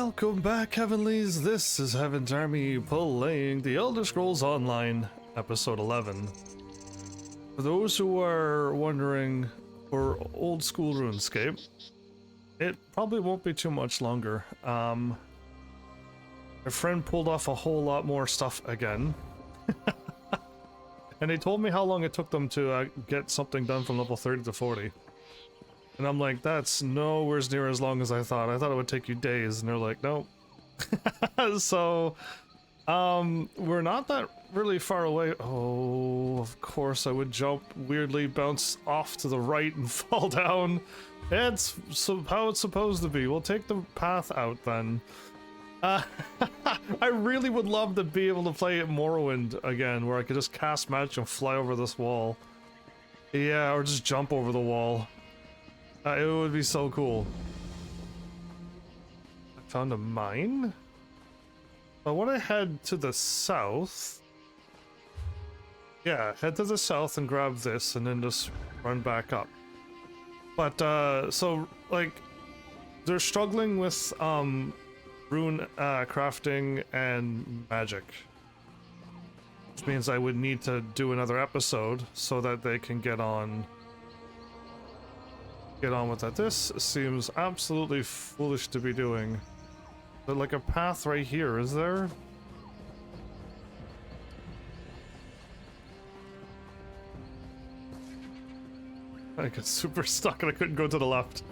Welcome back, Heavenlies. This is Heaven's Army playing The Elder Scrolls Online, Episode 11. For those who are wondering, for old school RuneScape, it probably won't be too much longer. My friend pulled off a whole lot more stuff again. And they told me how long it took them to get something done from level 30 to 40. And I'm like, that's nowhere near as long as I thought. I thought it would take you days, and they're like, nope. So, we're not that really far away. Oh, of course I would jump, weirdly bounce off to the right and fall down. It's how it's supposed to be. We'll take the path out then. I really would love to be able to play Morrowind again, where I could just cast magic and fly over this wall. Yeah, or just jump over the wall. It would be so cool. I found a mine? I want to head to the south. Yeah, head to the south and grab this and then just run back up. But, so, like, they're struggling with, rune, crafting and magic. Which means I would need to do another episode so that they can get on with that. This seems absolutely foolish to be doing. But like a path right here, is there? I got super stuck and I couldn't go to the left.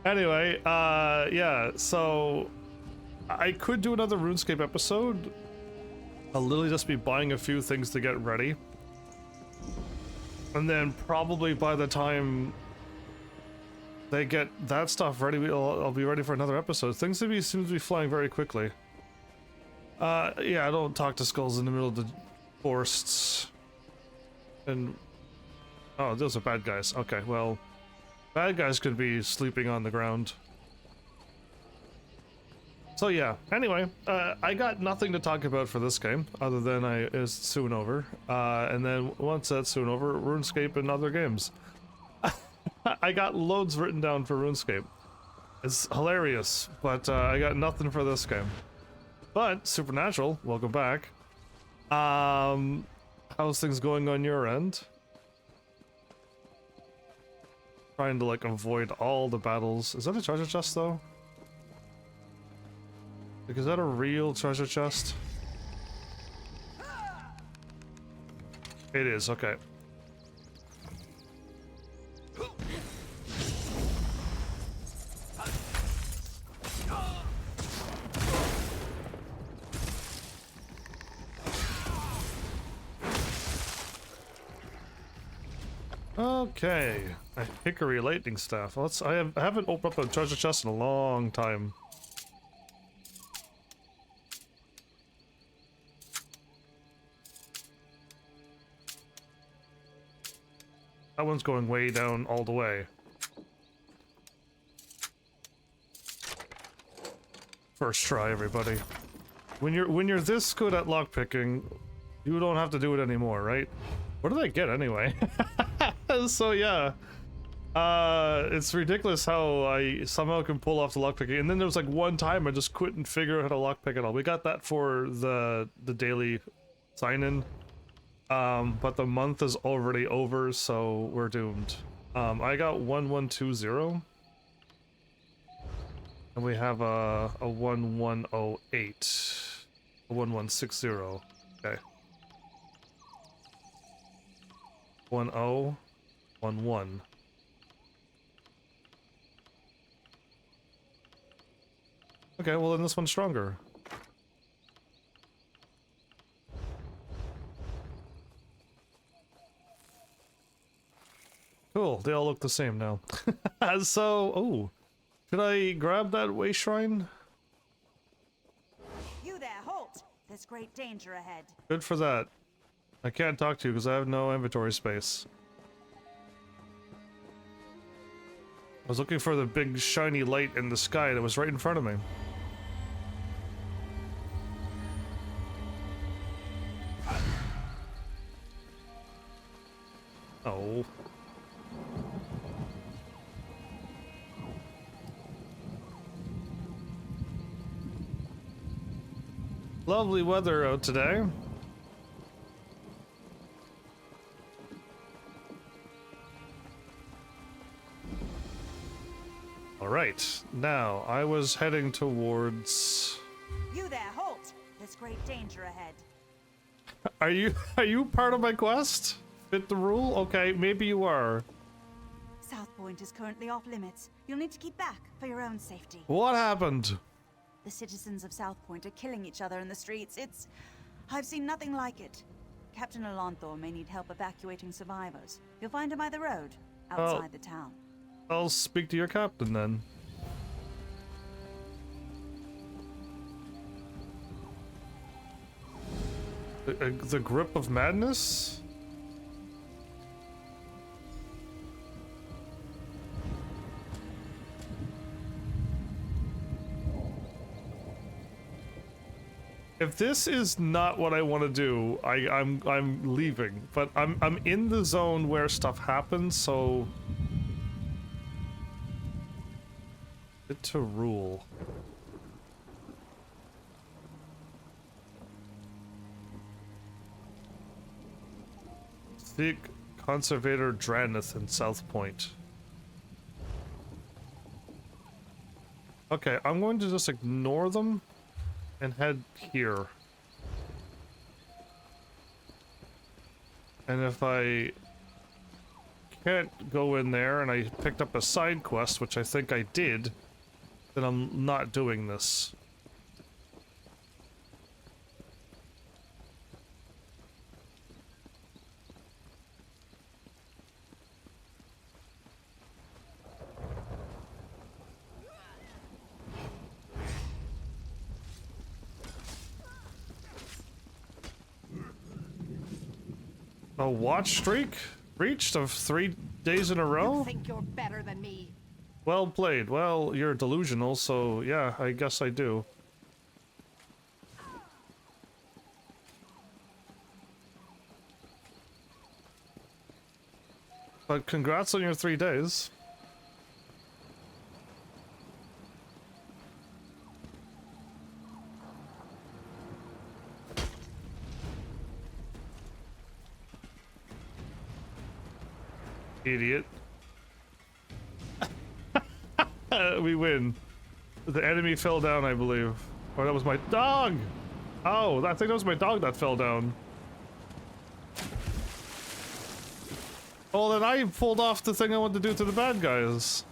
Anyway, yeah, so I could do another RuneScape episode. I'll literally just be buying a few things to get ready. And then probably by the time they get that stuff ready, I'll be ready for another episode. Things seem to be flying very quickly. Yeah, I don't talk to skulls in the middle of the forests. And oh, those are bad guys. Okay, well, bad guys could be sleeping on the ground. So yeah, anyway, I got nothing to talk about for this game, other than it's soon over. And then once that's soon over, RuneScape and other games. I got loads written down for RuneScape. It's hilarious, but I got nothing for this game. But Supernatural, welcome back. How's things going on your end? Trying to like avoid all the battles. Is that a treasure chest though? Like, is that a real treasure chest? It is, okay. Okay, a hickory lightning staff. I haven't opened up a treasure chest in a long time. That one's going way down all the way. First try, everybody. When you're this good at lockpicking, you don't have to do it anymore, right? What did I get anyway? So yeah, it's ridiculous how I somehow can pull off the lockpicking, and then there was like one time I just couldn't figure out how to lockpick at all. We got that for the daily sign-in, but the month is already over, so we're doomed. I got 1120, and we have a 1108, a 1160. Okay. 1011. Okay, well then this one's stronger. Cool, they all look the same now. So, oh, should I grab that way shrine? You there, halt! There's great danger ahead. Good for that. I can't talk to you because I have no inventory space. I was looking for the big shiny light in the sky that was right in front of me. Oh. Lovely weather out today. Alright, now I was heading towards... You there, halt! There's great danger ahead. Are you part of my quest? Fit the rule? Okay, maybe you are. South Point is currently off limits. You'll need to keep back for your own safety. What happened? The citizens of South Point are killing each other in the streets. I've seen nothing like it. Captain Alonthor may need help evacuating survivors. You'll find him by the road, outside the town. I'll speak to your captain then. The grip of madness? If this is not what I want to do, I'm leaving. But I'm in the zone where stuff happens, so it to rule. Seek Conservator Draneth in South Point. Okay, I'm going to just ignore them and head here. And if I can't go in there and I picked up a side quest, which I think I did, then I'm not doing this. A watch streak reached of 3 days in a row? You think you're better than me? Well played. Well, you're delusional, so yeah, I guess I do. But congrats on your 3 days. Idiot. We win. The enemy fell down, I believe. Or that was my dog! Oh, I think that was my dog that fell down. Oh, then I pulled off the thing I wanted to do to the bad guys.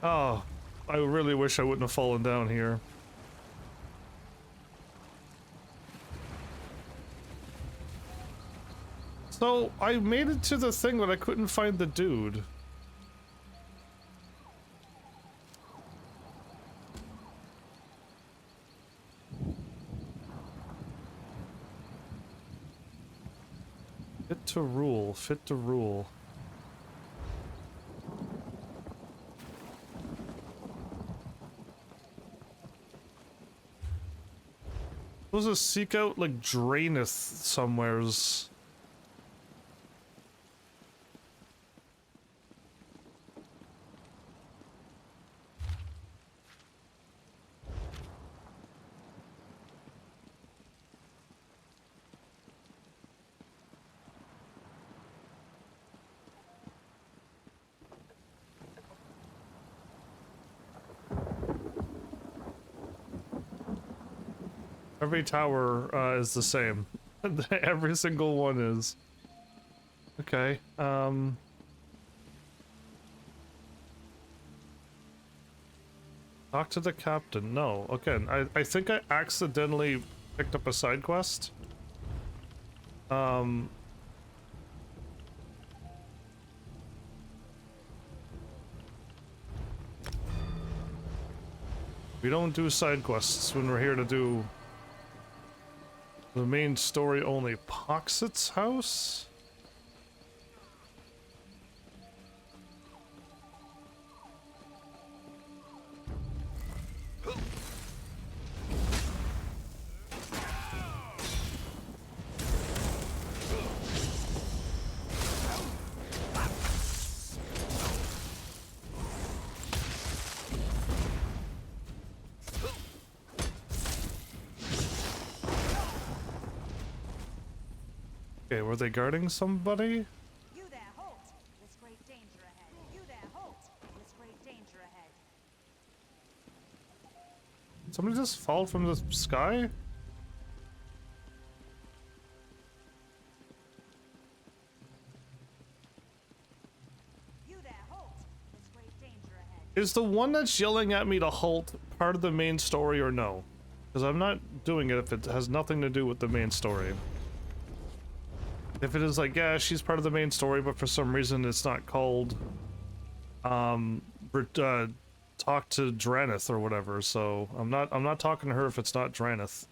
Oh, I really wish I wouldn't have fallen down here. So, I made it to the thing, but I couldn't find the dude. Fit to rule, fit to rule. Supposed to seek out, like, Draenith somewheres. Every tower is the same. Every single one is. Okay, talk to the captain. No, okay, I think I accidentally picked up a side quest. We don't do side quests when we're here to do the main story only. Poxit's house? Okay, were they guarding somebody? You there, halt! There's great danger ahead. You there, halt! There's great danger ahead. Somebody just fall from the sky? You there, halt! There's great danger ahead. Is the one that's yelling at me to halt part of the main story or no? Because I'm not doing it if it has nothing to do with the main story. If it is like, yeah, she's part of the main story, but for some reason it's not called, talk to Dranith or whatever, so I'm not talking to her if it's not Dranith.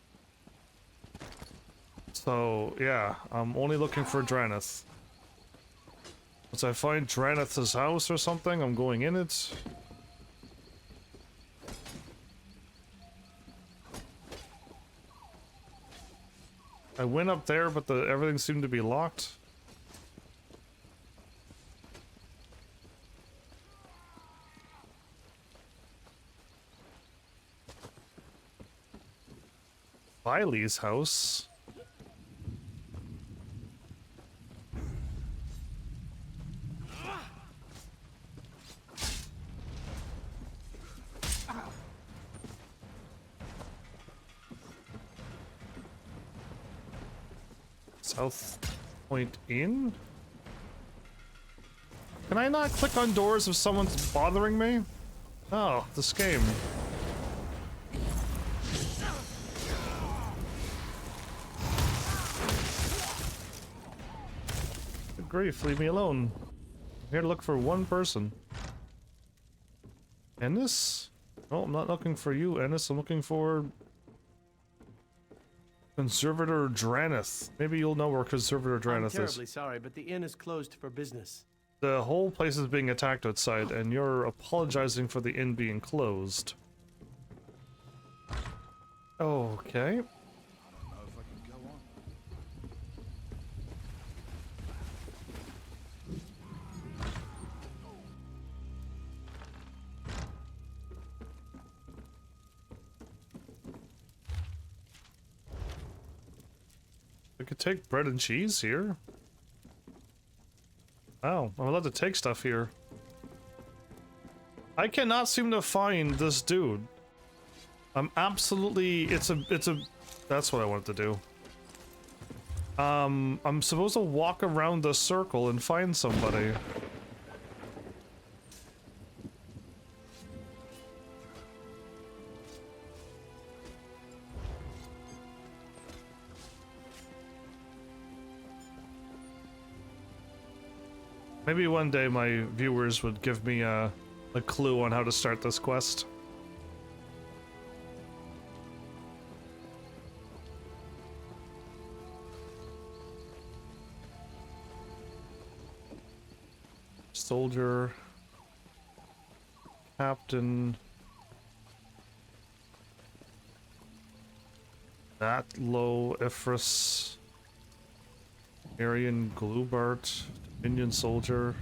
So, yeah, I'm only looking for Dranith. Once I find Dranith's house or something, I'm going in it. I went up there, but everything seemed to be locked. Biley's house. South Point Inn? Can I not click on doors if someone's bothering me? Oh, this game. Good grief, leave me alone. I'm here to look for one person. Ennis? Oh, I'm not looking for you, Ennis. I'm looking for Conservator Dranith. Maybe you'll know where Conservator Dranith is. I'm terribly sorry, but the inn is closed for business. The whole place is being attacked outside, and you're apologizing for the inn being closed. Okay. I could take bread and cheese here. Oh, I'm allowed to take stuff here. I cannot seem to find this dude. I'm absolutely... It's a... That's what I wanted to do. I'm supposed to walk around the circle and find somebody. Maybe one day my viewers would give me a clue on how to start this quest. Soldier. Captain. Atlo Ifris. Arian Glubart. Dominion Soldier.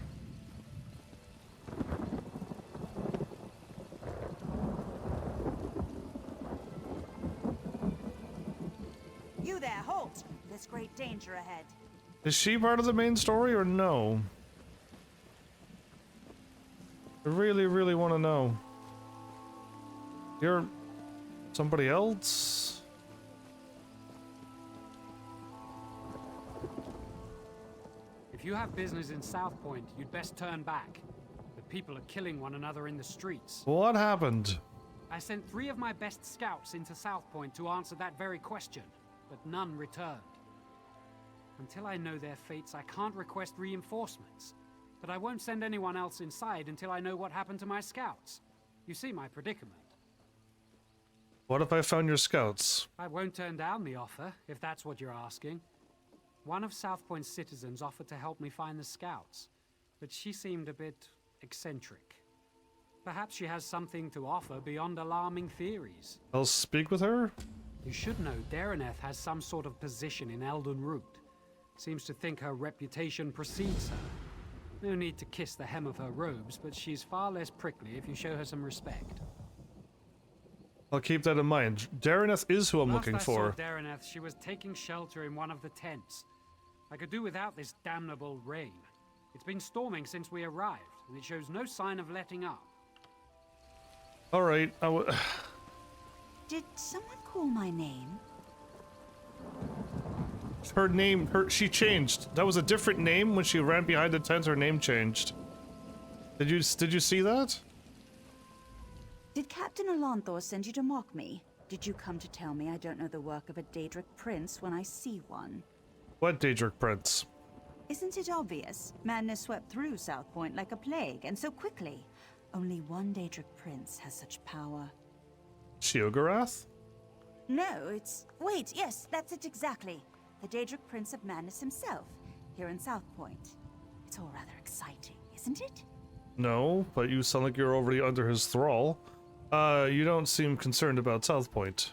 You there, halt! There's great danger ahead. Is she part of the main story or no? I really, really want to know. You're somebody else? If you have business in South Point, you'd best turn back. The people are killing one another in the streets. What happened? I sent 3 of my best scouts into South Point to answer that very question, but none returned. Until I know their fates, I can't request reinforcements. But I won't send anyone else inside until I know what happened to my scouts. You see my predicament. What if I found your scouts? I won't turn down the offer, if that's what you're asking. One of South Point's citizens offered to help me find the scouts, but she seemed a bit eccentric. Perhaps she has something to offer beyond alarming theories. I'll speak with her? You should know Dareneth has some sort of position in Elden Root. Seems to think her reputation precedes her. No need to kiss the hem of her robes, but she's far less prickly if you show her some respect. I'll keep that in mind. Dareneth is who I'm looking for. Last I saw Dareneth, she was taking shelter in one of the tents. I could do without this damnable rain. It's been storming since we arrived, and it shows no sign of letting up. All right. Did someone call my name? Her name, she changed. That was a different name when she ran behind the tent. Her name changed. Did you see that? Did Captain Alanthor send you to mock me? Did you come to tell me I don't know the work of a Daedric prince when I see one? What Daedric prince? Isn't it obvious? Madness swept through South Point like a plague, and so quickly. Only one Daedric prince has such power. Sheogorath? No, it's... Wait, yes, that's it exactly. The Daedric Prince of Madness himself, here in South Point. It's all rather exciting, isn't it? No, but you sound like you're already under his thrall. You don't seem concerned about South Point.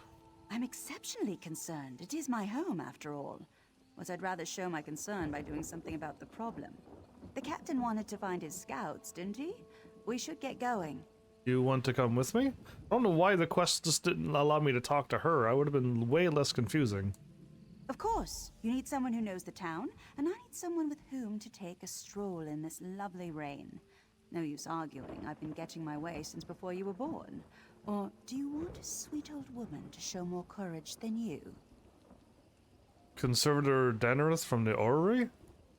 I'm exceptionally concerned. It is my home, after all. Was I'd rather show my concern by doing something about the problem. The captain wanted to find his scouts, didn't he? We should get going. You want to come with me? I don't know why the quest just didn't allow me to talk to her. I would have been way less confusing. Of course. You need someone who knows the town, and I need someone with whom to take a stroll in this lovely rain. No use arguing. I've been getting my way since before you were born. Or do you want a sweet old woman to show more courage than you? Conservator Danareth from the Orrery?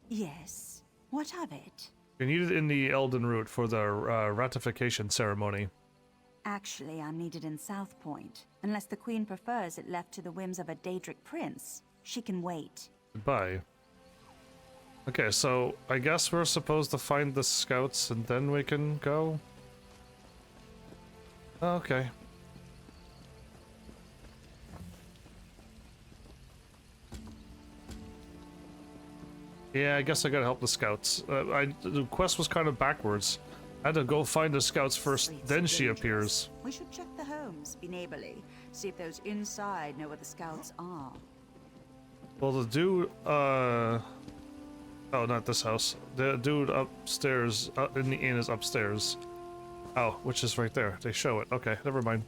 Yes. What of it? You need it in the Elden Route for the ratification ceremony. Actually, I'm needed in South Point. Unless the Queen prefers it left to the whims of a Daedric prince. She can wait. Goodbye. Okay, so I guess we're supposed to find the scouts and then we can go? Okay. Yeah, I guess I gotta help the scouts. The quest was kind of backwards. I had to go find the scouts first, Streets then are she dangerous. appears. We should check the homes, be neighborly. See if those inside know where the scouts are. Well, the dude, oh, not this house. The dude upstairs, in the inn is upstairs. Oh, which is right there. They show it. Okay, never mind.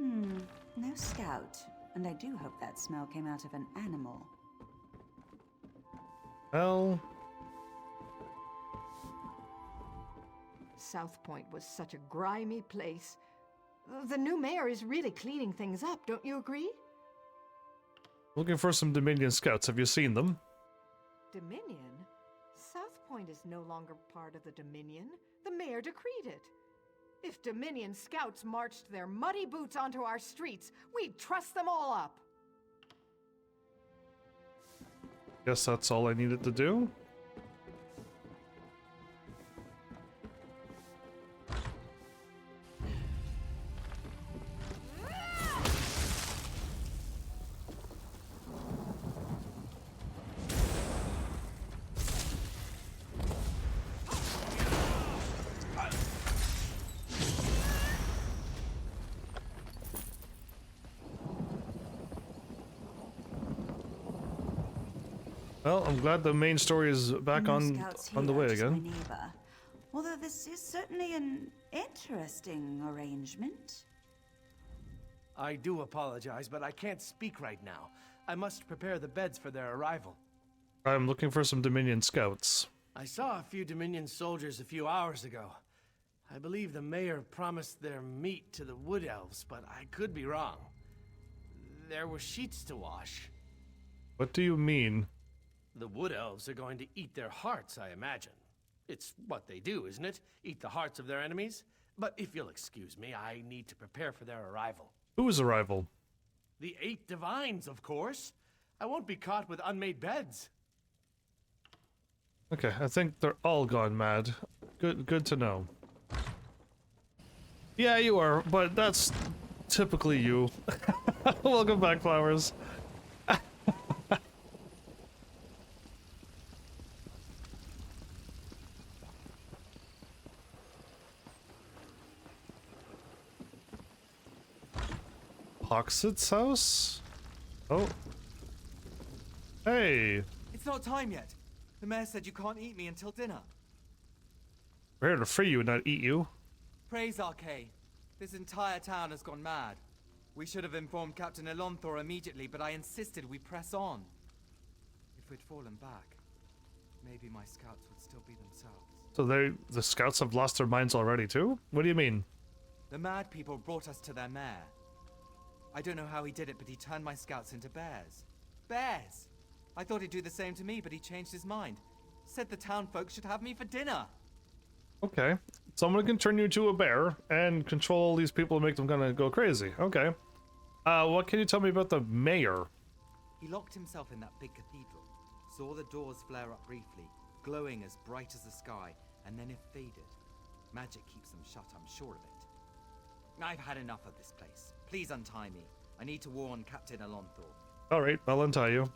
No scout. And I do hope that smell came out of an animal. Well, South Point was such a grimy place. The new mayor is really cleaning things up, don't you agree? looking for some Dominion scouts. Have you seen them? Dominion? South Point is no longer part of the Dominion. The mayor decreed it. If Dominion scouts marched their muddy boots onto our streets, we'd truss them all up. Guess that's all I needed to do. Well, I'm glad the main story is back No on scouts the here, way just my again. neighbor. Although this is certainly an interesting arrangement. I do apologize, but I can't speak right now. I must prepare the beds for their arrival. I'm looking for some Dominion scouts. I saw a few Dominion soldiers a few hours ago. I believe the mayor promised their meat to the wood elves, but I could be wrong. There were sheets to wash. What do you mean? The wood elves are going to eat their hearts, I imagine. It's what they do, isn't it? Eat the hearts of their enemies? But if you'll excuse me, I need to prepare for their arrival. Whose arrival? The 8 divines, of course. I won't be caught with unmade beds. Okay, I think they're all gone mad. Good to know. Yeah, you are, but that's typically you. Welcome back, Flowers. Poxit's house? Oh. Hey! It's not time yet. The mayor said you can't eat me until dinner. We're here to free you, not eat you. Praise Arcane. This entire town has gone mad. We should have informed Captain Elonthor immediately, but I insisted we press on. If we'd fallen back, maybe my scouts would still be themselves. So the scouts have lost their minds already too? What do you mean? The mad people brought us to their mayor. I don't know how he did it, but he turned my scouts into bears. Bears! I thought he'd do the same to me, but he changed his mind. Said the town folks should have me for dinner. Okay. Someone can turn you into a bear and control these people and make them kind of go crazy. Okay. What can you tell me about the mayor? He locked himself in that big cathedral, saw the doors flare up briefly, glowing as bright as the sky, and then it faded. Magic keeps them shut, I'm sure of it. I've had enough of this place. Please untie me. I need to warn Captain Elonthor. Alright, I'll untie you.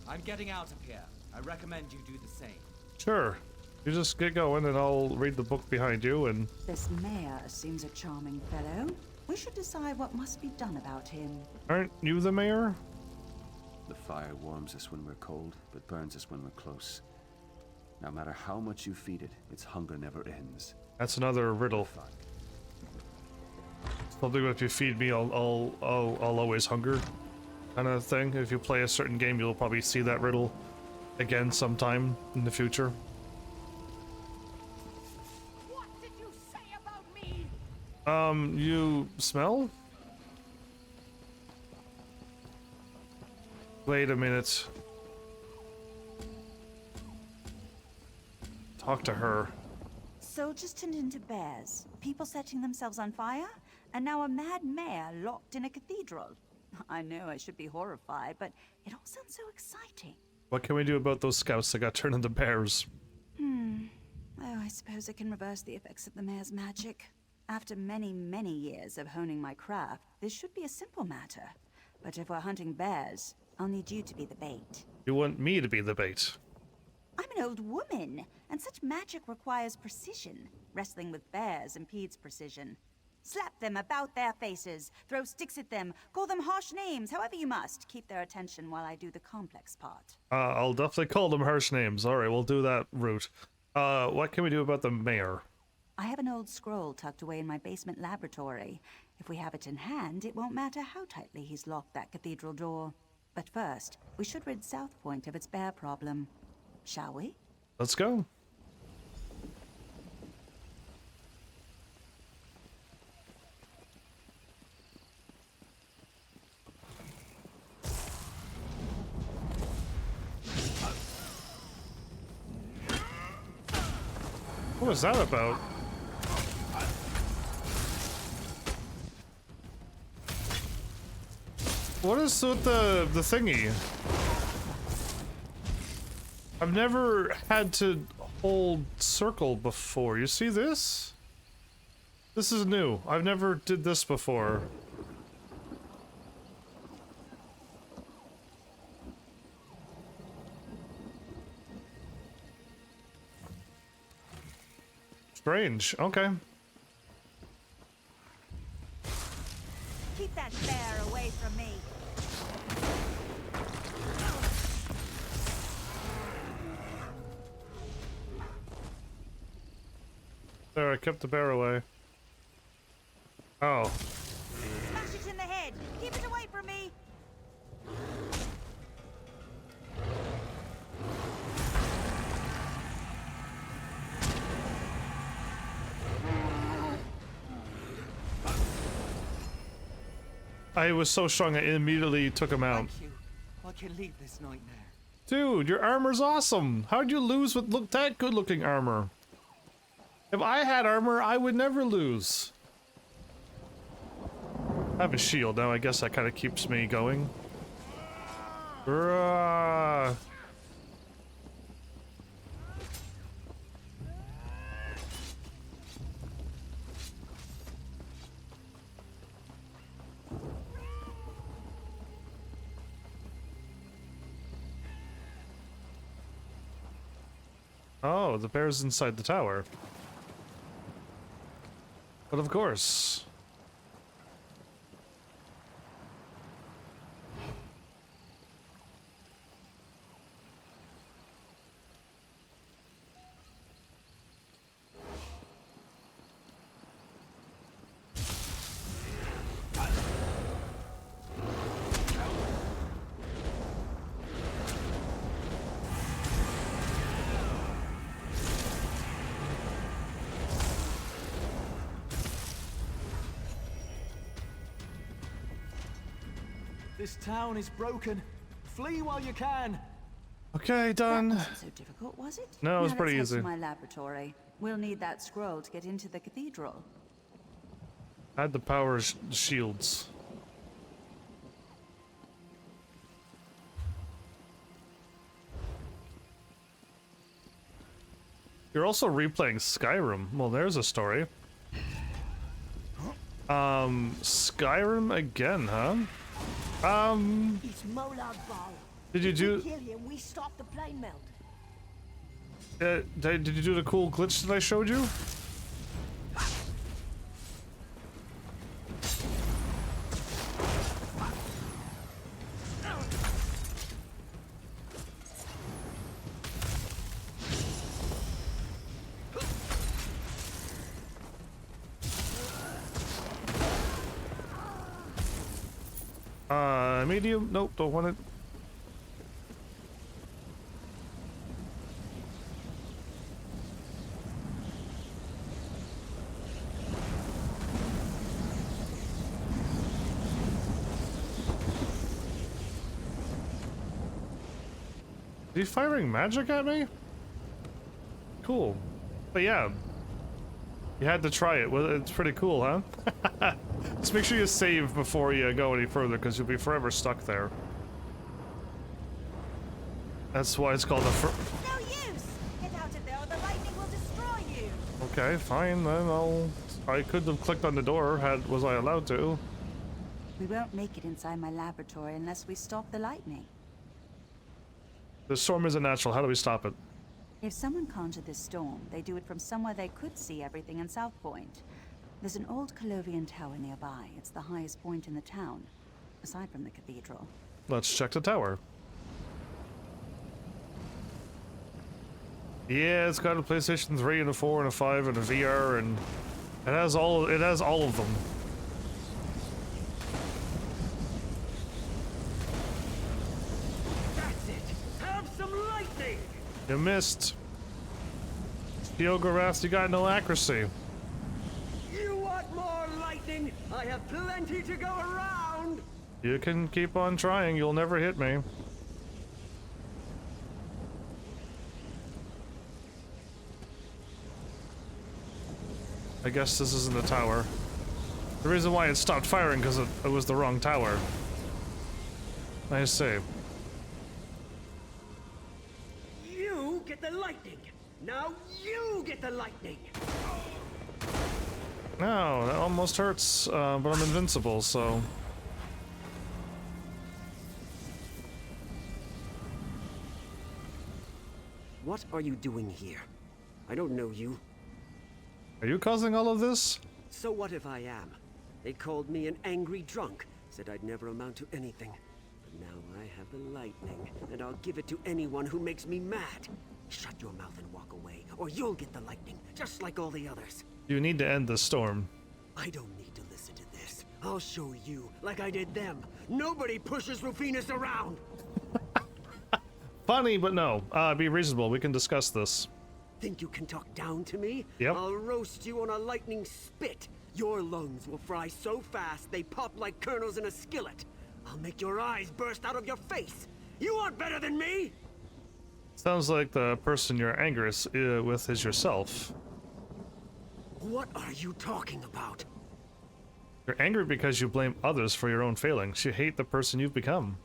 I'm getting out of here. I recommend you do the same. Sure. You just get going and I'll read the book behind you and... This mayor seems a charming fellow. We should decide what must be done about him. Aren't you the mayor? The fire warms us when we're cold, but burns us when we're close. No matter how much you feed it, its hunger never ends. That's another riddle. Something about if you feed me, I'll always hunger, kind of thing. If you play a certain game, you'll probably see that riddle again sometime in the future. What did you say about me? You smell? Wait a minute. Talk to her. Soldiers turned into bears, people setting themselves on fire, and now a mad mayor locked in a cathedral. I know I should be horrified, but it all sounds so exciting. What can we do about those scouts that got turned into bears? Oh, I suppose I can reverse the effects of the mayor's magic. After many, many years of honing my craft, this should be a simple matter. But if we're hunting bears, I'll need you to be the bait. You want me to be the bait? I'm an old woman, and such magic requires precision. Wrestling with bears impedes precision. Slap them about their faces, throw sticks at them, call them harsh names, however you must. Keep their attention while I do the complex part. I'll definitely call them harsh names. Alright, we'll do that route. What can we do about the mayor? I have an old scroll tucked away in my basement laboratory. If we have it in hand, it won't matter how tightly he's locked that cathedral door. But first, we should rid South Point of its bear problem. Shall we? Let's go. What was that about? What is with the thingy? I've never had to hold circle before. You see this? This is new. I've never did this before. Strange. Okay. Keep that bear away from me. There, I kept the bear away. Oh. Smash it in the head. Keep it away from me. I was so strong I immediately took him out. Thank you. I can leave this nightmare. Dude, your armor's awesome. How'd you lose with that good looking armor? If I had armor, I would never lose. I have a shield now, I guess that kind of keeps me going. Bruh. Oh, the bear's inside the tower. But of course. This town is broken. Flee while you can. Okay, done. That wasn't so difficult, was it? No, it was Now pretty let's head easy. to my laboratory. We'll need that scroll to get into the cathedral. Had the power shields. You're also replaying Skyrim. Well, there's a story. Skyrim again, huh? It's Molag Bal. Did you do? Kill him, we stop the plane melt. Did you do the cool glitch that I showed you? Medium? Nope, don't want it. Is he firing magic at me? Cool. But yeah. You had to try it. Well, it's pretty cool, huh? Just make sure you save before you go any further, because you'll be forever stuck there. That's why it's called a No use! Get out of there or the lightning will destroy you! Okay, fine, then I could have clicked on the door, was I allowed to. We won't make it inside my laboratory unless we stop the lightning. The storm isn't natural, how do we stop it? If someone conjured this storm, they do it from somewhere they could see everything in South Point. There's an old Colovian tower nearby. It's the highest point in the town, aside from the cathedral. Let's check the tower. Yeah, it's got a PlayStation 3 and a 4 and a 5 and a VR, and it has all of them. That's it! Have some lightning! You missed. Yogarast, you got no accuracy. You want more lightning? I have plenty to go around! You can keep on trying, you'll never hit me. I guess this isn't the tower. The reason why it stopped firing because it was the wrong tower. Nice save. You get the lightning! Now you get the lightning! No, that almost hurts, but I'm invincible, so... What are you doing here? I don't know you. Are you causing all of this? So what if I am? They called me an angry drunk, said I'd never amount to anything. But now I have the lightning, and I'll give it to anyone who makes me mad. Shut your mouth and walk away, or you'll get the lightning, just like all the others. You need to end the storm. I don't need to listen to this. I'll show you, like I did them. Nobody pushes Rufinus around! Funny, but no. Be reasonable, we can discuss this. Think you can talk down to me? Yep. I'll roast you on a lightning spit. Your lungs will fry so fast they pop like kernels in a skillet. I'll make your eyes burst out of your face. You aren't better than me! Sounds like the person you're angry with is yourself. What are you talking about? You're angry because you blame others for your own failings. You hate the person you've become.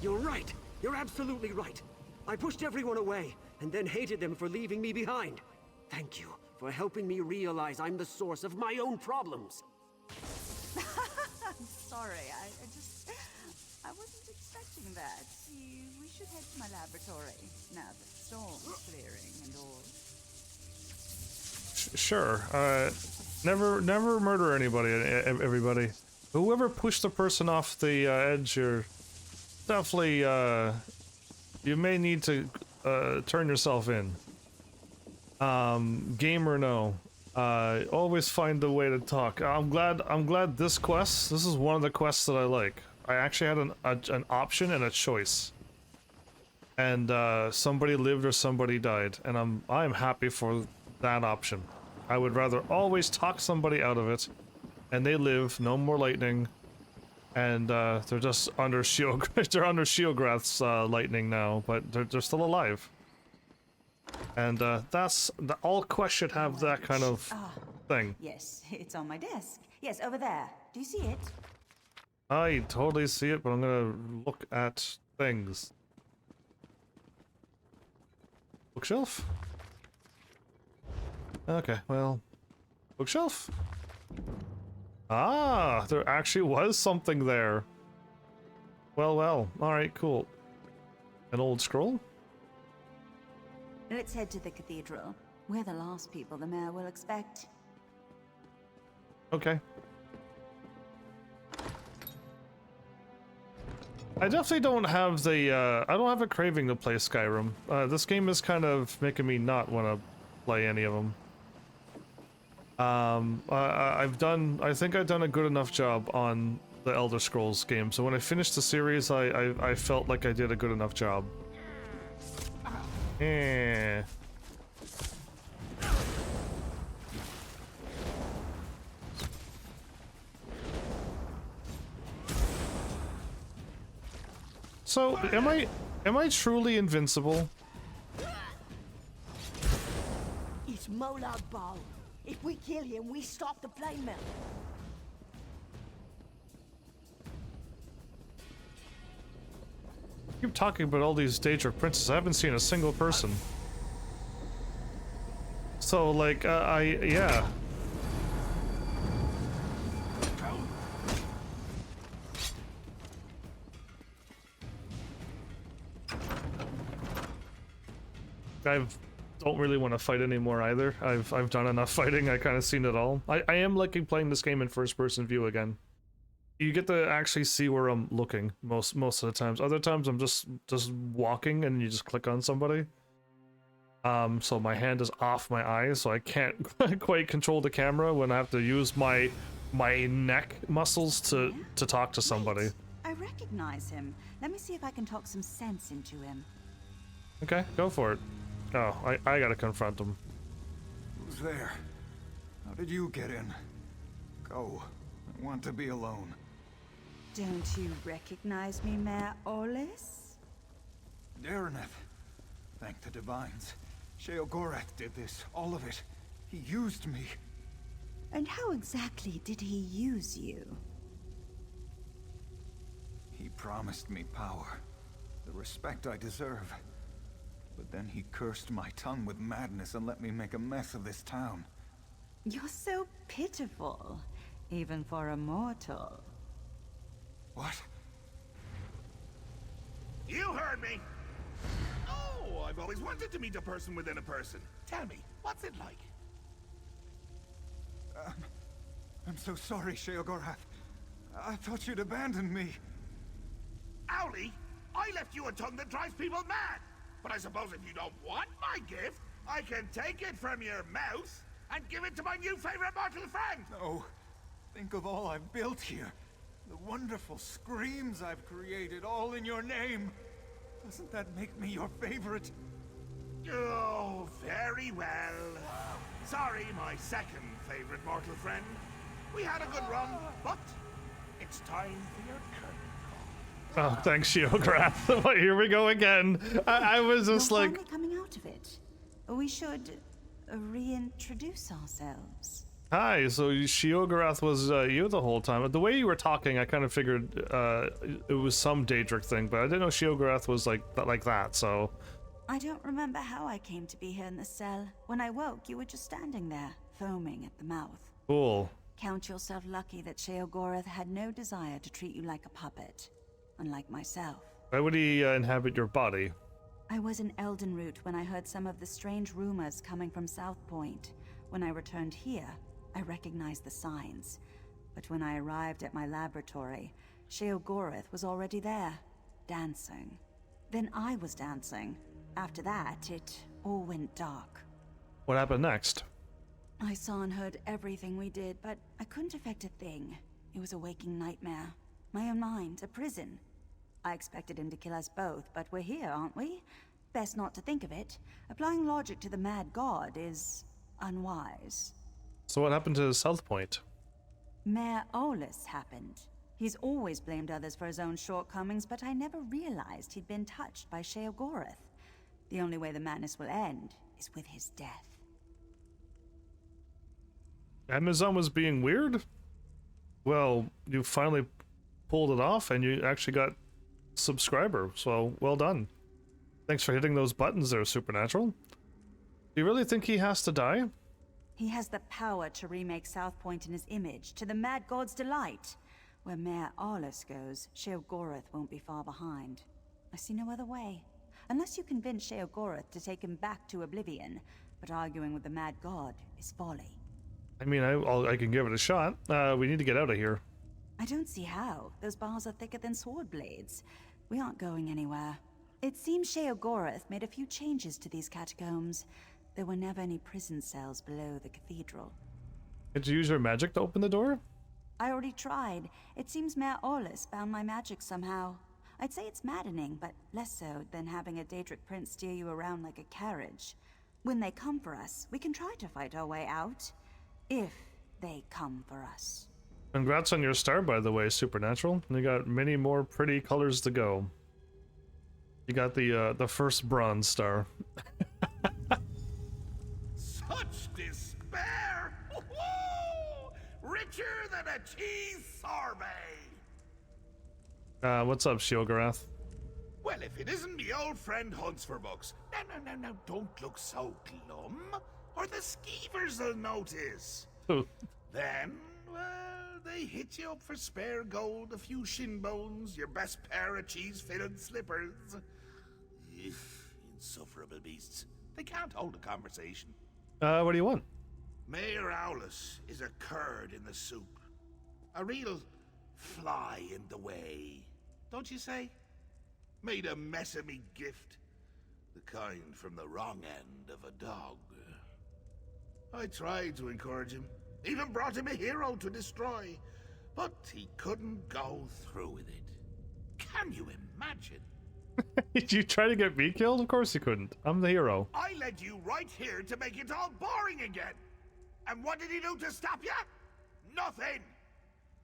You're right. You're absolutely right. I pushed everyone away, and then hated them for leaving me behind. Thank you for helping me realize I'm the source of my own problems. I'm sorry, I wasn't expecting that. We should head to my laboratory, now that the storm's clearing and all. Sure. Never murder anybody, everybody. Whoever pushed the person off the edge, you're definitely, you may need to turn yourself in. Game or no, always find a way to talk. I'm glad this is one of the quests that I like. I actually had an option and a choice. And somebody lived or somebody died, and I'm happy for that option. I would rather always talk somebody out of it, and they live, no more lightning, And they're just under they're under Sheograth's lightning now, but they're still alive. And that's all quests should have that kind of thing. Yes, it's on my desk. Yes, over there. Do you see it? I totally see it, but I'm gonna look at things. Bookshelf? Okay, well, bookshelf? Ah, there actually was something there. Well, alright, cool. An old scroll? Let's head to the cathedral. We're the last people the mayor will expect. Okay. I definitely don't have the, I don't have a craving to play Skyrim. This game is kind of making me not want to play any of them. I think I've done a good enough job on the Elder Scrolls game, so when I finished the series, I felt like I did a good enough job. Eh. So, am I truly invincible? It's Molag Bal. If we kill him, we stop the flame melt. Keep talking about all these Daedric princes. I haven't seen a single person. So, like, yeah. I don't really want to fight anymore either. I've done enough fighting. I kind of seen it all. I am liking playing this game in first-person view again. You get to actually see where I'm looking most of the times. Other times I'm just walking and you just click on somebody. So my hand is off my eyes, so I can't quite control the camera when I have to use my neck muscles to talk to somebody. Wait, I recognize him. Let me see if I can talk some sense into him. Okay, go for it. Oh, I gotta confront him. Who's there? How did you get in? Go. I want to be alone. Don't you recognize me, Mayor Olis? Dareneth. Thank the divines. Sheogorath did this, all of it. He used me. And how exactly did he use you? He promised me power, the respect I deserve. But then he cursed my tongue with madness and let me make a mess of this town. You're so pitiful, even for a mortal. What? You heard me! Oh, I've always wanted to meet a person within a person. Tell me, what's it like? I'm so sorry, Sheogorath. I thought you'd abandoned me. Owlie, I left you a tongue that drives people mad. But I suppose if you don't want my gift, I can take it from your mouth and give it to my new favorite mortal friend. No. Think of all I've built here. The wonderful screams I've created, all in your name. Doesn't that make me your favorite? Oh, very well. Sorry, my second favorite mortal friend. We had a good run, but it's time for your curtain. Oh, thanks, Sheograth. Here we go again. I was just You're like... finally coming out of it. We should reintroduce ourselves. Hi, so Sheogorath was you the whole time. The way you were talking, I kind of figured it was some Daedric thing, but I didn't know Sheogorath was like that, so... I don't remember how I came to be here in the cell. When I woke, you were just standing there, foaming at the mouth. Cool. Count yourself lucky that Sheogorath had no desire to treat you like a puppet, unlike myself. Why would he inhabit your body? I was in Eldenroot when I heard some of the strange rumors coming from South Point. When I returned here, I recognized the signs. But when I arrived at my laboratory, Sheogorath was already there, dancing. Then I was dancing. After that, it all went dark. What happened next? I saw and heard everything we did, but I couldn't affect a thing. It was a waking nightmare. My own mind, a prison. I expected him to kill us both, but we're here, aren't we? Best not to think of it. Applying logic to the mad god is unwise. So what happened to South Point? Mayor Olis happened. He's always blamed others for his own shortcomings, but I never realized he'd been touched by Sheogorath. The only way the madness will end is with his death. Amazon was being weird? Well, you finally pulled it off and you actually got subscriber, so well done. Thanks for hitting those buttons there, Supernatural. Do you really think he has to die? He has the power to remake South Point in his image, to the Mad God's delight. Where Mayor Arliss goes, Sheogorath won't be far behind. I see no other way. Unless you convince Sheogorath to take him back to oblivion, but arguing with the Mad God is folly. I mean, I can give it a shot. We need to get out of here. I don't see how. Those bars are thicker than sword blades. We aren't going anywhere. It seems Sheogorath made a few changes to these catacombs. There were never any prison cells below the cathedral. Did you use your magic to open the door? I already tried. It seems Mayor Orlis found my magic somehow. I'd say it's maddening, but less so than having a Daedric prince steer you around like a carriage. When they come for us, we can try to fight our way out. If they come for us. Congrats on your star, by the way, Supernatural. You got many more pretty colors to go. You got the first bronze star. Such despair! Richer than a cheese sorbet! What's up, Sheogorath? Well, if it isn't me old friend Hunts for Books. No, don't look so glum, or the skeevers'll notice. Then, well, they hit you up for spare gold, a few shin bones, your best pair of cheese-fitted slippers. Insufferable beasts. They can't hold a conversation. What do you want? Mayor Owlis is a curd in the soup. A real fly in the way, don't you say? Made a mess of me gift. The kind from the wrong end of a dog. I tried to encourage him. Even brought him a hero to destroy. But he couldn't go through with it. Can you imagine? Did you try to get me killed? Of course you couldn't. I'm the hero. I led you right here to make it all boring again. And what did he do to stop you? Nothing.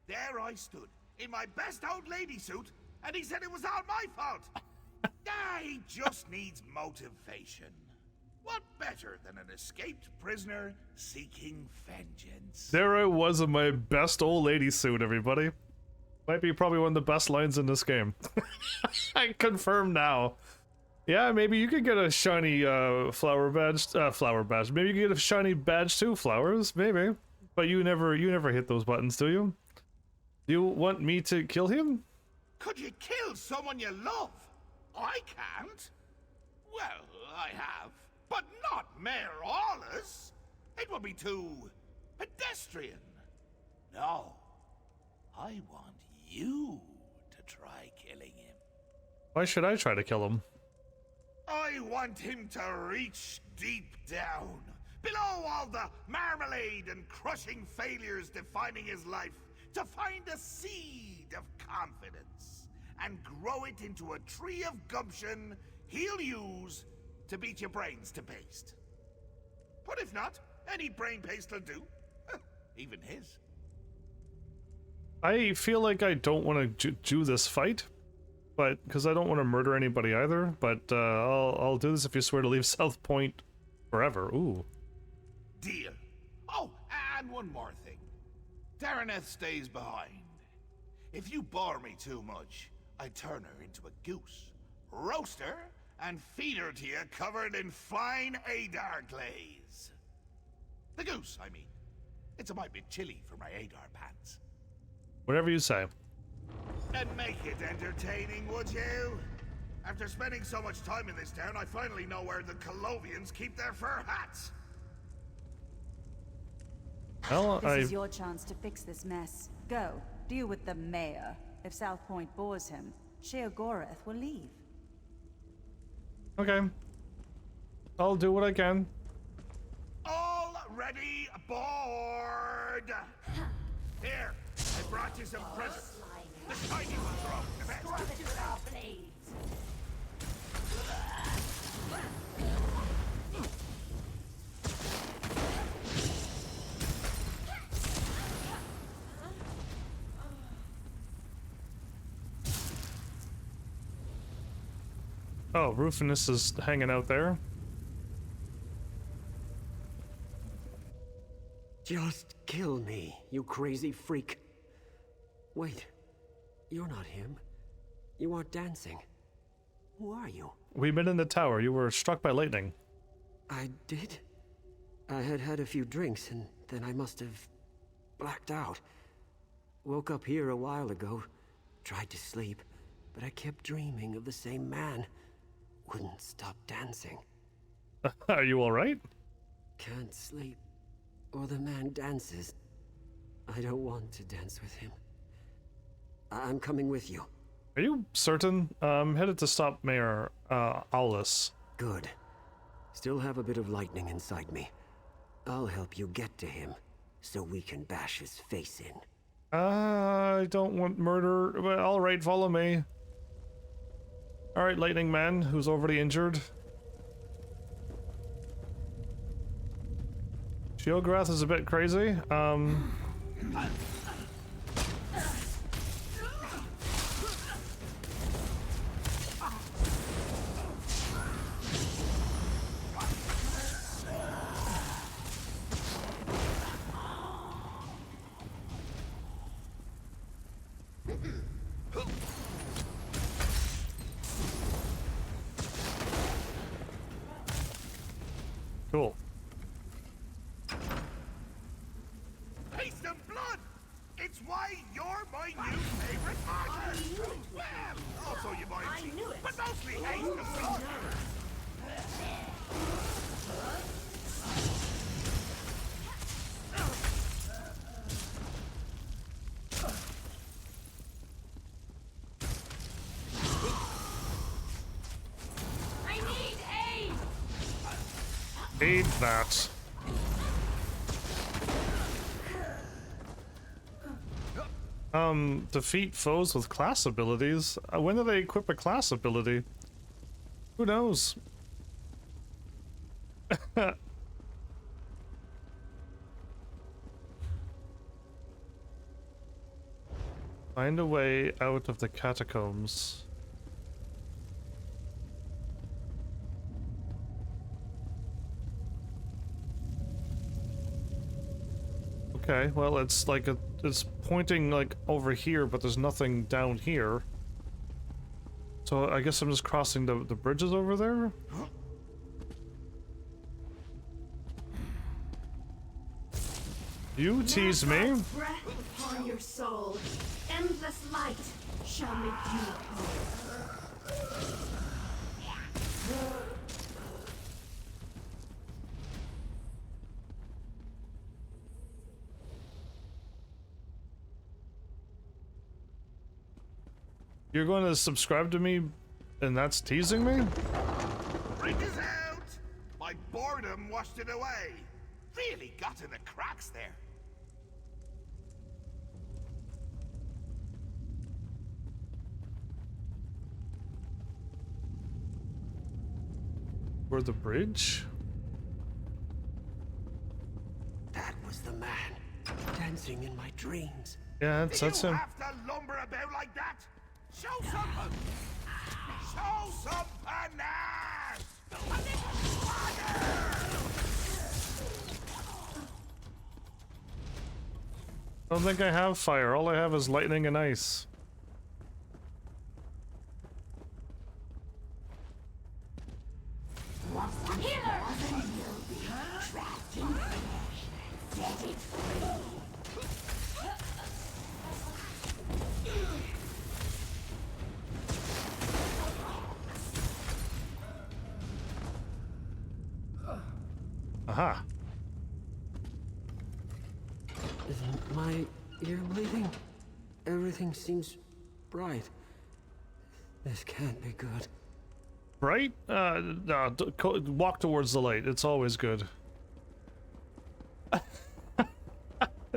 There I stood, in my best old lady suit, and he said it was all my fault. He just needs motivation. What better than an escaped prisoner seeking vengeance? There I was in my best old lady suit, everybody. Might be probably one of the best lines in this game. I confirm now. Yeah, maybe you could get a shiny flower badge. Maybe you could get a shiny badge too, Flowers. Maybe, but you never hit those buttons, do you? Do you want me to kill him? Could you kill someone you love? I can't. Well, I have, but not Mayor Orlis. It would be too pedestrian. No, I want you to try killing him. Why should I try to kill him? I want him to reach deep down, below all the marmalade and crushing failures defining his life, to find a seed of confidence and grow it into a tree of gumption he'll use to beat your brains to paste. But if not, any brain paste will do. Even his. I feel like I don't want to do this fight, but because I don't want to murder anybody either. But I'll do this if you swear to leave South Point forever. Ooh. Deal. Oh, and one more thing. Daraneth stays behind. If you bore me too much, I turn her into a goose, roast her, and feed her to you covered in fine Adar glaze. The goose, I mean. It's a mite bit chilly for my Adar pants. Whatever you say. And make it entertaining, would you? After spending so much time in this town, I finally know where the Colovians keep their fur hats. Well, This is your chance to fix this mess. Go, deal with the mayor. If South Point bores him, Sheogorath will leave. Okay. I'll do what I can. All ready aboard! Here, I brought you some presents. The shiny ones are all the best. Oh, Rufinus is hanging out there. Just kill me, you crazy freak. Wait, you're not him. You aren't dancing. Who are you? We met in the tower. You were struck by lightning. I did? I had had a few drinks, and then I must have blacked out. Woke up here a while ago. Tried to sleep, but I kept dreaming of the same man. Wouldn't stop dancing. Are you alright? Can't sleep. Or the man dances. I don't want to dance with him. I'm coming with you. Are you certain? I'm headed to stop Mayor, Aulus. Good. Still have a bit of lightning inside me. I'll help you get to him, so we can bash his face in. I don't want murder. Well, alright, follow me. Alright, Lightning Man, who's already injured. Sheograth is a bit crazy. Cool. Taste of blood! It's why you're my new favorite martyr! Well, also you might cheat, but mostly taste of blood! I need aid! Aid that. Defeat foes with class abilities? When do they equip a class ability? Who knows? Find a way out of the catacombs. Okay, well, it's like it's pointing like over here, but there's nothing down here. So I guess I'm just crossing the bridges over there? You tease me? Breath upon your soul. Endless light shall make you whole. You're going to subscribe to me and that's teasing me? Bring us out! My boredom washed it away. Really got in the cracks there. For the bridge? That was the man, dancing in my dreams. Yeah, that's him. You have to lumber about like that? Show some... Show some panache! A little swagger! I don't think I have fire. All I have is lightning and ice. Aha. Isn't my ear bleeding? Everything seems bright. This can't be good. Right? No, walk towards the light. It's always good.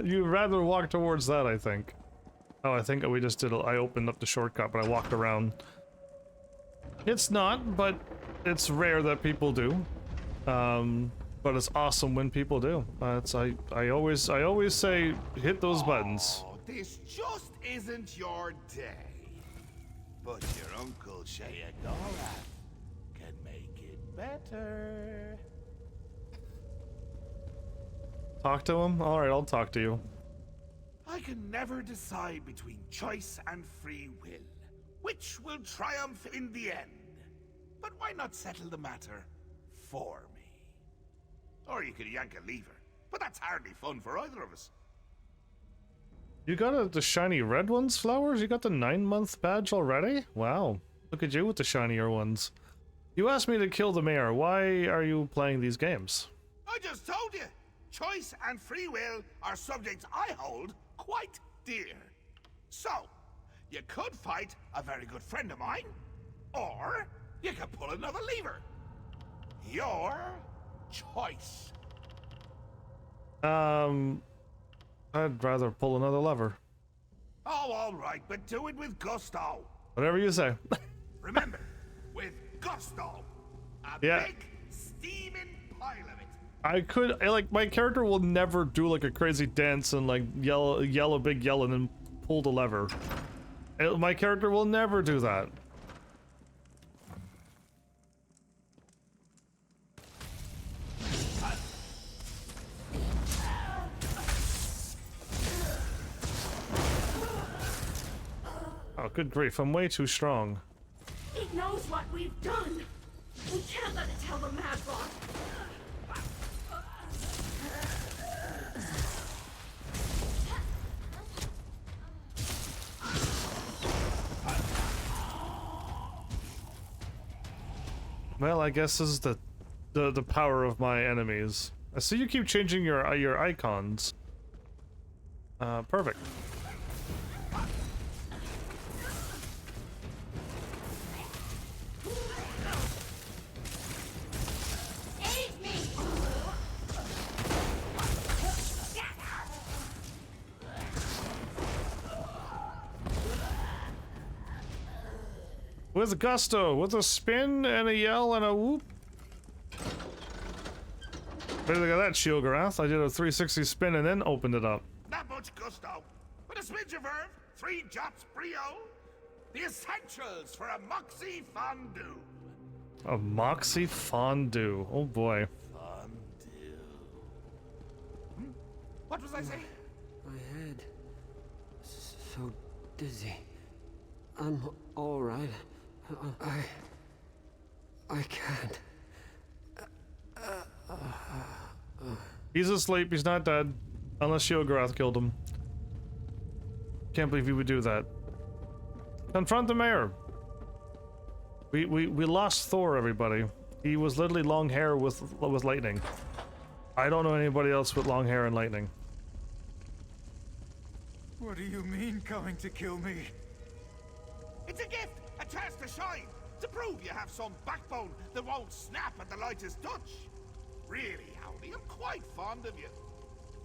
You'd rather walk towards that, I think. Oh, I think we just did. I opened up the shortcut, but I walked around. It's not, but it's rare that people do. But it's awesome when people do. I always say hit those buttons. This just isn't your day. But your Uncle Sheodora, can make it better. Talk to him? Alright, I'll talk to you. I can never decide between choice and free will. Which will triumph in the end? But why not settle the matter for me? Or you could yank a lever, but that's hardly fun for either of us. You got the shiny red ones, Flowers? You got the 9-month badge already? Wow. Look at you with the shinier ones. You asked me to kill the mayor. Why are you playing these games? I just told you. Choice and free will are subjects I hold quite dear. So, you could fight a very good friend of mine, or you could pull another lever. Your choice. I'd rather pull another lever. Oh, all right, but do it with gusto. Whatever you say. Remember, with gusto. A big, steaming pile of it. I could, like, my character will never do, like, a crazy dance and, like, yell, big yell, and then pull the lever. My character will never do that. Oh, good grief, I'm way too strong. It knows what we've done. We can't let it tell the Mad Rock. Well, I guess this is the power of my enemies. I see you keep changing your icons. Perfect. With gusto, with a spin and a yell and a whoop. Better look at that, Shieldgrath. I did a 360 spin and then opened it up. Not much gusto, but a smidge of verve, 3 jots brio, the essentials for a moxie fondue. A moxie fondue. Oh boy. Fondue. What was I saying? My head. So dizzy. I'm all right. I can't. He's asleep. He's not dead. Unless Shieldgrath killed him. Can't believe you would do that. Confront the mayor. We lost Thor, everybody. He was literally long hair with lightning. I don't know anybody else with long hair and lightning. What do you mean coming to kill me? It's a gift, a chance to shine, to prove you have some backbone that won't snap at the lightest touch. Really, Howdy, I'm quite fond of you.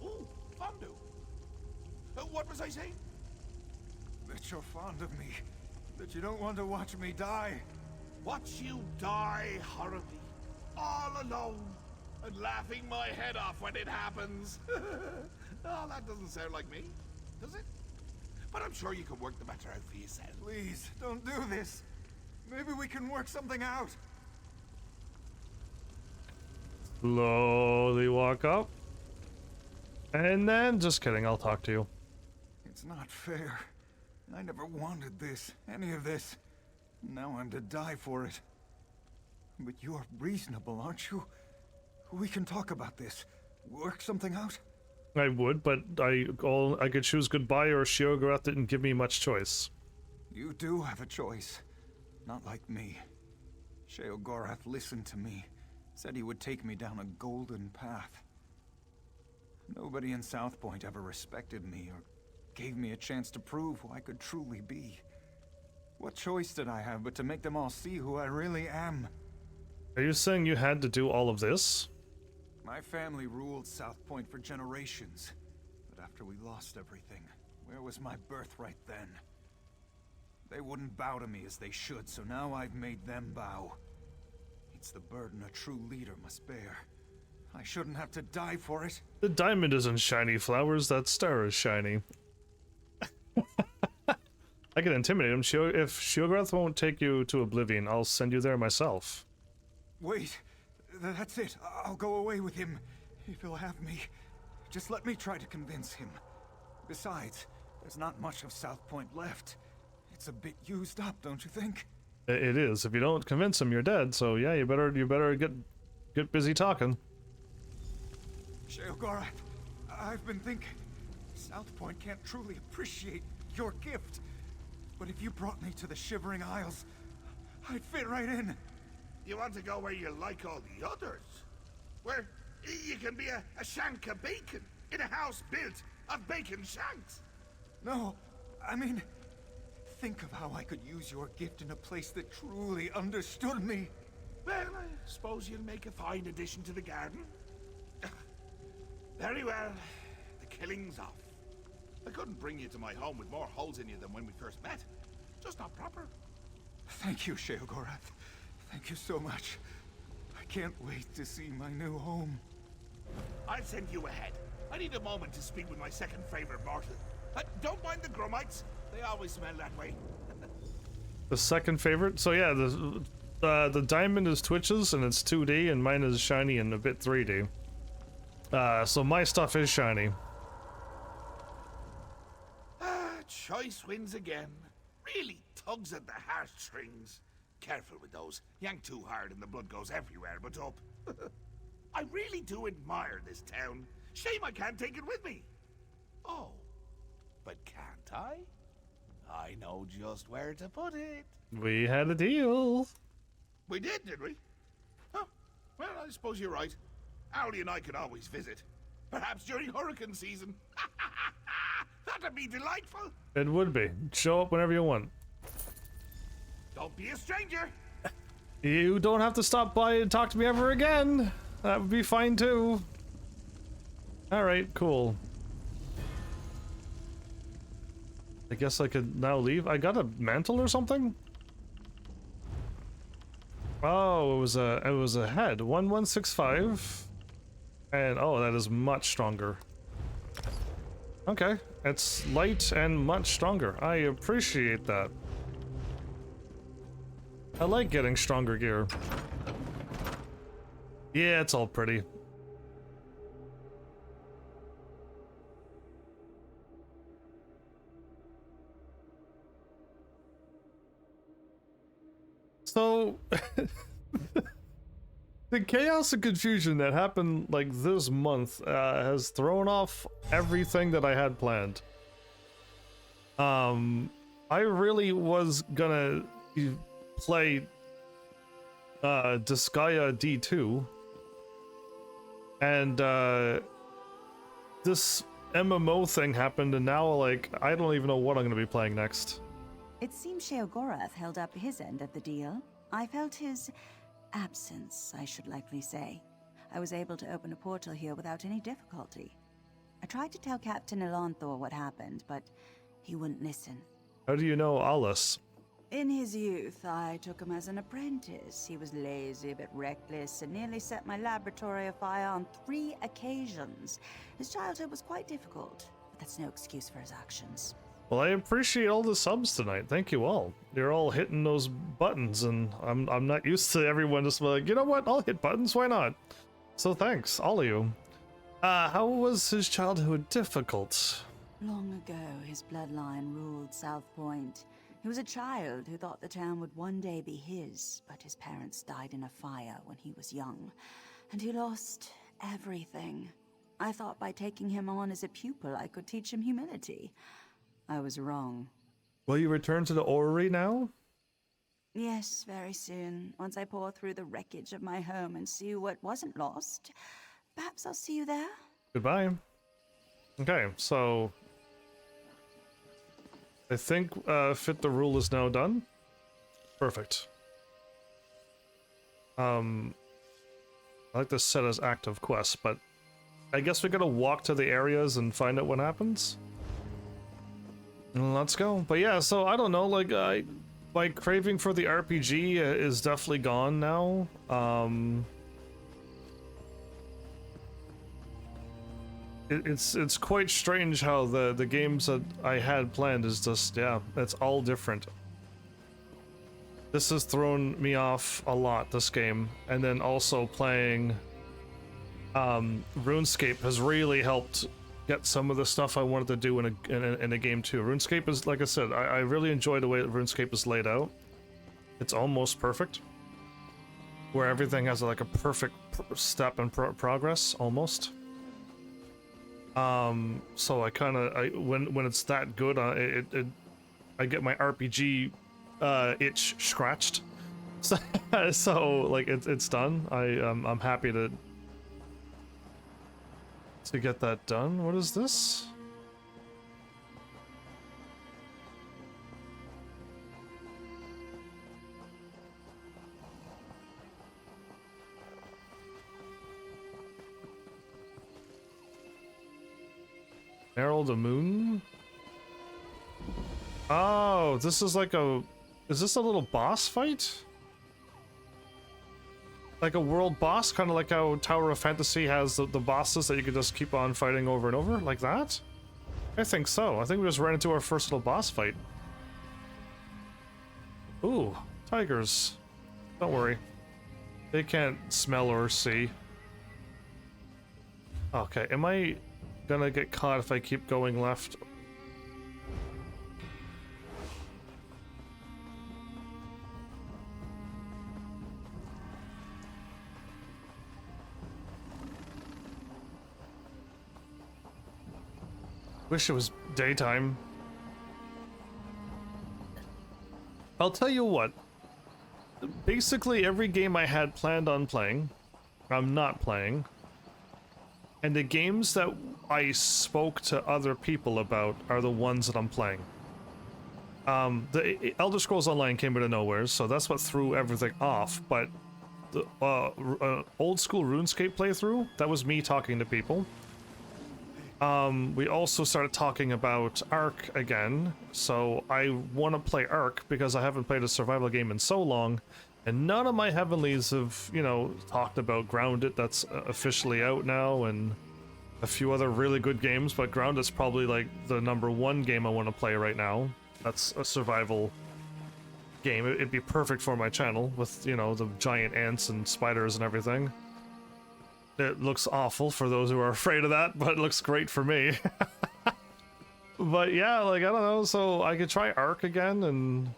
Ooh, fondue. What was I saying? That you're fond of me. That you don't want to watch me die. Watch you die horribly, all alone, and laughing my head off when it happens. Oh, that doesn't sound like me, does it? But I'm sure you can work the matter out for yourself. Please, don't do this. Maybe we can work something out. Slowly walk up. And then, just kidding, I'll talk to you. It's not fair. I never wanted this, any of this. Now I'm to die for it. But you're reasonable, aren't you? We can talk about this. Work something out? I would, but I could choose goodbye or Shieldgrath didn't give me much choice. You do have a choice. Not like me. Sheogorath listened to me. Said he would take me down a golden path. Nobody in South Point ever respected me or gave me a chance to prove who I could truly be. What choice did I have but to make them all see who I really am? Are you saying you had to do all of this? My family ruled South Point for generations. But after we lost everything, where was my birthright then? They wouldn't bow to me as they should, so now I've made them bow. It's the burden a true leader must bear. I shouldn't have to die for it. The diamond isn't shiny, Flowers. That star is shiny. I can intimidate him. If Shieldgrath won't take you to Oblivion, I'll send you there myself. Wait. That's it. I'll go away with him, if he'll have me. Just let me try to convince him. Besides, there's not much of South Point left. It's a bit used up, don't you think? It is. If you don't convince him, you're dead. So yeah, you better get busy talking. Sheogorath, I've been thinking, South Point can't truly appreciate your gift. But if you brought me to the Shivering Isles, I'd fit right in. You want to go where you like all the others? Where you can be a shank of bacon in a house built of bacon shanks? No, I mean, think of how I could use your gift in a place that truly understood me. Well, I suppose you'll make a fine addition to the garden. Very well. The killing's off. I couldn't bring you to my home with more holes in you than when we first met. Just not proper. Thank you, Sheogorath. Thank you so much. I can't wait to see my new home. I'll send you ahead. I need a moment to speak with my second favorite mortal. Don't mind the grummites. They always smell that way. The second favorite? So yeah, the diamond is Twitch's and it's 2D, and mine is shiny and a bit 3D. So my stuff is shiny. Choice wins again. Really tugs at the heartstrings. Careful with those. Yank too hard and the blood goes everywhere but up. I really do admire this town. Shame I can't take it with me. Oh, but can't I? I know just where to put it. We had a deal. We did we? Huh. Well, I suppose you're right. Owlie and I could always visit. Perhaps during hurricane season. That'd be delightful. It would be. Show up whenever you want. Don't be a stranger. You don't have to stop by and talk to me ever again. That would be fine too. Alright, cool. I guess I could now leave. I got a mantle or something? Oh, it was a head. 1165. And oh, that is much stronger. Okay, it's light and much stronger. I appreciate that. I like getting stronger gear. Yeah, it's all pretty. So, the chaos and confusion that happened like this month has thrown off everything that I had planned. I really was gonna play Disgaea D2, and this MMO thing happened, and now like I don't even know what I'm gonna be playing next. It seems Sheogorath held up his end of the deal. I felt his absence, I should likely say. I was able to open a portal here without any difficulty. I tried to tell Captain Elanthor what happened, but he wouldn't listen. How do you know Alice? In his youth, I took him as an apprentice. He was lazy, a bit reckless, and nearly set my laboratory afire on 3 occasions. His childhood was quite difficult, but that's no excuse for his actions. Well, I appreciate all the subs tonight. Thank you all. You're all hitting those buttons, and I'm not used to everyone just like, you know what? I'll hit buttons. Why not? So thanks, all of you. How was his childhood difficult? Long ago, his bloodline ruled South Point. He was a child who thought the town would one day be his, but his parents died in a fire when he was young, and he lost everything. I thought by taking him on as a pupil, I could teach him humility. I was wrong. Will you return to the orrery now? Yes, very soon. Once I pour through the wreckage of my home and see what wasn't lost, perhaps I'll see you there. Goodbye. Okay, so I think Fit the Rule is now done. Perfect. I like this set as active quests, but I guess we gotta walk to the areas and find out what happens. Let's go. But yeah, so I don't know, like my craving for the RPG is definitely gone now. It's quite strange how the games that I had planned is just, yeah, it's all different. This has thrown me off a lot, this game. And then also playing RuneScape has really helped get some of the stuff I wanted to do in a game too. RuneScape is, like I said, I really enjoy the way that RuneScape is laid out. It's almost perfect, where everything has like a perfect step and progress almost. So I kind of when it's that good, I get my RPG itch scratched. So like it's done. I'm happy to get that done. What is this? Herald the Moon? Oh, this is like a... Is this a little boss fight? Like a world boss? Kind of like how Tower of Fantasy has the bosses that you could just keep on fighting over and over? Like that? I think so. I think we just ran into our first little boss fight. Ooh, tigers. Don't worry. They can't smell or see. Okay, am I gonna get caught if I keep going left? Wish it was daytime. I'll tell you what. Basically every game I had planned on playing, I'm not playing. And the games that I spoke to other people about are the ones that I'm playing. The Elder Scrolls Online came out of nowhere, so that's what threw everything off, but the old school RuneScape playthrough, that was me talking to people. We also started talking about Ark again, so I want to play Ark because I haven't played a survival game in so long, and none of my Heavenlies have, you know, talked about Grounded, that's officially out now, and a few other really good games, but Grounded's probably like the #1 game I want to play right now. That's a survival game. It'd be perfect for my channel with, you know, the giant ants and spiders and everything. It looks awful for those who are afraid of that, but it looks great for me. But yeah, like, I don't know, so I could try Ark again and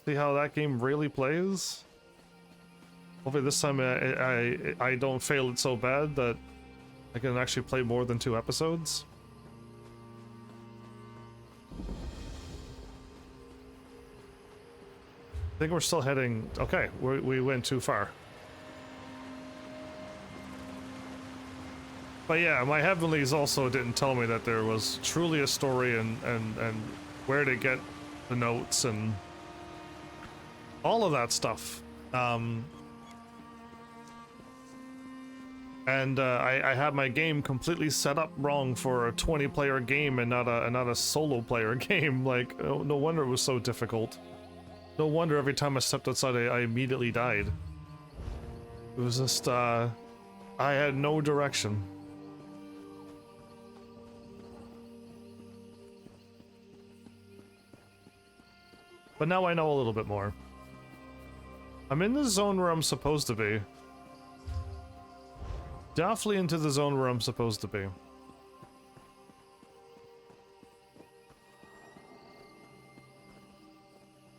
see how that game really plays. Hopefully this time I don't fail it so bad that I can actually play more than 2 episodes. I think we're still heading... Okay, we went too far. But yeah, my Heavenlies also didn't tell me that there was truly a story and where to get the notes and all of that stuff. And I had my game completely set up wrong for a 20-player game and not a solo-player game. Like, no wonder it was so difficult. No wonder every time I stepped outside, I immediately died. It was just, I had no direction. But now I know a little bit more. I'm in the zone where I'm supposed to be. Definitely into the zone where I'm supposed to be.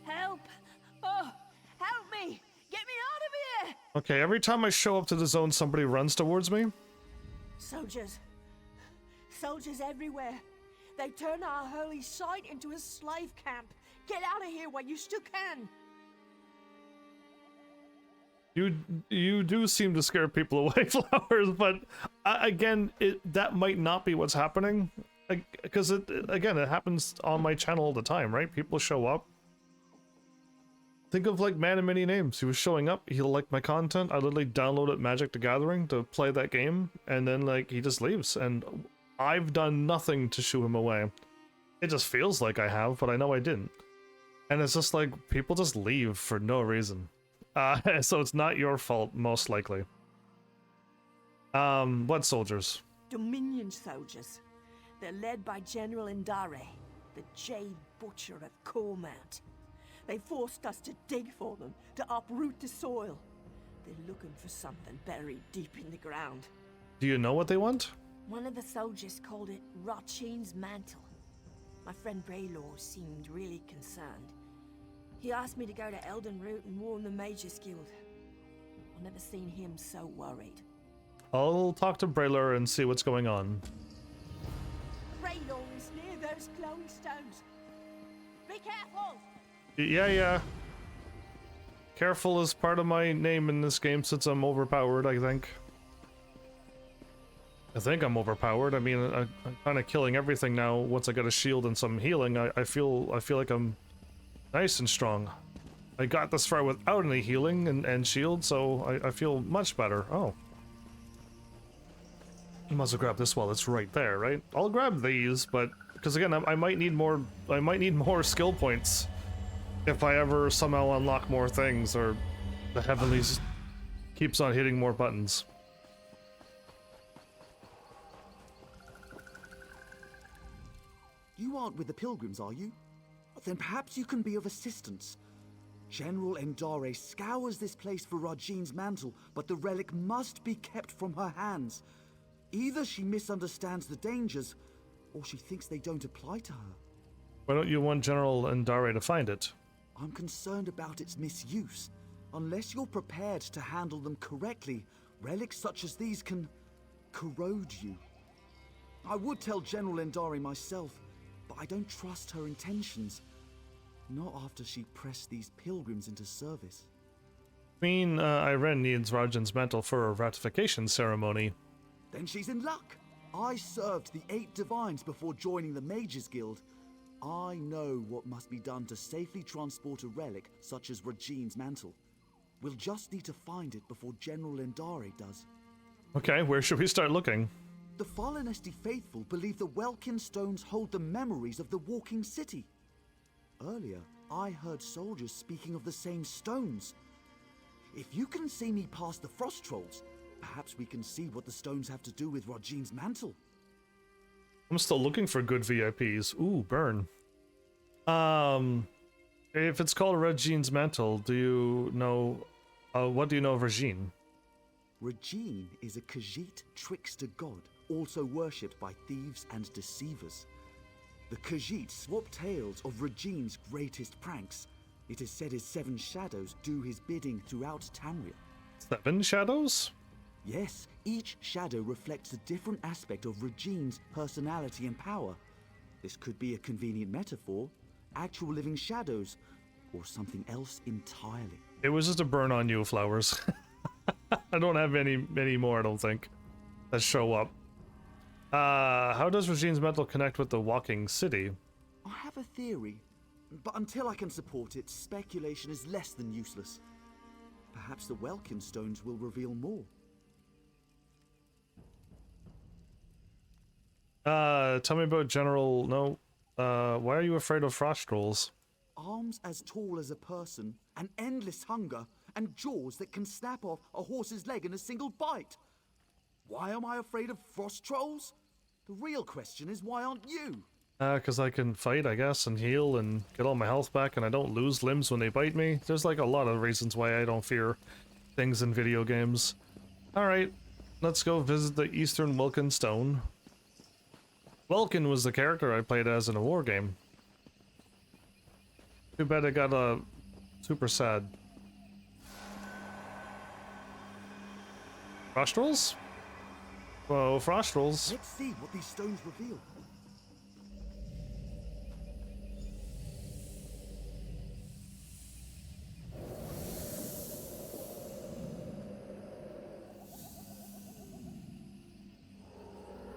Help! Oh, help me! Get me out of here! Okay, every time I show up to the zone, somebody runs towards me. Soldiers. Soldiers everywhere. They turn our holy site into a slave camp. Get out of here while you still can. You do seem to scare people away, Flowers, but again, that might not be what's happening. Because again, it happens on my channel all the time, right? People show up. Think of like Man of Many Names. He was showing up, he liked my content, I literally downloaded Magic the Gathering to play that game, and then like he just leaves, and I've done nothing to shoo him away. It just feels like I have, but I know I didn't. And it's just like, people just leave for no reason. So it's not your fault, most likely. What soldiers? Dominion soldiers. They're led by General Indare, the Jade Butcher of Cormount. They forced us to dig for them, to uproot the soil. They're looking for something buried deep in the ground. Do you know what they want? One of the soldiers called it Rotchine's mantle. My friend Braylor seemed really concerned. He asked me to go to Elden Root and warn the Mages Guild. I've never seen him so worried. I'll talk to Braylor and see what's going on. Braylor is near those glowing stones. Be careful! Yeah. Careful is part of my name in this game since I'm overpowered, I think. I think I'm overpowered. I mean, I'm kind of killing everything now. Once I get a shield and some healing, I feel like I'm nice and strong. I got this far without any healing and shield, so I feel much better. Oh. You must have grabbed this while it's right there, right? I'll grab these, but because again, I might need more skill points if I ever somehow unlock more things, or the Heavenlies keeps on hitting more buttons. You aren't with the pilgrims, are you? Then perhaps you can be of assistance. General Endare scours this place for Rajine's mantle, but the relic must be kept from her hands. Either she misunderstands the dangers, or she thinks they don't apply to her. Why don't you want General Endare to find it? I'm concerned about its misuse. Unless you're prepared to handle them correctly, relics such as these can corrode you. I would tell General Endare myself, but I don't trust her intentions. Not after she pressed these pilgrims into service. Queen Irene needs Rajan's mantle for a ratification ceremony. Then she's in luck. I served the 8 divines before joining the Mages Guild. I know what must be done to safely transport a relic such as Rajine's mantle. We'll just need to find it before General Endare does. Okay, where should we start looking? The Falinesti faithful believe the Welkin stones hold the memories of the walking city. Earlier, I heard soldiers speaking of the same stones. If you can see me past the frost trolls, perhaps we can see what the stones have to do with Rajine's mantle. I'm still looking for good VIPs. Ooh, burn. If it's called Rajine's mantle, do you know... what do you know of Rajine? Rajine is a Khajiit trickster god, also worshipped by thieves and deceivers. The Khajiit swap tales of Rajine's greatest pranks. It is said his 7 shadows do his bidding throughout Tamriel. 7 shadows? Yes, each shadow reflects a different aspect of Rajine's personality and power. This could be a convenient metaphor, actual living shadows, or something else entirely. It was just a burn on you, Flowers. I don't have many more, I don't think, that show up. How does Rajine's mantle connect with the walking city? I have a theory, but until I can support it, speculation is less than useless. Perhaps the Welkin stones will reveal more. Tell me about General... No. Why are you afraid of frost trolls? Arms as tall as a person, an endless hunger, and jaws that can snap off a horse's leg in a single bite. Why am I afraid of frost trolls? The real question is, why aren't you? Because I can fight, I guess, and heal, and get all my health back, and I don't lose limbs when they bite me. There's like a lot of reasons why I don't fear things in video games. Alright, let's go visit the Eastern Welkin Stone. Welkin was the character I played as in a war game. Too bad I got super sad. Frost trolls? Whoa, frost trolls. Let's see what these stones reveal.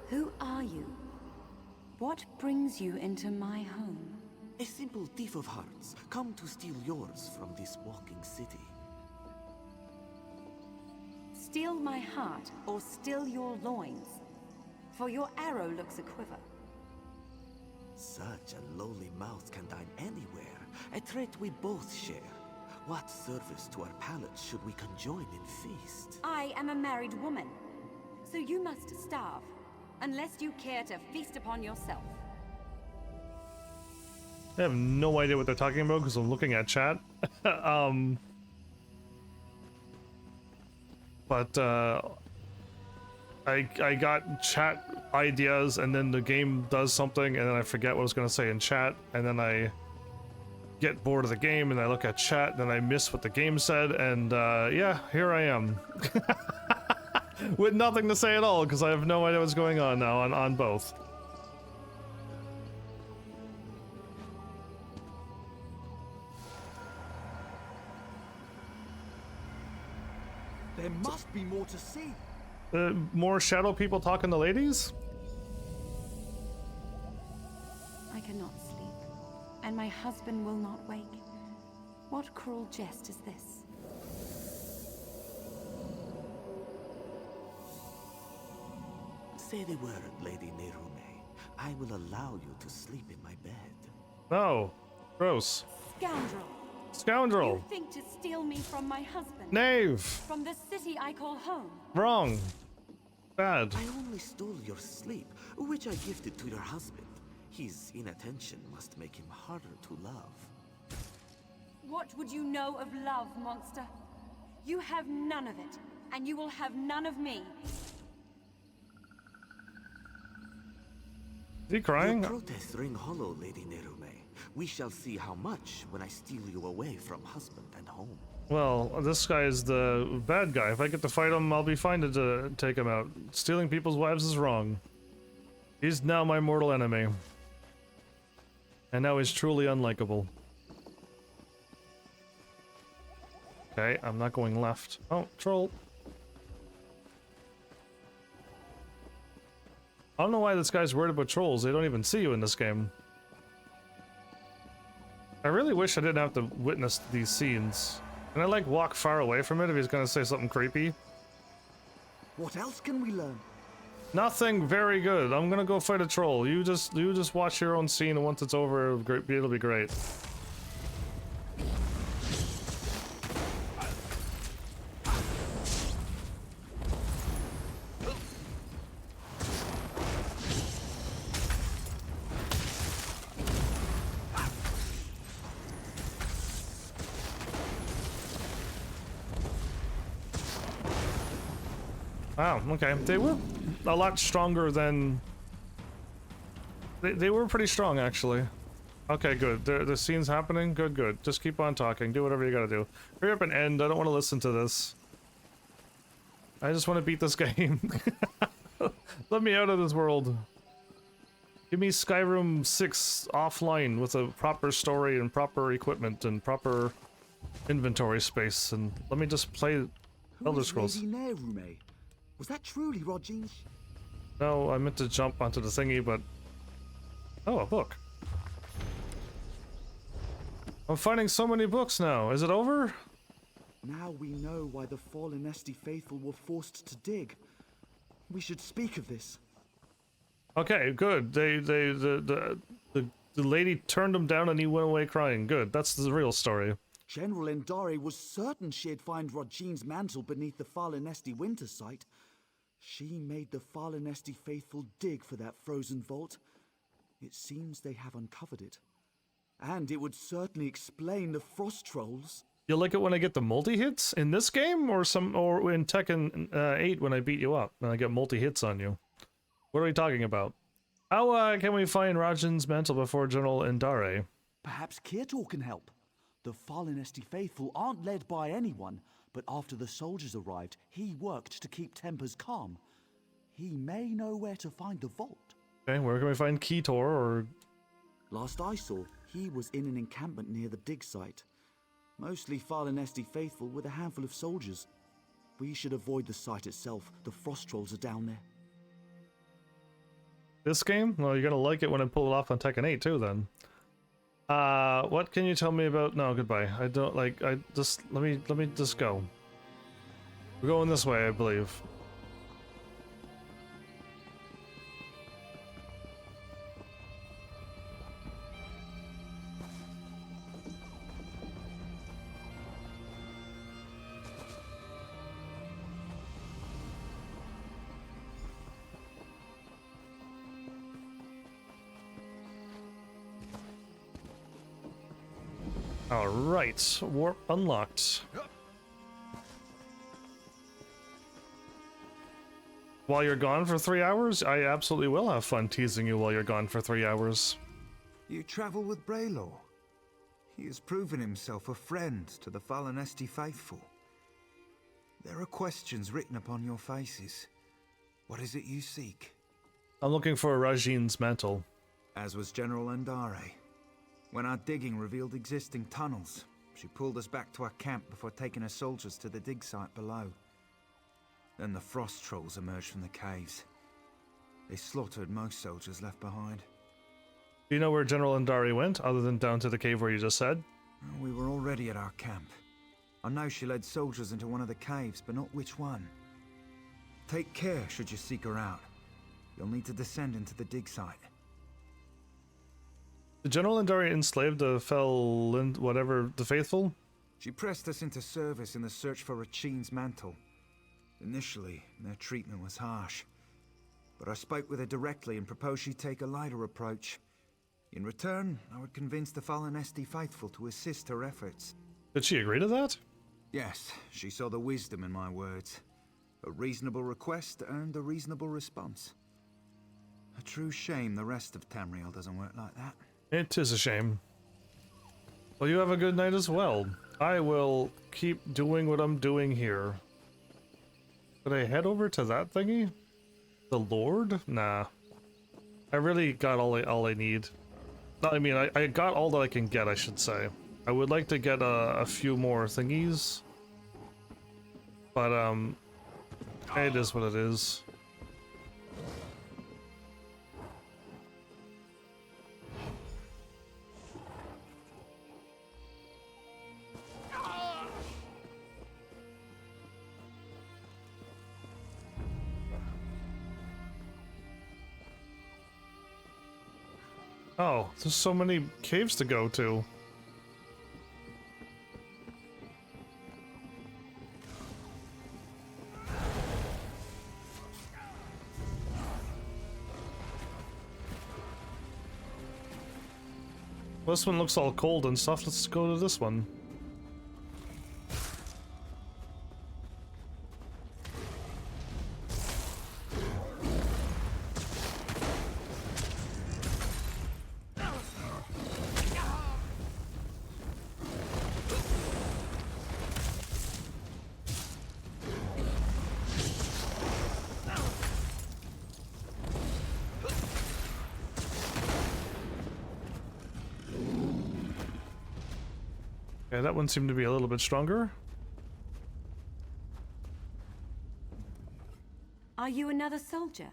Who are you? What brings you into my home? A simple thief of hearts, come to steal yours from this walking city. Steal my heart, or steal your loins? For your arrow looks a quiver. Such a lowly mouth can dine anywhere, a trait we both share. What service to our palates should we conjoin in feast? I am a married woman, so you must starve, unless you care to feast upon yourself. I have no idea what they're talking about because I'm looking at chat. But I got chat ideas and then the game does something and then I forget what I was gonna say in chat and then I get bored of the game and I look at chat and then I miss what the game said and yeah, here I am. With nothing to say at all because I have no idea what's going on now on both. There must be more to see. More shadow people talking to ladies? I cannot sleep, and my husband will not wake. What cruel jest is this? Say the word, Lady Nerume. I will allow you to sleep in my bed. No. Gross. Scoundrel! Scoundrel! You think to steal me from my husband? Knave! From the city I call home? Wrong. Bad. I only stole your sleep, which I gifted to your husband. His inattention must make him harder to love. What would you know of love, monster? You have none of it, and you will have none of me. Is he crying? Your protests ring hollow, Lady Nerume. We shall see how much when I steal you away from husband and home. Well, this guy is the bad guy. If I get to fight him, I'll be fine to take him out. Stealing people's wives is wrong. He's now my mortal enemy. And now he's truly unlikable. Okay, I'm not going left. Oh, troll. I don't know why this guy's worried about trolls. They don't even see you in this game. I really wish I didn't have to witness these scenes. Can I, like, walk far away from it if he's gonna say something creepy? What else can we learn? Nothing very good. I'm gonna go fight a troll. You just watch your own scene, and once it's over, it'll be great. Wow, okay. They were a lot stronger than... They were pretty strong, actually. Okay, good. The scene's happening? Good, good. Just keep on talking. Do whatever you gotta do. Hurry up and end. I don't want to listen to this. I just want to beat this game. Let me out of this world. Give me Skyrim 6 offline with a proper story and proper equipment and proper inventory space, and let me just play Elder Scrolls. Lady Nerume? Was that truly Rodjine's? No, I meant to jump onto the thingy, but... Oh, a book. I'm finding so many books now. Is it over? Now we know why the fallen Esti faithful were forced to dig. We should speak of this. Okay, good. The lady turned him down and he went away crying. Good. That's the real story. General Endari was certain she'd find Rodjine's mantle beneath the fallen Esti winter site. She made the fallen Esti faithful dig for that frozen vault. It seems they have uncovered it. And it would certainly explain the frost trolls. You like it when I get the multi-hits in this game, or in Tekken 8 when I beat you up and I get multi-hits on you? What are we talking about? How can we find Rodjine's mantle before General Endari? Perhaps Kirtor can help. The fallen Esti faithful aren't led by anyone, but after the soldiers arrived, he worked to keep tempers calm. He may know where to find the vault. Okay, where can we find Kirtor or... Last I saw, he was in an encampment near the dig site. Mostly fallen Esti faithful with a handful of soldiers. We should avoid the site itself. The frost trolls are down there. This game? Well, you're gonna like it when I pull it off on Tekken 8 too, then. What can you tell me about... No, goodbye. I don't like... let me just go. We're going this way, I believe. Alright, warp unlocked. While you're gone for 3 hours, I absolutely will have fun teasing you while you're gone for 3 hours. You travel with Braylor. He has proven himself a friend to the Falonesti faithful. There are questions written upon your faces. What is it you seek? I'm looking for Rajine's mantle. As was General Andare. When our digging revealed existing tunnels, she pulled us back to our camp before taking her soldiers to the dig site below. Then the frost trolls emerged from the caves. They slaughtered most soldiers left behind. Do you know where General Andari went, other than down to the cave where you just said? We were already at our camp. I know she led soldiers into one of the caves, but not which one. Take care should you seek her out. You'll need to descend into the dig site. Did General Andari enslave the whatever, the faithful? She pressed us into service in the search for Rachine's mantle. Initially, their treatment was harsh. But I spoke with her directly and proposed she take a lighter approach. In return, I would convince the Falonesti faithful to assist her efforts. Did she agree to that? Yes, she saw the wisdom in my words. A reasonable request earned a reasonable response. A true shame the rest of Tamriel doesn't work like that. It is a shame. Well, you have a good night as well. I will keep doing what I'm doing here. Could I head over to that thingy? The Lord? Nah. I really got all I need. No, I mean, I got all that I can get, I should say. I would like to get a few more thingies. But, it is what it is. Oh, there's so many caves to go to. This one looks all cold and stuff. Let's go to this one. Okay, that one seemed to be a little bit stronger. Are you another soldier?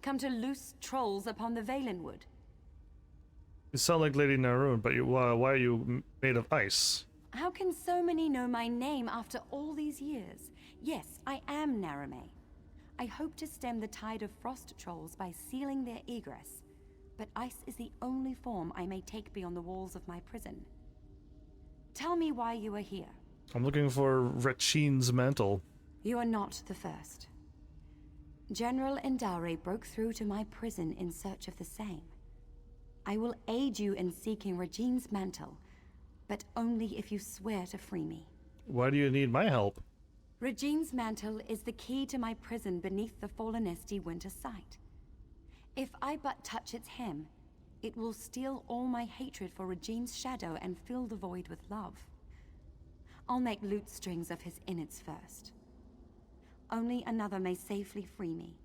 Come to loose trolls upon the Valenwood? You sound like Lady Naroon, but why are you made of ice? How can so many know my name after all these years? Yes, I am Narame. I hope to stem the tide of frost trolls by sealing their egress, but ice is the only form I may take beyond the walls of my prison. Tell me why you are here. I'm looking for Rachine's mantle. You are not the first. General Endare broke through to my prison in search of the same. I will aid you in seeking Regine's mantle, but only if you swear to free me. Why do you need my help? Regine's mantle is the key to my prison beneath the Falonesti winter site. If I but touch its hem, it will steal all my hatred for Regine's shadow and fill the void with love. I'll make lute strings of his innards first. Only another may safely free me.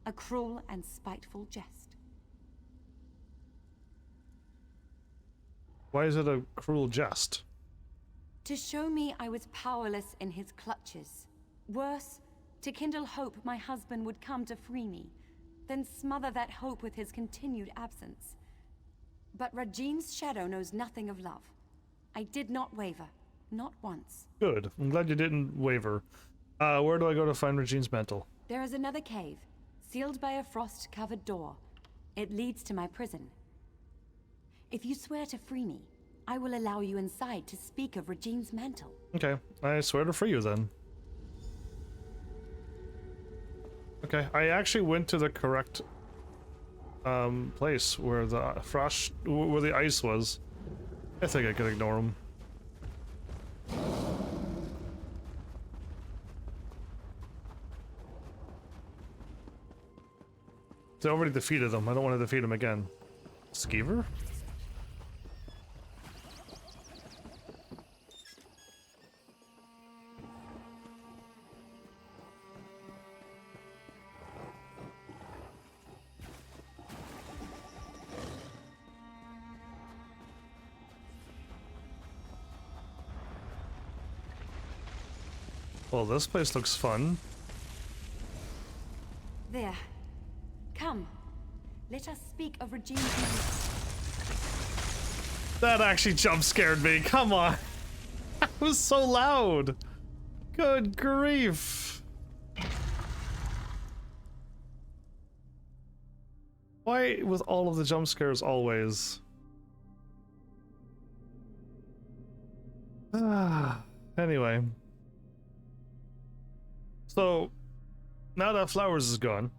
A cruel and spiteful jest. Why is it a cruel jest? To show me I was powerless in his clutches. Worse, to kindle hope my husband would come to free me, then smother that hope with his continued absence. But Regine's shadow knows nothing of love. I did not waver, not once. Good. I'm glad you didn't waver. Where do I go to find Regine's mantle? There is another cave, sealed by a frost-covered door. It leads to my prison. If you swear to free me, I will allow you inside to speak of Regine's mantle. Okay, I swear to free you then. Okay, I actually went to the correct place where the ice was. I think I could ignore him. already defeated him. I don't want to defeat him again. Skeever? Well, this place looks fun. There. Come. Let us speak of Regina Peace. That actually jump scared me. Come on. That was so loud. Good grief. Why with all of the jump scares always? Anyway. So, now that Flowers is gone,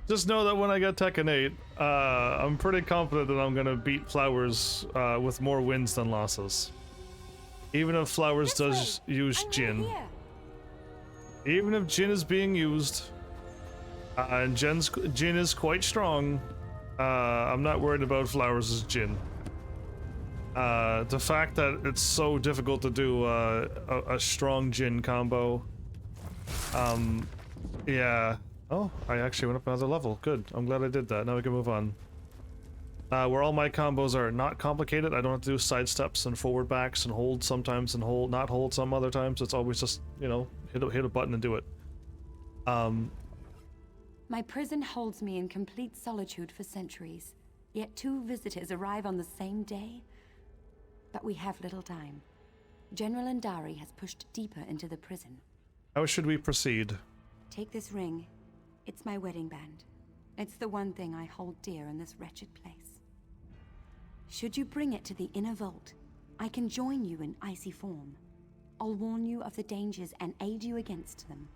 just know that when I get Tekken 8, I'm pretty confident that I'm gonna beat Flowers with more wins than losses. Even if Flowers does use Jin. Even if Jin is being used, and Jin is quite strong, I'm not worried about Flowers' Jin. The fact that it's so difficult to do a strong Jin combo, yeah. Oh, I actually went up another level. Good. I'm glad I did that. Now we can move on. Where all my combos are not complicated, I don't have to do side steps and forward backs and hold sometimes and hold, not hold some other times. It's always just, you know, hit a button and do it. My prison holds me in complete solitude for centuries, yet 2 visitors arrive on the same day. But we have little time. General Andari has pushed deeper into the prison. How should we proceed? Take this ring. It's my wedding band. It's the one thing I hold dear in this wretched place. Should you bring it to the inner vault, I can join you in icy form. I'll warn you of the dangers and aid you against them.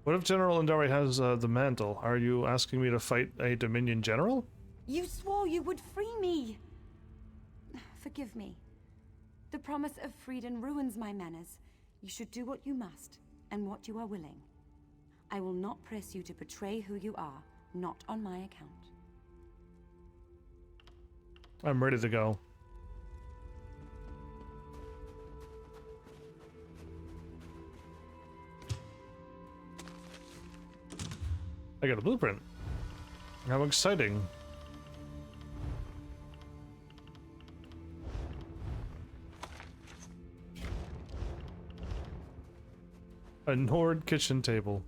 What if General Andari has the mantle? Are you asking me to fight a Dominion general? You swore you would free me! Forgive me. The promise of freedom ruins my manners. You should do what you must, and what you are willing. I will not press you to betray who you are, not on my account. I'm ready to go. I got a blueprint. How exciting. A Nord kitchen table.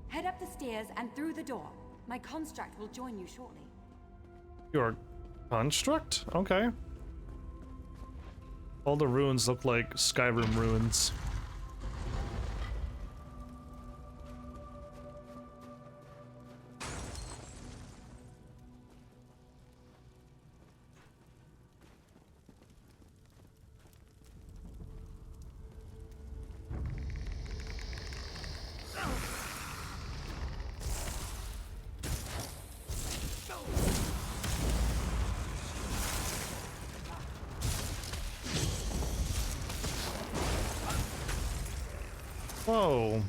Head up the stairs and through the door. My construct will join you shortly. Your construct? Okay. All the ruins look like Skyrim ruins. Whoa.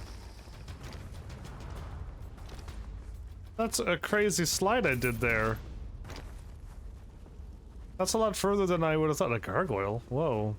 That's a crazy slide I did there. That's a lot further than I would have thought. A gargoyle. Whoa.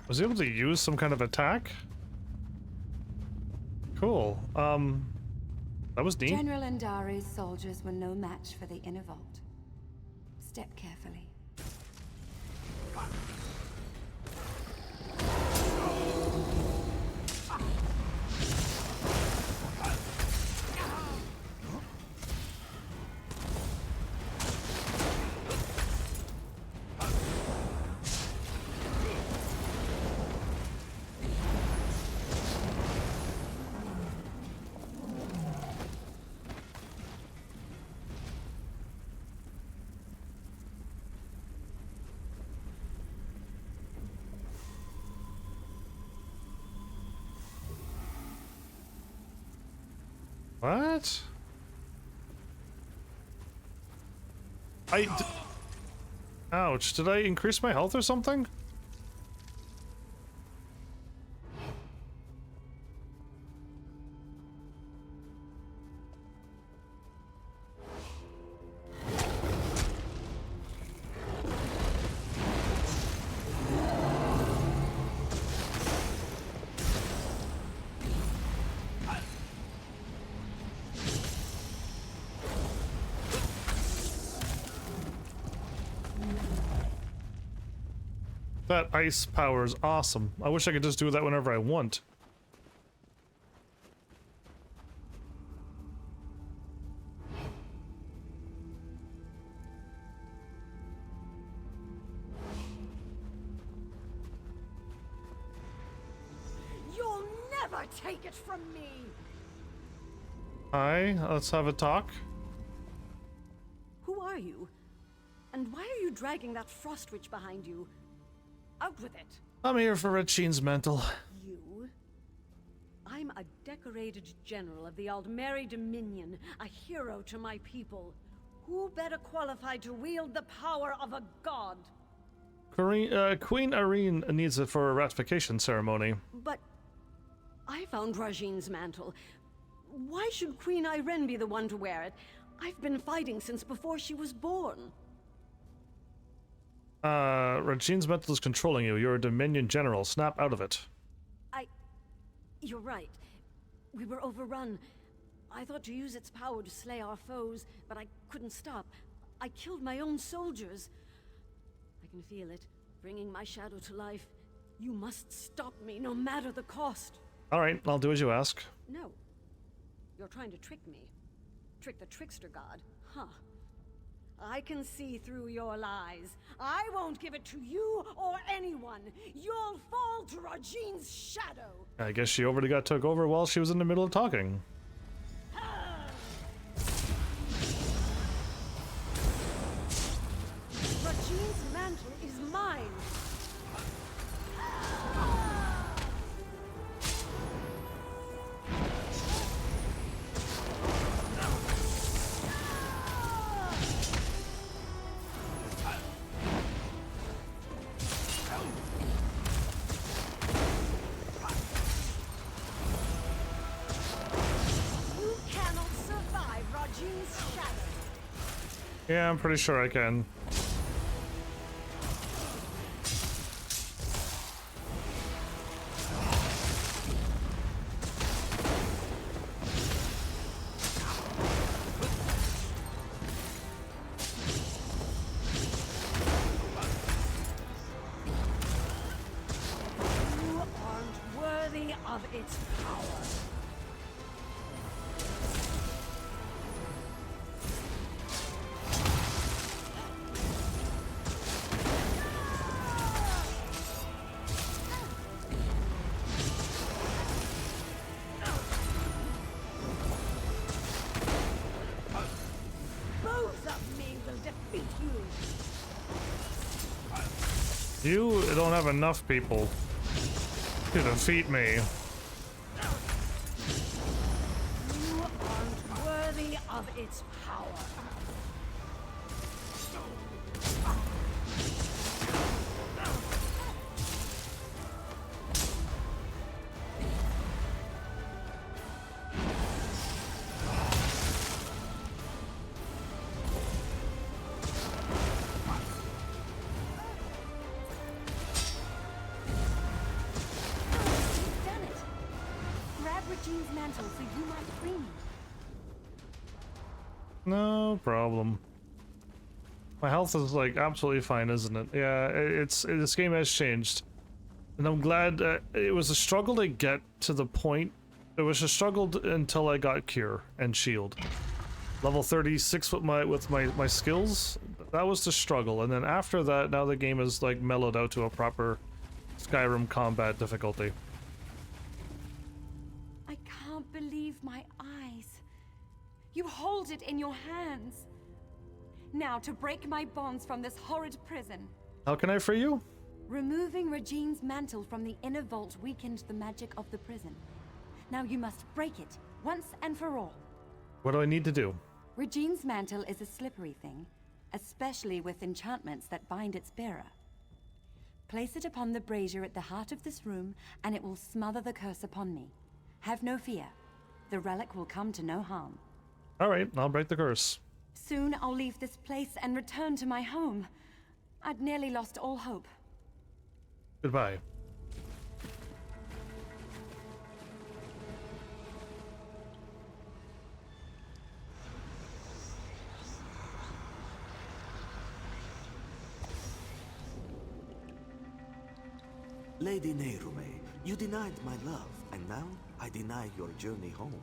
Was he able to use some kind of attack? Cool. That was neat. General Andari's soldiers were no match for the inner vault. Step carefully. What? Ouch, did I increase my health or something? That ice power is awesome. I wish I could just do that whenever I want. You'll never take it from me! Hi, let's have a talk. Who are you? And why are you dragging that frost witch behind you? Out with it! I'm here for Rachin's mental. You? I'm a decorated general of the Aldmeri Dominion, a hero to my people. Who better qualified to wield the power of a god? Queen Irene needs it for a ratification ceremony. But I found Rajin's mantle. Why should Queen Irene be the one to wear it? I've been fighting since before she was born. Rajin's mental is controlling you. You're a Dominion general. Snap out of it. You're right. We were overrun. I thought to use its power to slay our foes, but I couldn't stop. I killed my own soldiers. I can feel it, bringing my shadow to life. You must stop me, no matter the cost. Alright, I'll do as you ask. No. You're trying to trick me. Trick the trickster god, huh? I can see through your lies. I won't give it to you or anyone. You'll fall to Rajin's shadow. I guess she already got took over while she was in the middle of talking. Rajin's mantle is mine. Yeah, I'm pretty sure I can. You aren't worthy of its power. You don't have enough people to defeat me. You aren't worthy of its power. Regine's mantle so you might free me. No problem. My health is like absolutely fine, isn't it? Yeah, this game has changed, and I'm glad. It was a struggle to get to the point. It was a struggle until I got Cure and Shield, level 36 with my skills. That was the struggle, and then after that, now the game is like mellowed out to a proper Skyrim combat difficulty. I can't believe my eyes. You hold it in your hands. Now, to break my bonds from this horrid prison. How can I free you? Removing Regine's mantle from the inner vault weakened the magic of the prison. Now you must break it, once and for all. What do I need to do? Regine's mantle is a slippery thing, especially with enchantments that bind its bearer. Place it upon the brazier at the heart of this room, and it will smother the curse upon me. Have no fear. The relic will come to no harm. Alright, I'll break the curse. Soon I'll leave this place and return to my home. I'd nearly lost all hope. Goodbye. Lady Nerume, you denied my love, and now I deny your journey home.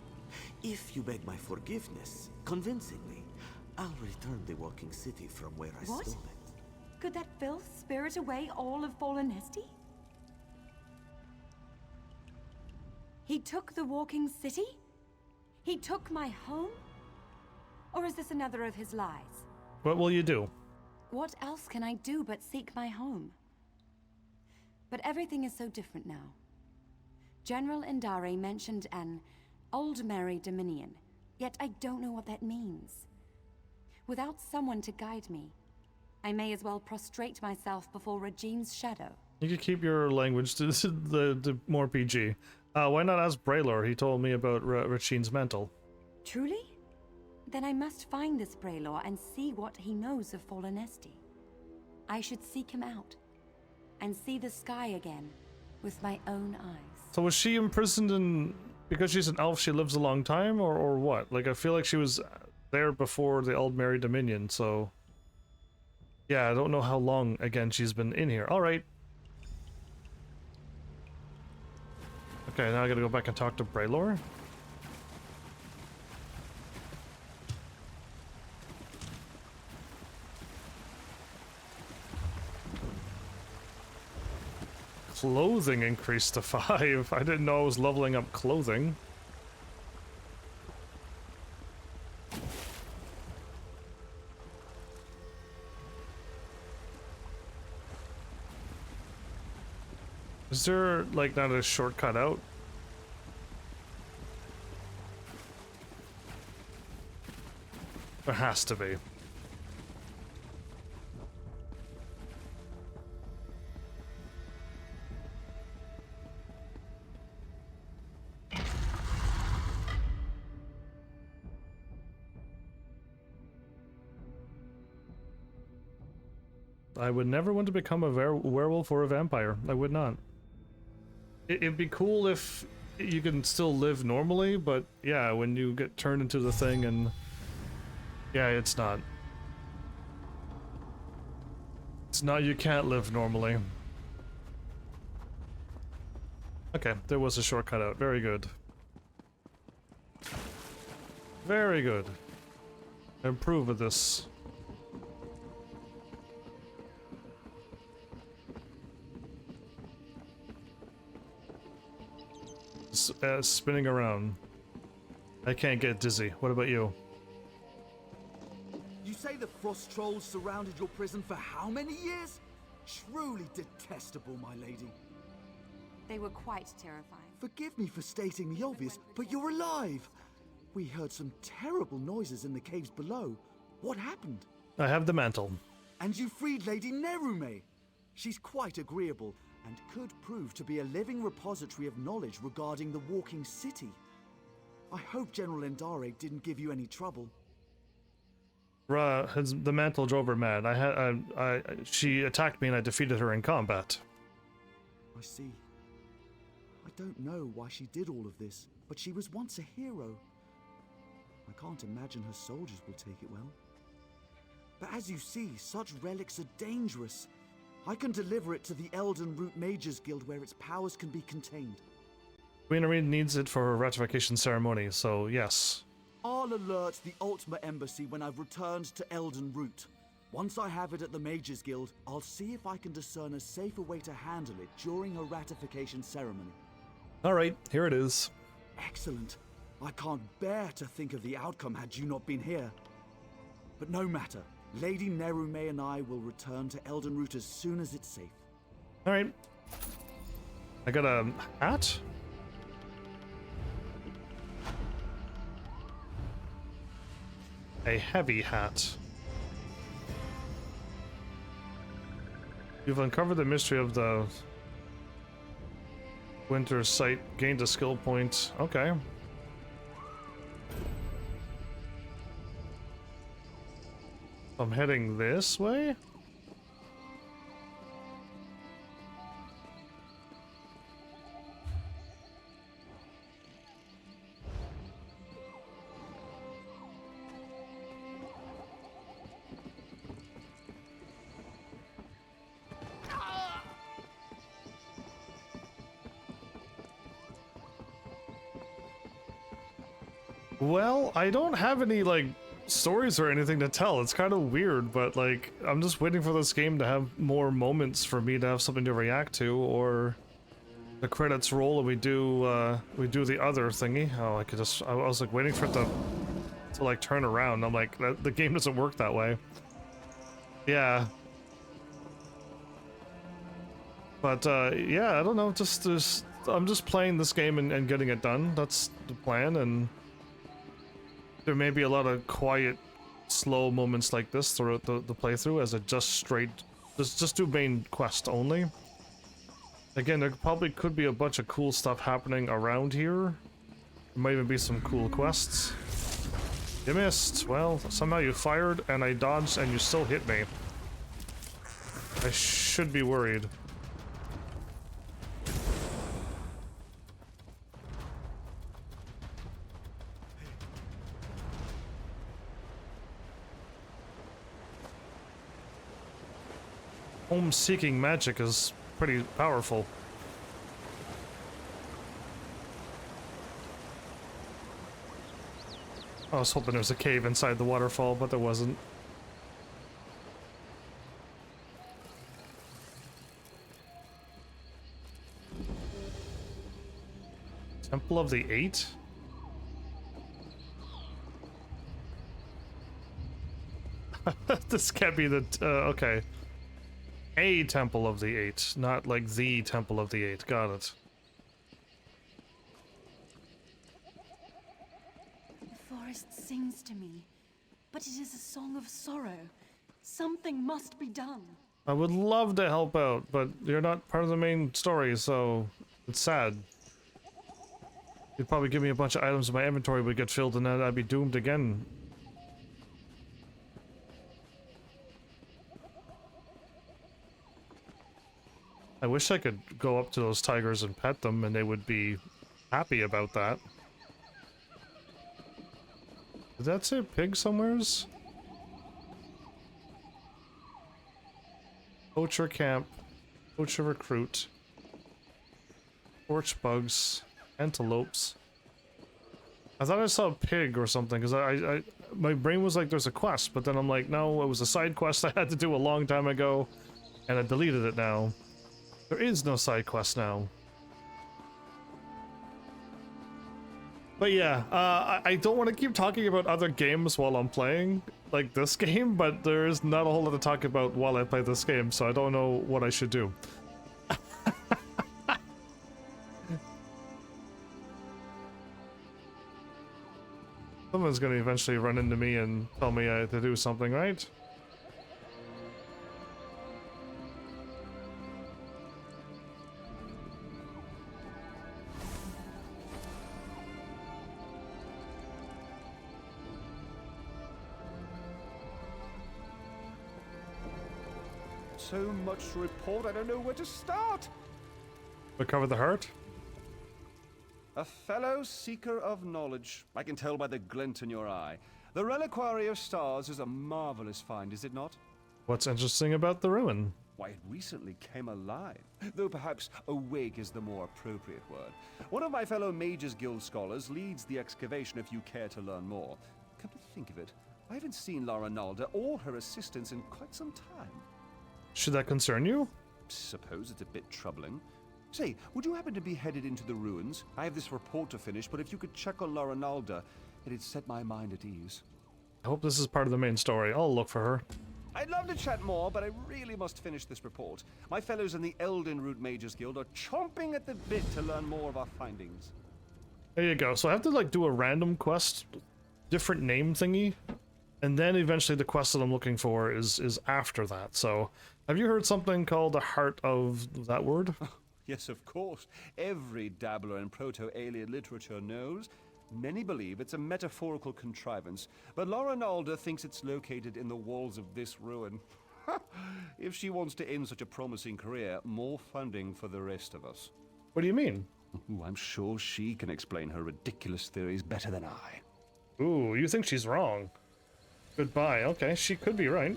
If you beg my forgiveness, convincingly, I'll return the walking city from where I What? stole it. Could that filth spirit away all of Fallen Hesti? He took the walking city? He took my home? Or is this another of his lies? What will you do? What else can I do but seek my home? But everything is so different now. General Indari mentioned an Old Merry Dominion, yet I don't know what that means. Without someone to guide me, I may as well prostrate myself before Regine's shadow. You could keep your language to the more PG. Why not ask Braylor? He told me about Regine's mantle. Truly? Then I must find this Braylor and see what he knows of Fallen Hesti. I should seek him out and see the sky again with my own eyes. So was she imprisoned in... because she's an elf, she lives a long time, or what? Like, I feel like she was there before the Old Merry Dominion, so... yeah, I don't know how long, again, she's been in here. Alright. Okay, now I gotta go back and talk to Braylor. Clothing increased to 5. I didn't know I was leveling up clothing. Is there, like, not a shortcut out? There has to be. I would never want to become a werewolf or a vampire. I would not. It'd be cool if you can still live normally, but yeah, when you get turned into the thing and... yeah, it's not. It's not, you can't live normally. Okay, there was a shortcut out. Very good. Very good. Improve with this. Spinning around. I can't get dizzy. What about you? You say the frost trolls surrounded your prison for how many years? Truly detestable, my lady. They were quite terrifying. Forgive me for stating the obvious, but you're alive. We heard some terrible noises in the caves below. What happened? I have the mantle. And you freed Lady Nerume. She's quite agreeable, and could prove to be a living repository of knowledge regarding the walking city. I hope General Indari didn't give you any trouble. The mantle drove her mad. She attacked me and I defeated her in combat. I see. I don't know why she did all of this, but she was once a hero. I can't imagine her soldiers will take it well. But as you see, such relics are dangerous. I can deliver it to the Elden Root Mages Guild where its powers can be contained. Queen Irene needs it for her ratification ceremony, so yes. I'll alert the Ultima Embassy when I've returned to Elden Root. Once I have it at the Mages Guild, I'll see if I can discern a safer way to handle it during a ratification ceremony. Alright, here it is. Excellent. I can't bear to think of the outcome had you not been here. But no matter. Lady Nerume and I will return to Elden Root as soon as it's safe. Alright. I got a hat? A heavy hat. You've uncovered the mystery of the winter site. Gained a skill point. Okay. I'm heading this way? Well, I don't have any, like, stories or anything to tell. It's kind of weird, but, like, I'm just waiting for this game to have more moments for me to have something to react to, or the credits roll and we do the other thingy. Oh, I was, like, waiting for it to like, turn around. I'm like, the game doesn't work that way. Yeah. But, yeah, I don't know, I'm just playing this game and getting it done. That's the plan, and there may be a lot of quiet, slow moments like this throughout the playthrough as it just do main quest only. Again, there probably could be a bunch of cool stuff happening around here. There might even be some cool quests. You missed. Well, somehow you fired and I dodged and you still hit me. I should be worried. Home-seeking magic is pretty powerful. I was hoping there was a cave inside the waterfall, but there wasn't. Temple of the Eight? This can't be the... okay. A Temple of the Eight, not like the Temple of the Eight. Got it. The forest sings to me, but it is a song of sorrow. Something must be done. I would love to help out, but you're not part of the main story, so it's sad. You'd probably give me a bunch of items in my inventory would get filled and then I'd be doomed again. I wish I could go up to those tigers and pet them and they would be happy about that. Did that say pig somewheres? Poacher camp, poacher recruit, torch bugs, antelopes. I thought I saw a pig or something because my brain was like there's a quest, but then I'm like no, it was a side quest I had to do a long time ago and I deleted it now. There is no side quest now. But yeah, I don't want to keep talking about other games while I'm playing, like this game, but there is not a whole lot to talk about while I play this game, so I don't know what I should do. Someone's gonna eventually run into me and tell me I have to do something, right? So much to report, I don't know where to start. Recover the heart? A fellow seeker of knowledge. I can tell by the glint in your eye. The Reliquary of Stars is a marvelous find, is it not? What's interesting about the ruin? Why, it recently came alive. Though perhaps awake is the more appropriate word. One of my fellow Mages Guild scholars leads the excavation if you care to learn more. Come to think of it, I haven't seen La Ronalda or her assistants in quite some time. Should that concern you? Suppose it's a bit troubling. Say, would you happen to be headed into the ruins? I have this report to finish, but if you could check on La Ronalda, it'd set my mind at ease. I hope this is part of the main story. I'll look for her. I'd love to chat more, but I really must finish this report. My fellows in the Elden Root Mages Guild are chomping at the bit to learn more of our findings. There you go. So I have to like do a random quest, different name thingy, And then eventually the quest that I'm looking for is after that. So, have you heard something called the Heart of that word? Yes, of course. Every dabbler in proto-alien literature knows. Many believe it's a metaphorical contrivance, but Laura Nalder thinks it's located in the walls of this ruin. If she wants to end such a promising career, more funding for the rest of us. What do you mean? Ooh, I'm sure she can explain her ridiculous theories better than I. Ooh, you think she's wrong? Goodbye. Okay, she could be right.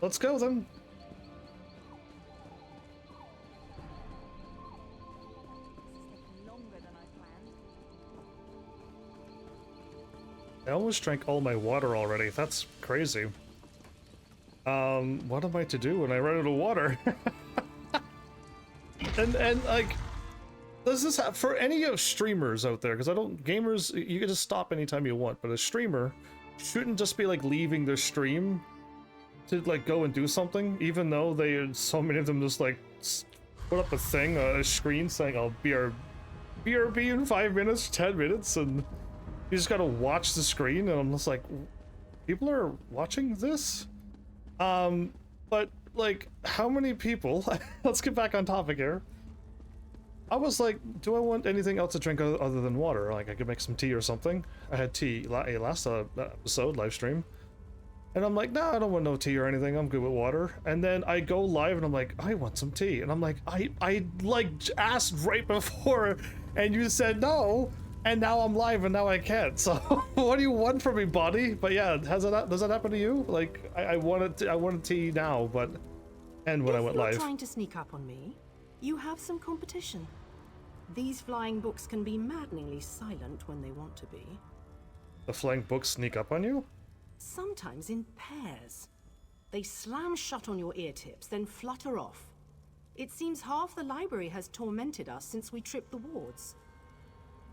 Let's go then. I almost drank all my water already. That's crazy. What am I to do when I run out of water? and like, does this have for any of streamers out there? Because I don't gamers, you can just stop anytime you want, but a streamer shouldn't just be like leaving their stream to like go and do something, even though so many of them just like put up a thing, a screen saying, "I'll BRB in 5 minutes, 10 minutes," and you just gotta watch the screen, and I'm just like, people are watching this? But like, how many people, let's get back on topic here. I was like, do I want anything else to drink other than water? Like, I could make some tea or something. I had tea last episode, live stream. And I'm like, nah, I don't want no tea or anything. I'm good with water. And then I go live and I'm like, I want some tea. And I'm like, I like asked right before and you said no. And now I'm live and now I can't. So what do you want from me, buddy? But yeah, does that happen to you? Like, I wanted tea now, but and when I went live. If you're trying to sneak up on me, you have some competition. These flying books can be maddeningly silent when they want to be. The flying books sneak up on you? Sometimes in pairs. They slam shut on your ear tips, then flutter off. It seems half the library has tormented us since we tripped the wards.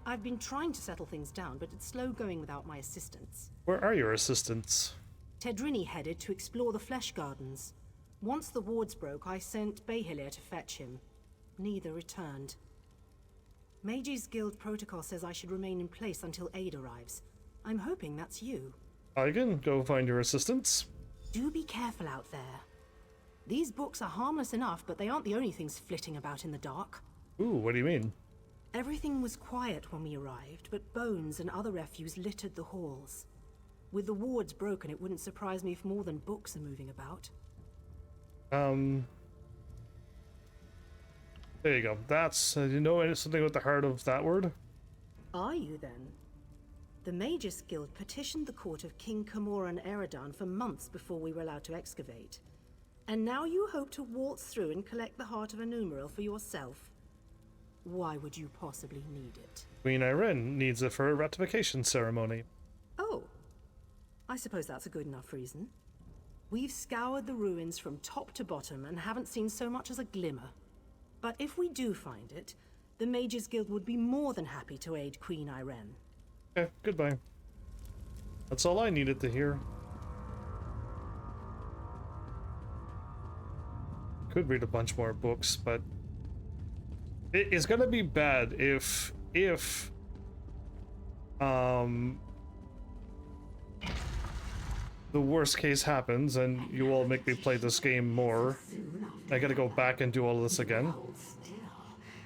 I've been trying to settle things down, but it's slow going without my assistance. Where are your assistants? Tedrini headed to explore the Flesh Gardens. Once the wards broke, I sent Behilir to fetch him. Neither returned. Mages Guild protocol says I should remain in place until aid arrives. I'm hoping that's you. I can go find your assistants. Do be careful out there. These books are harmless enough, but they aren't the only things flitting about in the dark. Ooh, what do you mean? Everything was quiet when we arrived, but bones and other refuse littered the halls. With the wards broken, it wouldn't surprise me if more than books are moving about. There you go. That's, you know something about the heart of that word? Are you then? The Magus Guild petitioned the court of King Camoran Eridan for months before we were allowed to excavate. And now you hope to waltz through and collect the heart of a numeral for yourself. Why would you possibly need it? Queen Irene needs it for a ratification ceremony. Oh. I suppose that's a good enough reason. We've scoured the ruins from top to bottom and haven't seen so much as a glimmer. But if we do find it, the Mages Guild would be more than happy to aid Queen Irene. Okay, goodbye. That's all I needed to hear. Could read a bunch more books, but it's gonna be bad if the worst case happens and you all make me play this game more. I gotta go back and do all of this again. Hold still.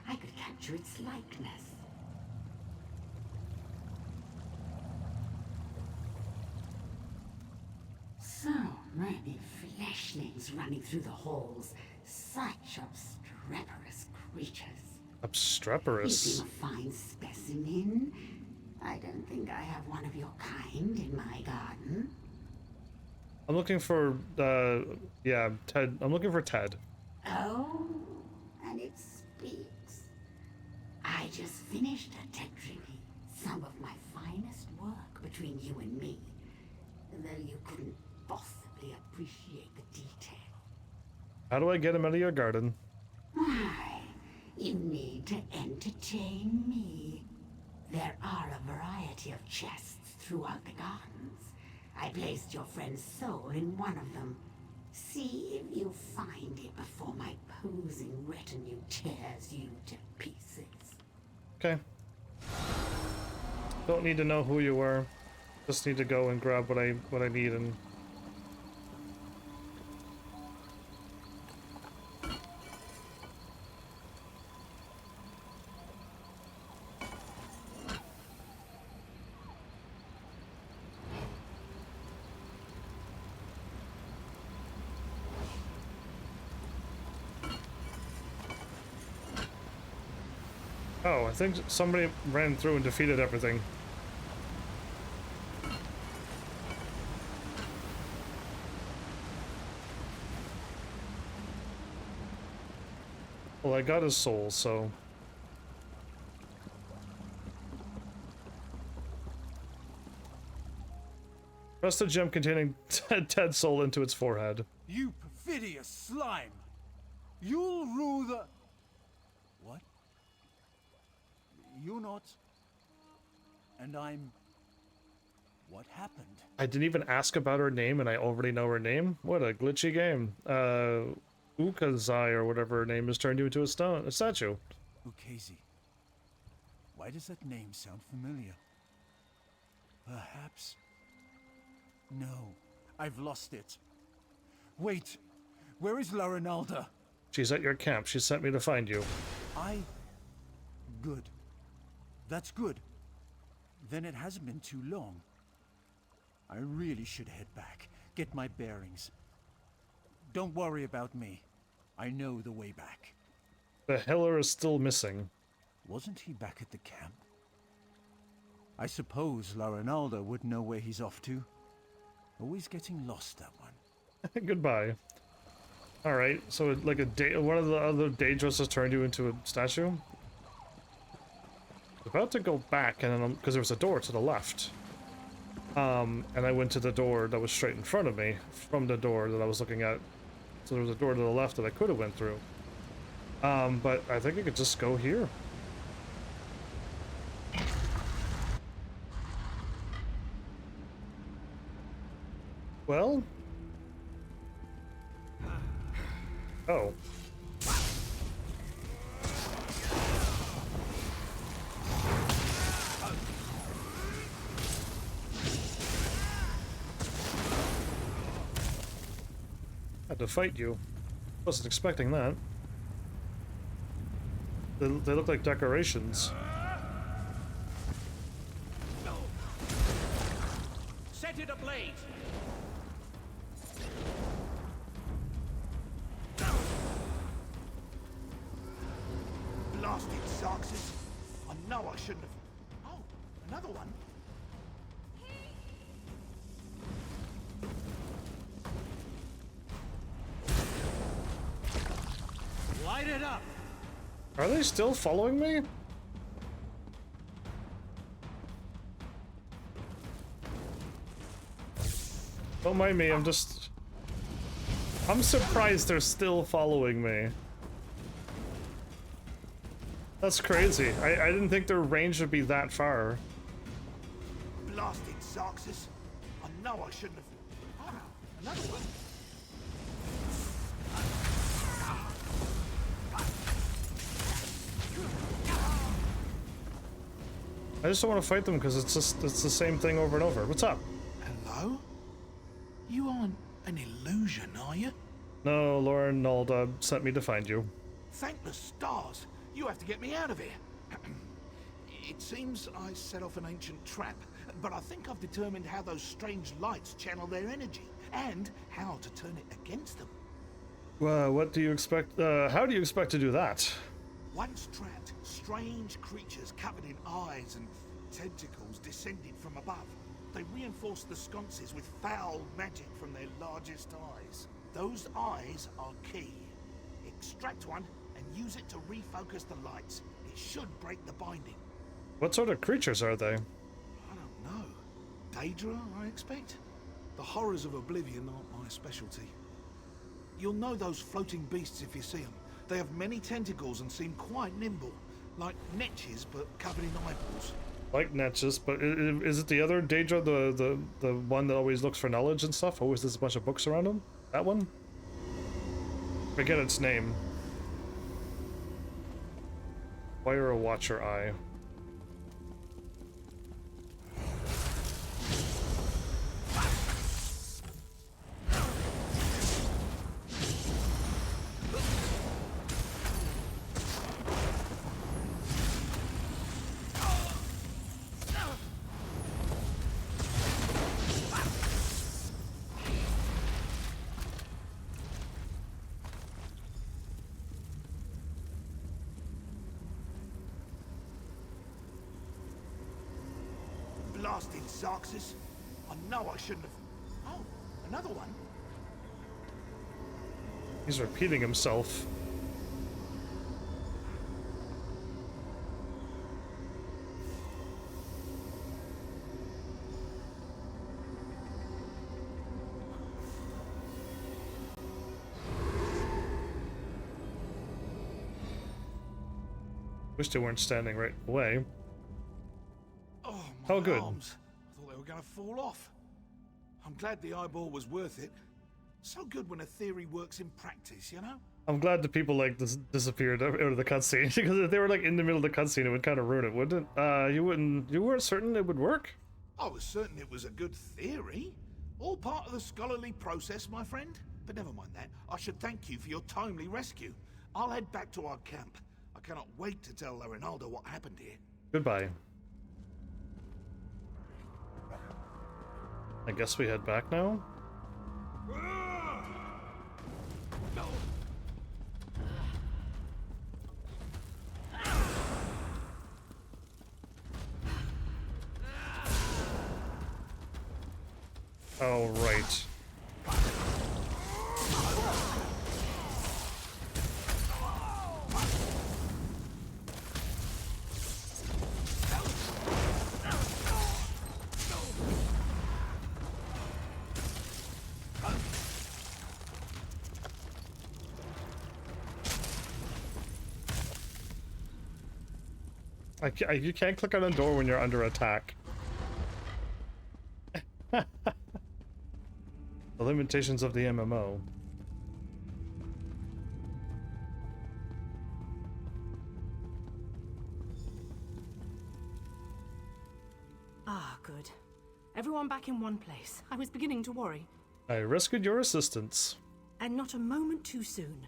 I could capture its likeness. So many fleshlings running through the halls. Such obstreperous creatures. Obstreperous? You seem a fine specimen. I don't think I have one of your kind in my garden. I'm looking for, yeah, Ted. I'm looking for Ted. Oh, and it speaks. I just finished a Tedrini, some of my finest work between you and me, though you couldn't possibly appreciate the detail. How do I get him out of your garden? Why, you need to entertain me. There are a variety of chests throughout the gardens. I placed your friend's soul in one of them. See if you find it before my posing retinue tears you to pieces. Okay. Don't need to know who you are. Just need to go and grab what I need and... Oh, I think somebody ran through and defeated everything. Well, I got his soul, so... Press the gem containing Ted's soul into its forehead. You perfidious slime! You'll rule the... What? You're not... And I'm... What happened? I didn't even ask about her name and I already know her name? What a glitchy game. Ukazai or whatever her name is turned you into a statue. Ukazi. Why does that name sound familiar? Perhaps... No, I've lost it. Wait, where is Larinalda? She's at your camp. She sent me to find you. Good. That's good. Then it hasn't been too long. I really should head back, get my bearings. Don't worry about me. I know the way back. The Heller is still missing. Wasn't he back at the camp? I suppose Larinalda would know where he's off to. Always getting lost, that one. Goodbye. Alright, so like one of the other Daedras has turned you into a statue? About to go back, and then because there was a door to the left. And I went to the door that was straight in front of me, from the door that I was looking at. So there was a door to the left that I could have went through. But I think I could just go here. Well? Oh. Had to fight you. Wasn't expecting that. They look like decorations. Set it ablaze! Blasted Sarxes! I know I shouldn't have... Oh, another one? Light it up! Are they still following me? Don't mind me, I'm surprised they're still following me. That's crazy. I didn't think their range would be that far. Blasted Sarxes! I know I shouldn't have... Oh, another one? I just don't want to fight them because it's the same thing over and over. What's up? Hello? You aren't an illusion, are you? No, Lauren Nalda sent me to find you. Thank the stars! You have to get me out of here. It seems I set off an ancient trap, but I think I've determined how those strange lights channel their energy, and how to turn it against them. Well, what do you expect? How do you expect to do that? Once trapped, strange creatures covered in eyes and tentacles descended from above. They reinforced the sconces with foul magic from their largest eyes. Those eyes are key. Extract one and use it to refocus the lights. It should break the binding. What sort of creatures are they? I don't know. Daedra, I expect? The horrors of Oblivion aren't my specialty. You'll know those floating beasts if you see them. They have many tentacles and seem quite nimble, like netches but covered in eyeballs. Like Netches, but is it the other Daedra, the one that always looks for knowledge and stuff? Always there's a bunch of books around him? That one? Forget its name. Fire a Watcher Eye. blasted Xarxes. I know I shouldn't have... Oh, another one? He's repeating himself. Wish they weren't standing right away. Oh, my Oh, good. arms. I thought they were going to fall off. I'm glad the eyeball was worth it. So good when a theory works in practice, you know? I'm glad the people like disappeared out of the cutscene because if they were like in the middle of the cutscene, it would kind of ruin it, wouldn't it? You weren't certain it would work? I was certain it was a good theory. All part of the scholarly process, my friend. But never mind that. I should thank you for your timely rescue. I'll head back to our camp. I cannot wait to tell Ronaldo what happened here. Goodbye. I guess we head back now? Oh, right. You can't click on a door when you're under attack. The limitations of the MMO. Ah, good. Everyone back in one place. I was beginning to worry. I rescued your assistance. And not a moment too soon.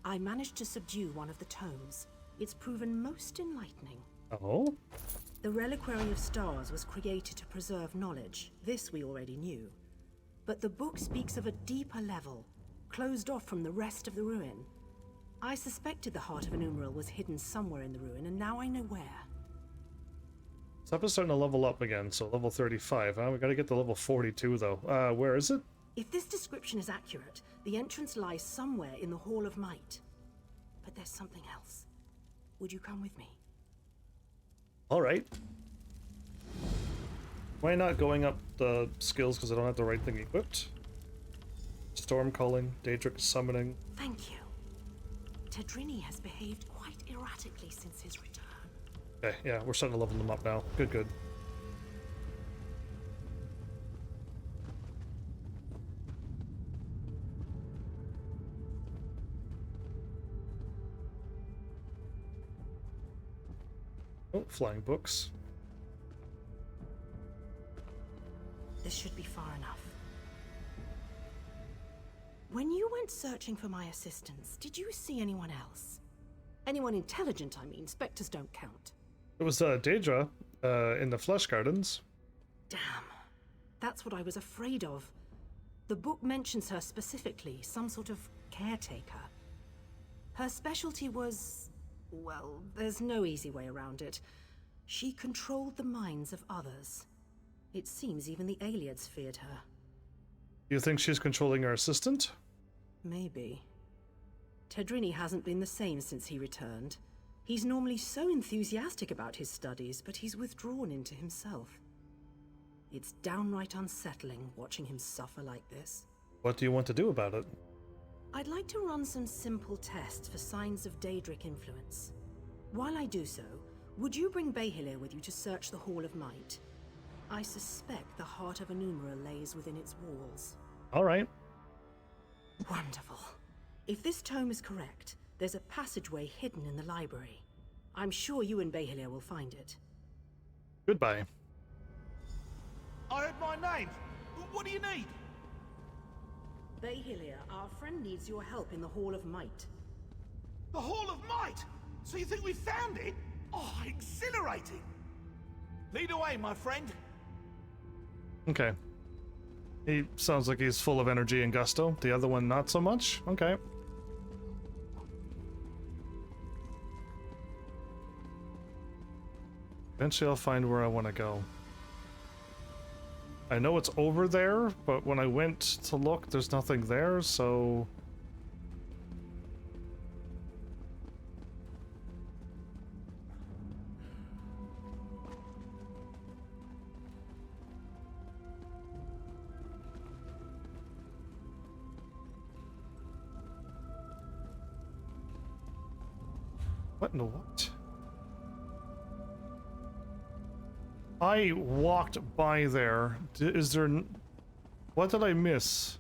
I managed to subdue one of the tomes. It's proven most enlightening. Oh? The Reliquary of Stars was created to preserve knowledge. This we already knew. But the book speaks of a deeper level, closed off from the rest of the ruin. I suspected the Heart of an Umbral was hidden somewhere in the ruin, and now I know where. Stuff is starting to level up again, so level 35, huh? We gotta get to level 42, though. Where is it? If this description is accurate, the entrance lies somewhere in the Hall of Might. But there's something else. Would you come with me? Alright. Why not going up the skills because I don't have the right thing equipped? Storm calling, Daedric summoning. Thank you. Tedrini has behaved quite erratically since his return. Okay, yeah, we're starting to level them up now. Good, good. Oh, flying books. This should be far enough. When you went searching for my assistance, did you see anyone else? Anyone intelligent, I mean. Spectres don't count. It was Daedra in the Flesh Gardens. Damn. That's what I was afraid of. The book mentions her specifically, some sort of caretaker. Her specialty was... well, there's no easy way around it. She controlled the minds of others. It seems even the Aliads feared her. You think she's controlling her assistant? Maybe. Tedrini hasn't been the same since he returned. He's normally so enthusiastic about his studies, but he's withdrawn into himself. It's downright unsettling watching him suffer like this. What do you want to do about it? I'd like to run some simple tests for signs of Daedric influence. While I do so, would you bring Behilir with you to search the Hall of Might? I suspect the Heart of an Umbral lays within its walls. Alright. Wonderful. If this tome is correct, there's a passageway hidden in the library. I'm sure you and Behilir will find it. Goodbye. I heard my name. What do you need? Behilir, our friend needs your help in the Hall of Might. The Hall of Might? So you think we found it? Oh, exhilarating. Lead away, my friend. Okay. He sounds like he's full of energy and gusto. The other one, not so much? Okay. Eventually I'll find where I want to go. I know it's over there, but when I went to look, there's nothing there, so... What in the what? I walked by there. Is there... What did I miss?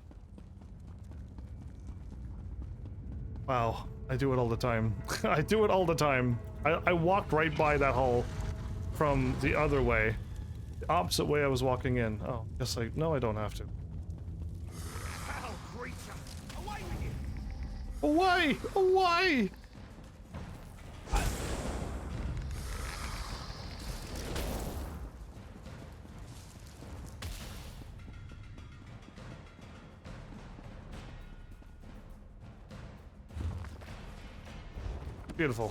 Wow, I do it all the time. I do it all the time. I walked right by that hole from the other way. The opposite way I was walking in. Oh, guess I... No, I don't have to. Foul creature! Away with you! Away! Away! Beautiful.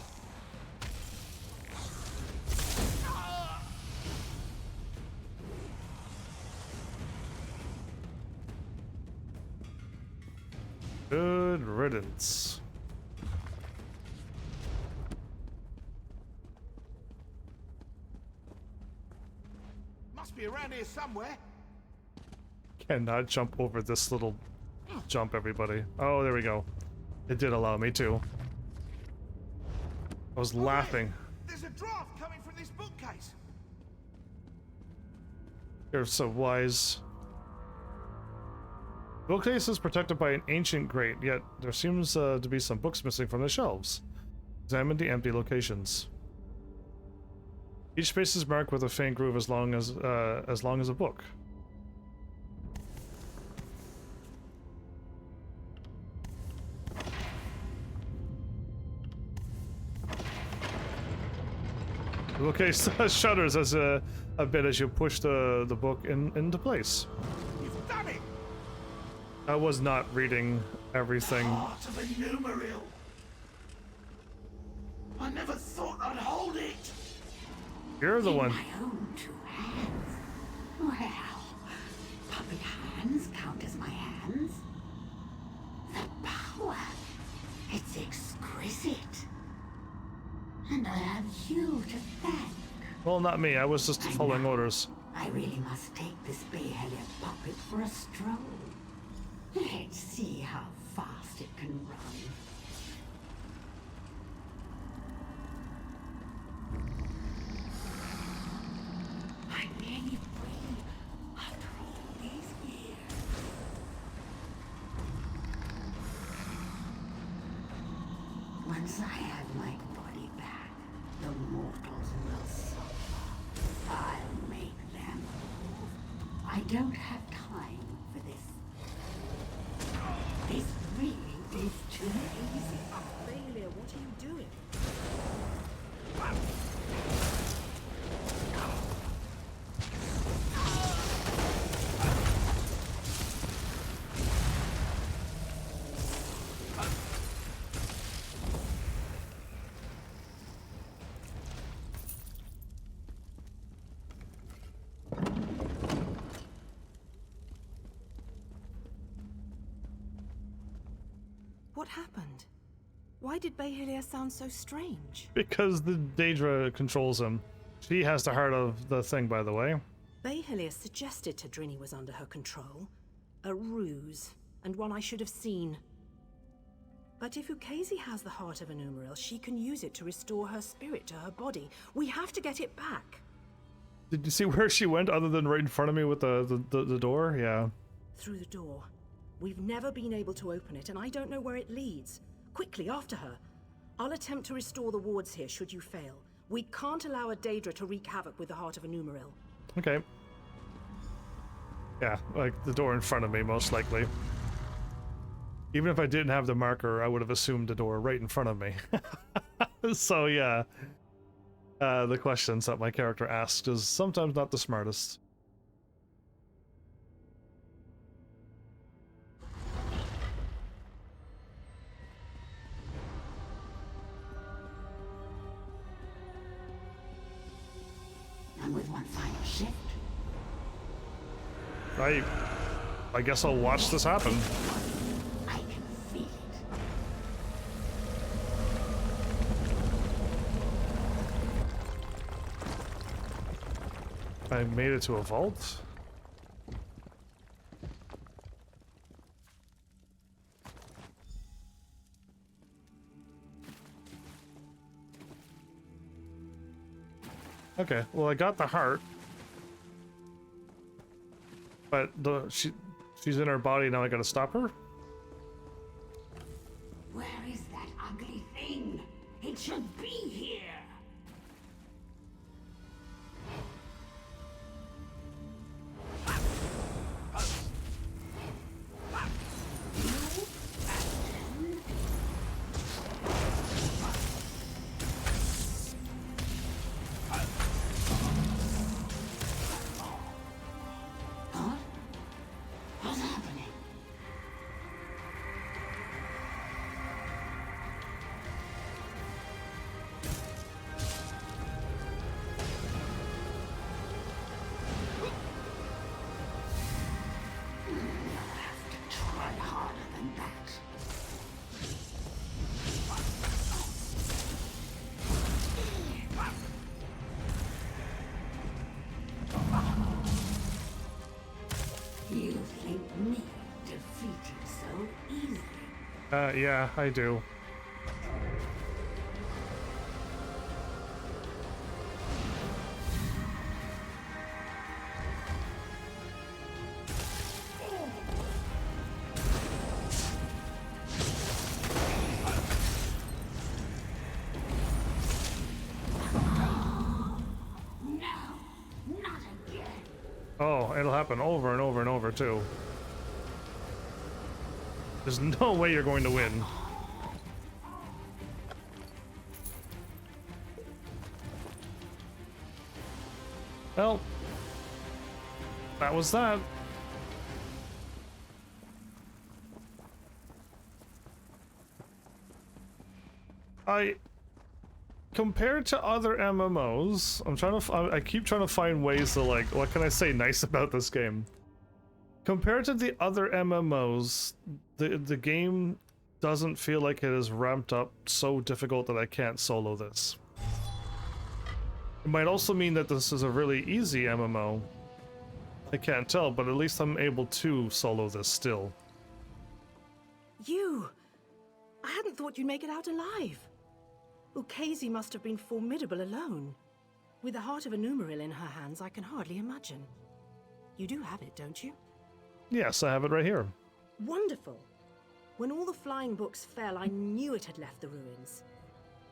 Good riddance. Must be around here somewhere. Cannot jump over this little jump, everybody. Oh, there we go. It did allow me to. I was laughing. There's a draft coming from this bookcase. You're so wise. The bookcase is protected by an ancient grate, yet there seems to be some books missing from the shelves. Examine the empty locations. Each space is marked with a faint groove as long as a book. The bookcase shudders as a bit as you push the book into place. You've done it! I was not reading everything. Heart of a numeral. I never thought I'd hold it. You're the one. My own two hands. Well, puppet hands count as my hands. The power. It's exquisite. And I have you to thank. Well, not me. I was just following orders. I really must take this Bayhelia puppet for a stroll. Let's see how fast it can run. I'm nearly free after all these years. Once I have my body back, the mortals will suffer. I'll make them. I don't have time for this. This really is too easy. Bayhelia, what are you doing? What happened? Why did Bayhelia sound so strange? Because the Daedra controls him. She has the heart of the thing, by the way. Bayhelia suggested Tadrini was under her control. A ruse, and one I should have seen. But if Ukezi has the heart of an Umaril, she can use it to restore her spirit to her body. We have to get it back. Did you see where she went other than right in front of me with the door? Yeah. Through the door. We've never been able to open it, and I don't know where it leads. Quickly, after her. I'll attempt to restore the wards here, should you fail. We can't allow a Daedra to wreak havoc with the heart of a Numeril. Okay. Yeah, like the door in front of me, most likely. Even if I didn't have the marker, I would have assumed the door right in front of me. So yeah. The questions that my character asks is sometimes not the smartest. And with one final shift, I guess I'll watch this happen. I can feel it. I made it to a vault. Okay, well, I got the heart, but she's in her body now. I gotta stop her. Where is that ugly thing? It should be here. You think me defeated so easily? Yeah, I do. Oh, it'll happen over and over and over, too. There's no way you're going to win. Well, that was that. Compared to other MMOs, I keep trying to find ways to, like, what can I say nice about this game? Compared to the other MMOs, the game doesn't feel like it is ramped up so difficult that I can't solo this. It might also mean that this is a really easy MMO. I can't tell, but at least I'm able to solo this still. You! I hadn't thought you'd make it out alive. Casey must have been formidable alone. With the heart of a Numeril in her hands, I can hardly imagine. You do have it, don't you? Yes, I have it right here. Wonderful. When all the flying books fell, I knew it had left the ruins.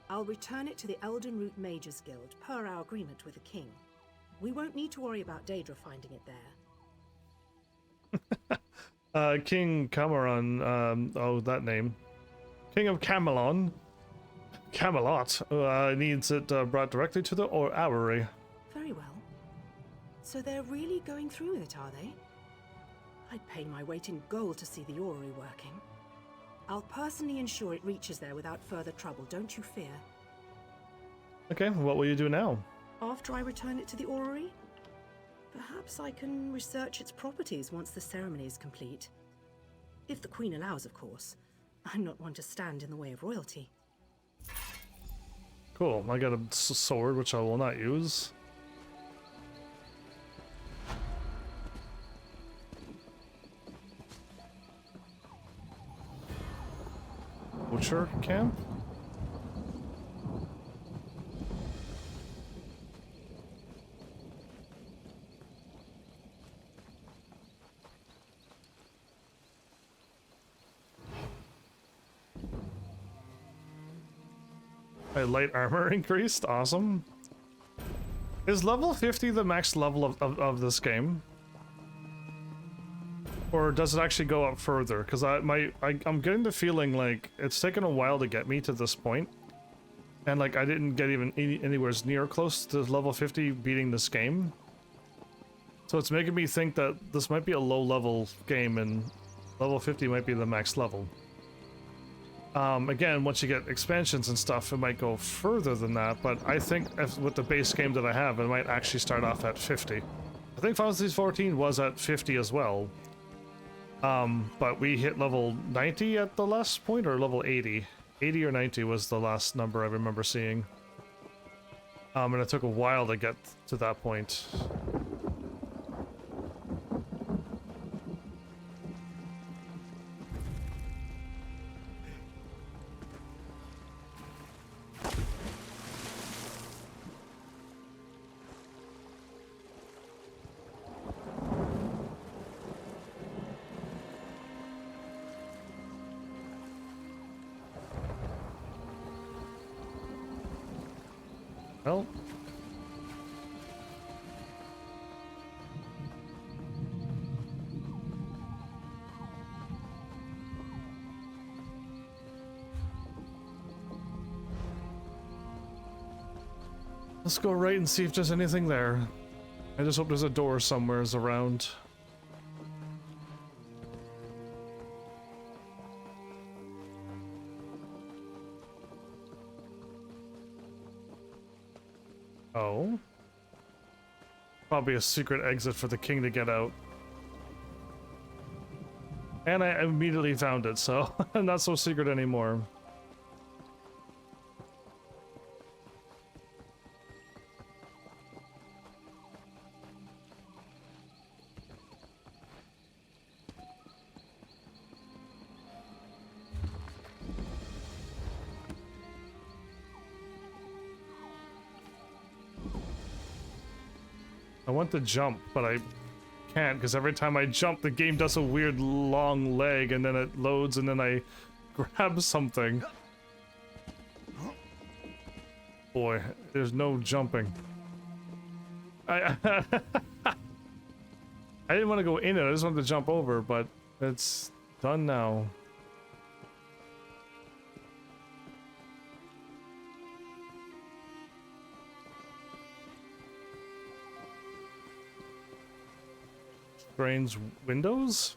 I'll return it to the Elden Root Mages Guild, per our agreement with the king. We won't need to worry about Daedra finding it there. King Cameron, oh, that name. King of Camelon. Camelot needs it brought directly to the Orrery. Very well. So they're really going through with it, are they? I'd pay my weight in gold to see the Orrery working. I'll personally ensure it reaches there without further trouble, don't you fear. Okay, what will you do now? After I return it to the Orrery, perhaps I can research its properties once the ceremony is complete. If the Queen allows, of course. I'm not one to stand in the way of royalty. Cool, I got a sword, which I will not use. Butcher camp? My light armor increased, awesome. Is level 50 the max level of this game? Or does it actually go up further? Because I'm getting the feeling like it's taken a while to get me to this point. And like I didn't get even anywhere near close to level 50 beating this game. So it's making me think that this might be a low level game and level 50 might be the max level. Again, once you get expansions and stuff, it might go further than that, but I think with the base game that I have, it might actually start off at 50. I think Final Fantasy 14 was at 50 as well. But we hit level 90 at the last point, or level 80? 80 or 90 was the last number I remember seeing. And it took a while to get to that point. Well. Let's go right and see if there's anything there. I just hope there's a door somewhere around. Oh. Probably a secret exit for the king to get out. And I immediately found it, so not so secret anymore. I want to jump, but I can't because every time I jump, the game does a weird long leg and then it loads and then I grab something. Boy, there's no jumping. I didn't want to go in it, I just wanted to jump over, but it's done now. Strange windows?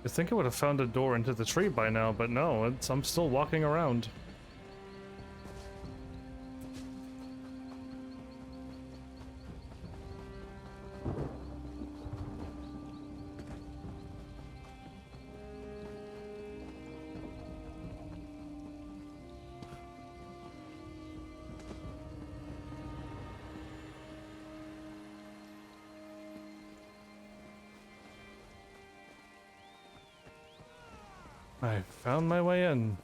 I think I would have found a door into the tree by now, but no, I'm still walking around. I found my way in.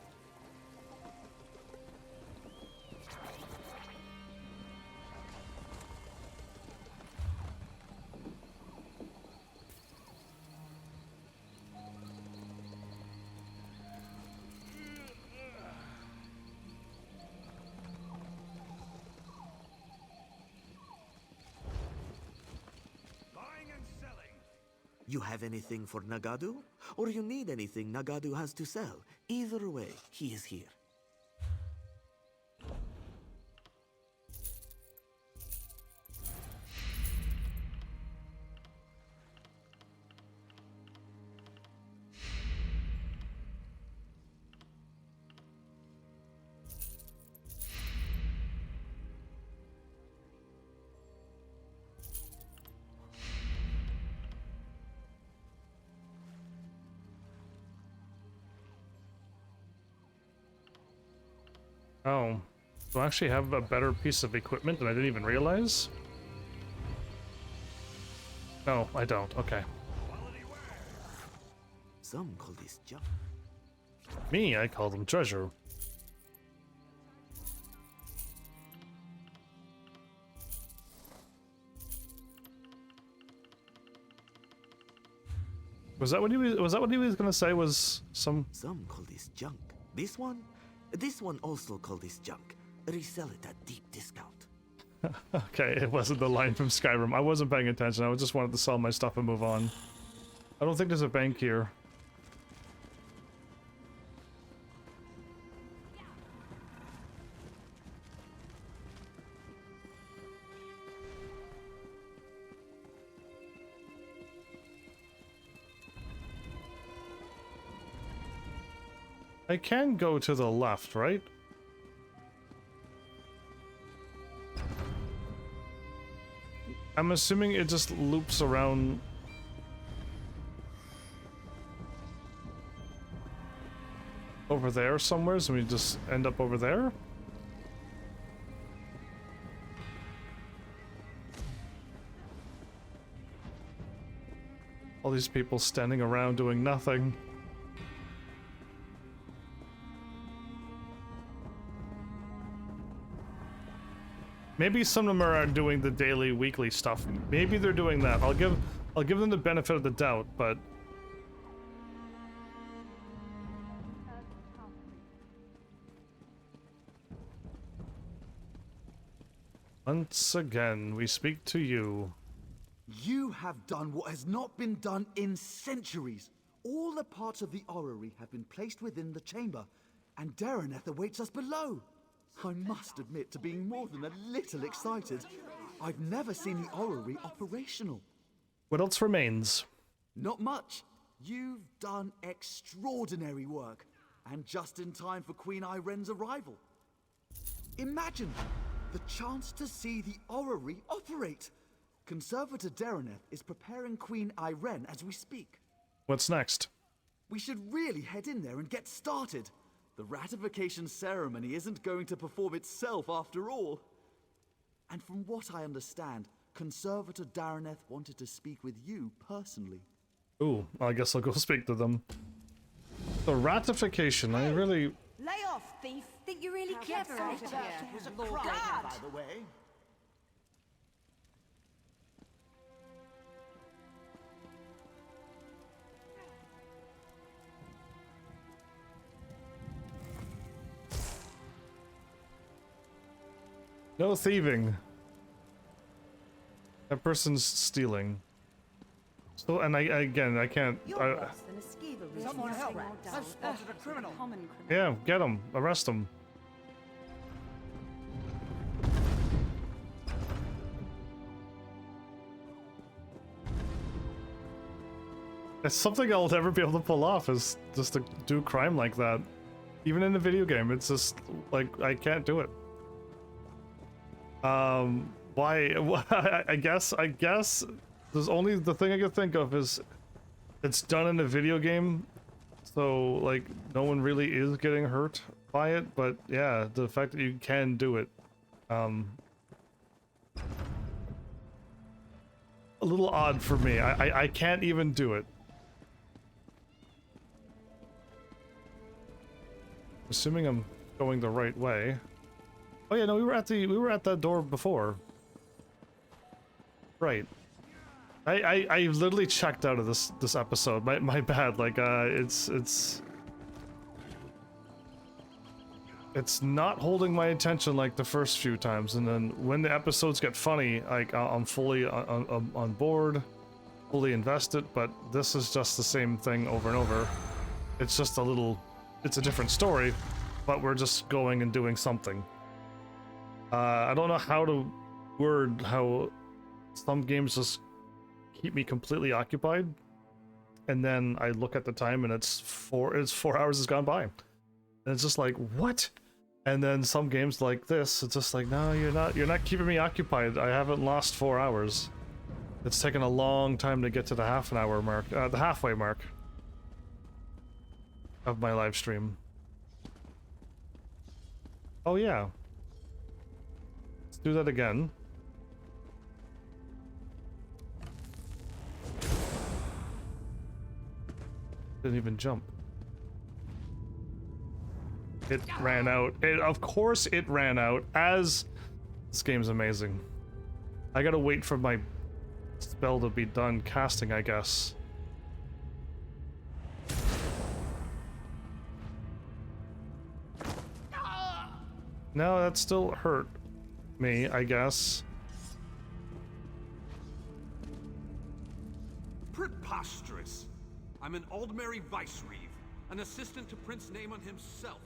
You have anything for Nagadu? Or you need anything Nagadu has to sell? Either way, he is here. Oh, do I actually have a better piece of equipment and I didn't even realize? No, I don't. Okay. Some call this junk. Me, I call them treasure. Was that what he was gonna say? Was some call this junk. This one also call this junk. Resell it at deep discount. Okay, it wasn't the line from Skyrim. I wasn't paying attention. I just wanted to sell my stuff and move on. I don't think there's a bank here. I can go to the left, right? I'm assuming it just loops around. Over there somewhere, so we just end up over there? All these people standing around doing nothing. Maybe some of them are doing the daily, weekly stuff. Maybe they're doing that. I'll give them the benefit of the doubt, but once again, we speak to you. You have done what has not been done in centuries. All the parts of the orrery have been placed within the chamber, and Dareneth awaits us below. I must admit to being more than a little excited. I've never seen the orrery operational. What else remains? Not much. You've done extraordinary work, and just in time for Queen Iren's arrival. Imagine the chance to see the orrery operate. Conservator Dareneth is preparing Queen Iren as we speak. What's next? We should really head in there and get started. The ratification ceremony isn't going to perform itself after all. And from what I understand, Conservator Dareneth wanted to speak with you personally. Ooh, I guess I'll go speak to them. The ratification, I really... Lay off, thief! Think you're really clever, eh? It was a crime, by the way. No thieving. That person's stealing. So, and I can't. Someone help! I've spotted a criminal. Yeah, get him. Arrest him. It's something I'll never be able to pull off, is just to do crime like that. Even in the video game, it's just like I can't do it. Why? I guess there's only the thing I could think of is it's done in a video game, so like no one really is getting hurt by it. But yeah, the fact that you can do it, a little odd for me. I can't even do it. Assuming I'm going the right way. Oh yeah, no, we were at that door before. Right. I literally checked out of this episode. My bad. Like it's not holding my attention like the first few times, and then when the episodes get funny, like I'm fully on board, fully invested. But this is just the same thing over and over. It's just it's a different story, but we're just going and doing something. I don't know how to word how some games just keep me completely occupied, and then I look at the time and it's 4 hours has gone by, and it's just like, what? And then some games like this, it's just like, no, you're not keeping me occupied. I haven't lost 4 hours. It's taken a long time to get to the half-an-hour mark, the halfway mark of my live stream. Oh yeah. Let's do that again. Didn't even jump. It ran out. Of course it ran out, as this game's amazing. I gotta wait for my spell to be done casting, I guess. No, that still hurt me, I guess. Preposterous! I'm an Aldmeri Vice-Reeve, an assistant to Prince Naemon himself.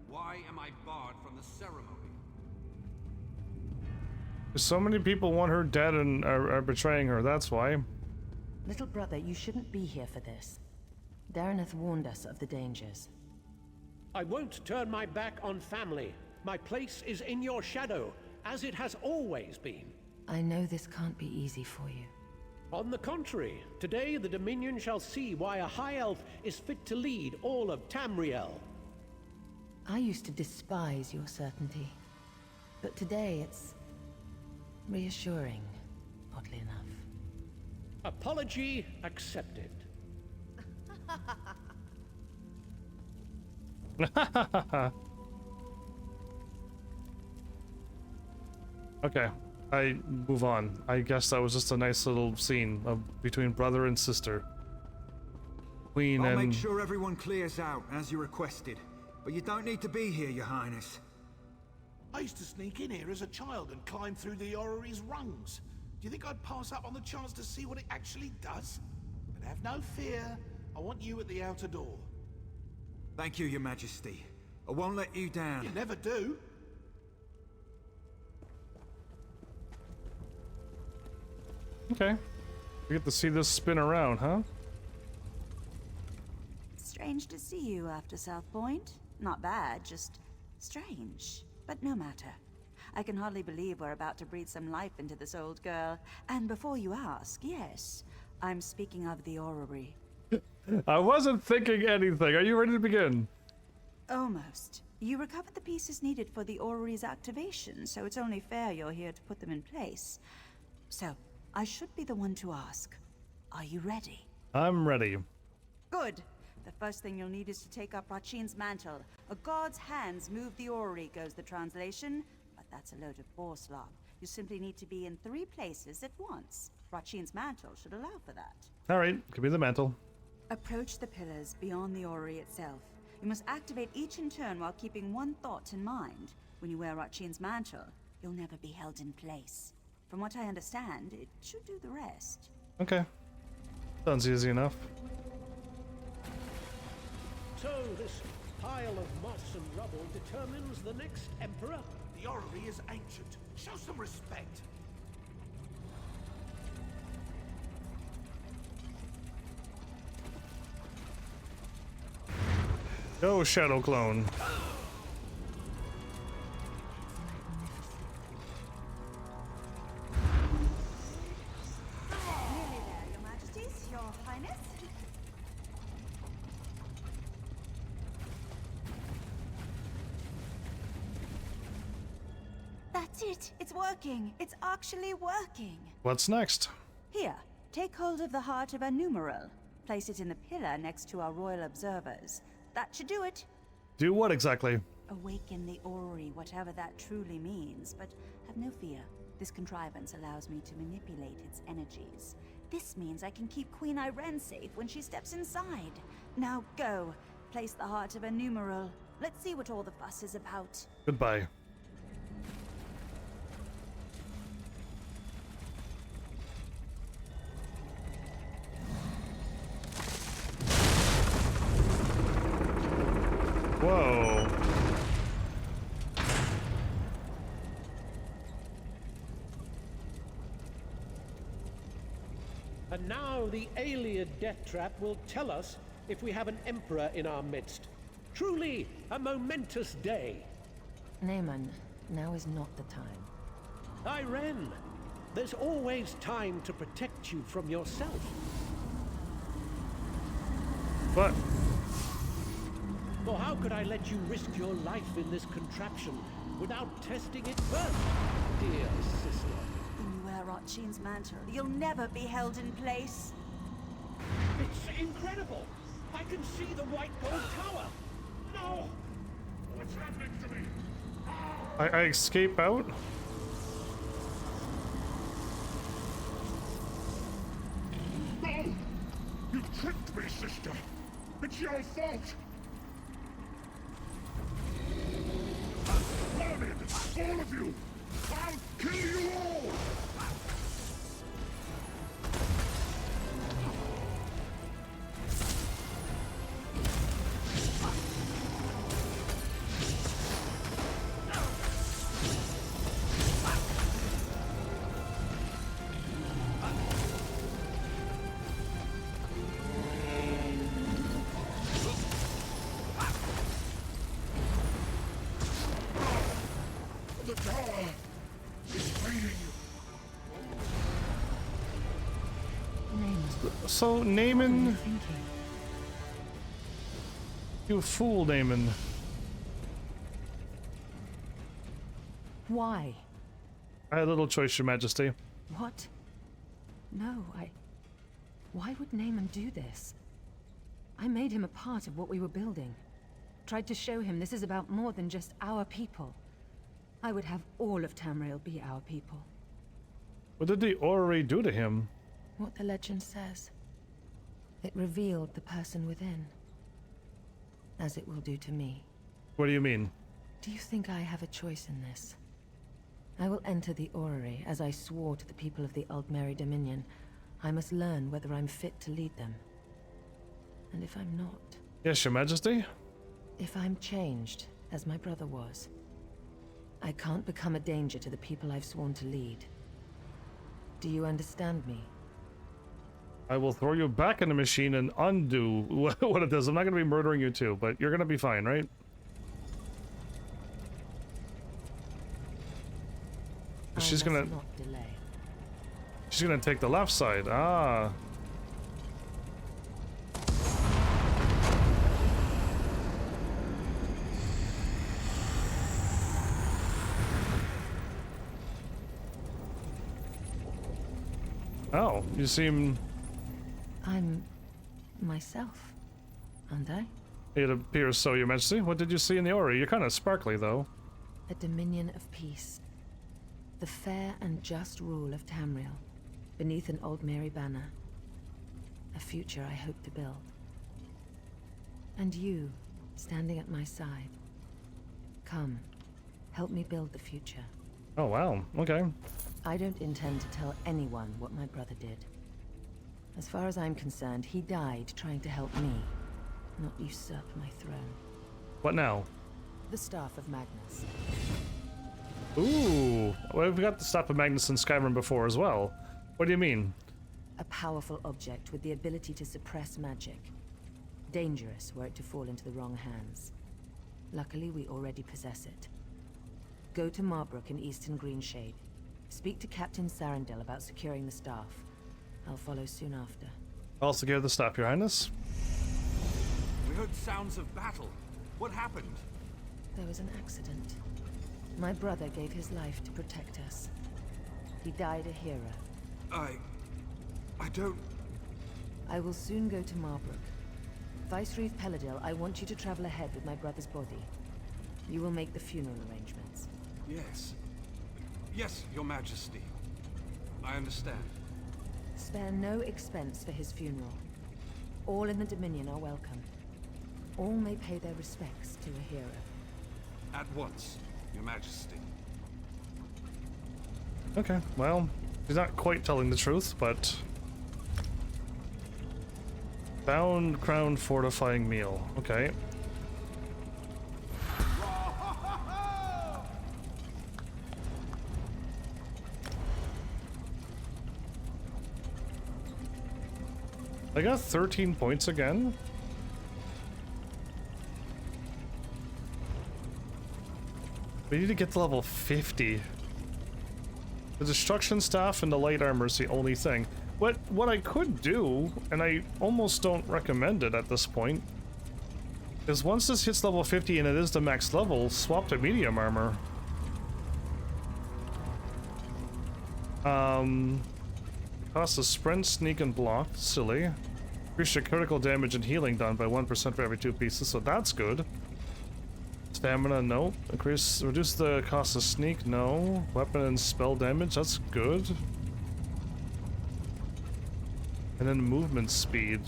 Why am I barred from the ceremony? So many people want her dead and are betraying her, that's why. Little brother, you shouldn't be here for this. Dareneth warned us of the dangers. I won't turn my back on family. My place is in your shadow, as it has always been. I know this can't be easy for you. On the contrary, today the Dominion shall see why a High Elf is fit to lead all of Tamriel. I used to despise your certainty, but today it's reassuring, oddly enough. Apology accepted. Okay, I move on. I guess that was just a nice little scene between brother and sister. Queen I'll and... make sure everyone clears out, as you requested. But you don't need to be here, Your Highness. I used to sneak in here as a child and climb through the orrery's rungs. Do you think I'd pass up on the chance to see what it actually does? But have no fear. I want you at the outer door. Thank you, Your Majesty. I won't let you down. You never do. Okay. We get to see this spin around, huh? Strange to see you after South Point. Not bad, just strange. But no matter. I can hardly believe we're about to breathe some life into this old girl. And before you ask, yes, I'm speaking of the orrery. I wasn't thinking anything. Are you ready to begin? Almost. You recovered the pieces needed for the orrery's activation, so it's only fair you're here to put them in place. So, I should be the one to ask. Are you ready? I'm ready. Good. The first thing you'll need is to take up Rachin's mantle. A god's hands move the orrery, goes the translation. But that's a load of boar slop. You simply need to be in 3 places at once. Rachin's mantle should allow for that. Alright, give me the mantle. Approach the pillars beyond the orrery itself. You must activate each in turn while keeping one thought in mind. When you wear Rachin's mantle, you'll never be held in place. From what I understand, it should do the rest. Okay. Sounds easy enough. So this pile of moss and rubble determines the next emperor? The orrery is ancient. Show some respect. Go, Shadow Clone. Nearly there, Your Majesties, Your Highness. That's it. It's working. It's actually working. What's next? Here, take hold of the heart of a numeral. Place it in the pillar next to our royal observers. That should do it. Do what exactly? Awaken the orrery, whatever that truly means. But have no fear. This contrivance allows me to manipulate its energies. This means I can keep Queen Irene safe when she steps inside. Now go. Place the heart of a numeral. Let's see what all the fuss is about. Goodbye. Whoa. And now the Alien death trap will tell us if we have an emperor in our midst. Truly a momentous day. Naaman, now is not the time. Irene, there's always time to protect you from yourself. What? For how could I let you risk your life in this contraption without testing it first, dear sister? When you wear Rachin's mantle, you'll never be held in place. It's incredible! I can see the white gold tower! No! What's happening to me? I escape out? No! You tricked me, sister! It's your fault! Vermin! All of you! I'll kill you all! So Naaman, you fool, Naaman. Why? I had little choice, Your Majesty. What? No, Why would Naaman do this? I made him a part of what we were building. Tried to show him this is about more than just our people. I would have all of Tamriel be our people. What did the orrery do to him? What the legend says. It revealed the person within. As it will do to me. What do you mean? Do you think I have a choice in this? I will enter the orrery as I swore to the people of the Aldmeri Dominion. I must learn whether I'm fit to lead them. And if I'm not... Yes, Your Majesty? If I'm changed, as my brother was, I can't become a danger to the people I've sworn to lead. Do you understand me? I will throw you back in the machine and undo what it does. I'm not going to be murdering you too, but you're going to be fine, right? She's gonna... She's gonna take the left side. Ah. Oh, you seem... I'm... myself, aren't I? It appears so, Your Majesty. What did you see in the orrery? You're kind of sparkly, though. A dominion of peace. The fair and just rule of Tamriel, beneath an Aldmeri banner. A future I hope to build. And you, standing at my side. Come, help me build the future. Oh, wow. Okay. I don't intend to tell anyone what my brother did. As far as I'm concerned, he died trying to help me, not usurp my throne. What now? The Staff of Magnus. Ooh, well, we've got the Staff of Magnus in Skyrim before as well. What do you mean? A powerful object with the ability to suppress magic. Dangerous were it to fall into the wrong hands. Luckily, we already possess it. Go to Marbrook in Eastern Greenshade. Speak to Captain Sarandel about securing the staff. I'll follow soon after. I'll secure the staff, Your Highness. We heard sounds of battle. What happened? There was an accident. My brother gave his life to protect us. He died a hero. I don't... I will soon go to Marbrook. Vicereeve Peladil, I want you to travel ahead with my brother's body. You will make the funeral arrangements. Yes. Yes, Your Majesty. I understand. Spare no expense for his funeral. All in the Dominion are welcome. All may pay their respects to a hero. At once, Your Majesty. Okay, well, he's not quite telling the truth, but... Bound Crown Fortifying Meal. Okay. I got 13 points again? We need to get to level 50. The destruction staff and the light armor is the only thing. What I could do, and I almost don't recommend it at this point, is once this hits level 50 and it is the max level, swap to medium armor. Cost of sprint, sneak, and block. Silly. Increase your critical damage and healing done by 1% for every 2 pieces, so that's good. Stamina, no. Reduce the cost of sneak, no. Weapon and spell damage, that's good. And then movement speed.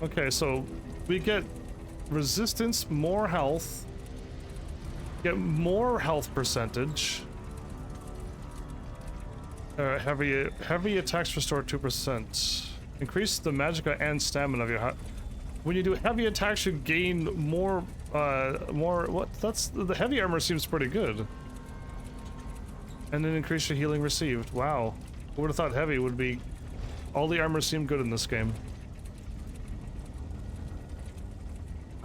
Okay, so we get resistance, more health, get more health percentage. Heavy attacks restore 2%. Increase the magicka and stamina of your when you do heavy attacks, you gain more. The heavy armor seems pretty good. And then increase your healing received. Wow, who would have thought heavy would be? All the armor seemed good in this game.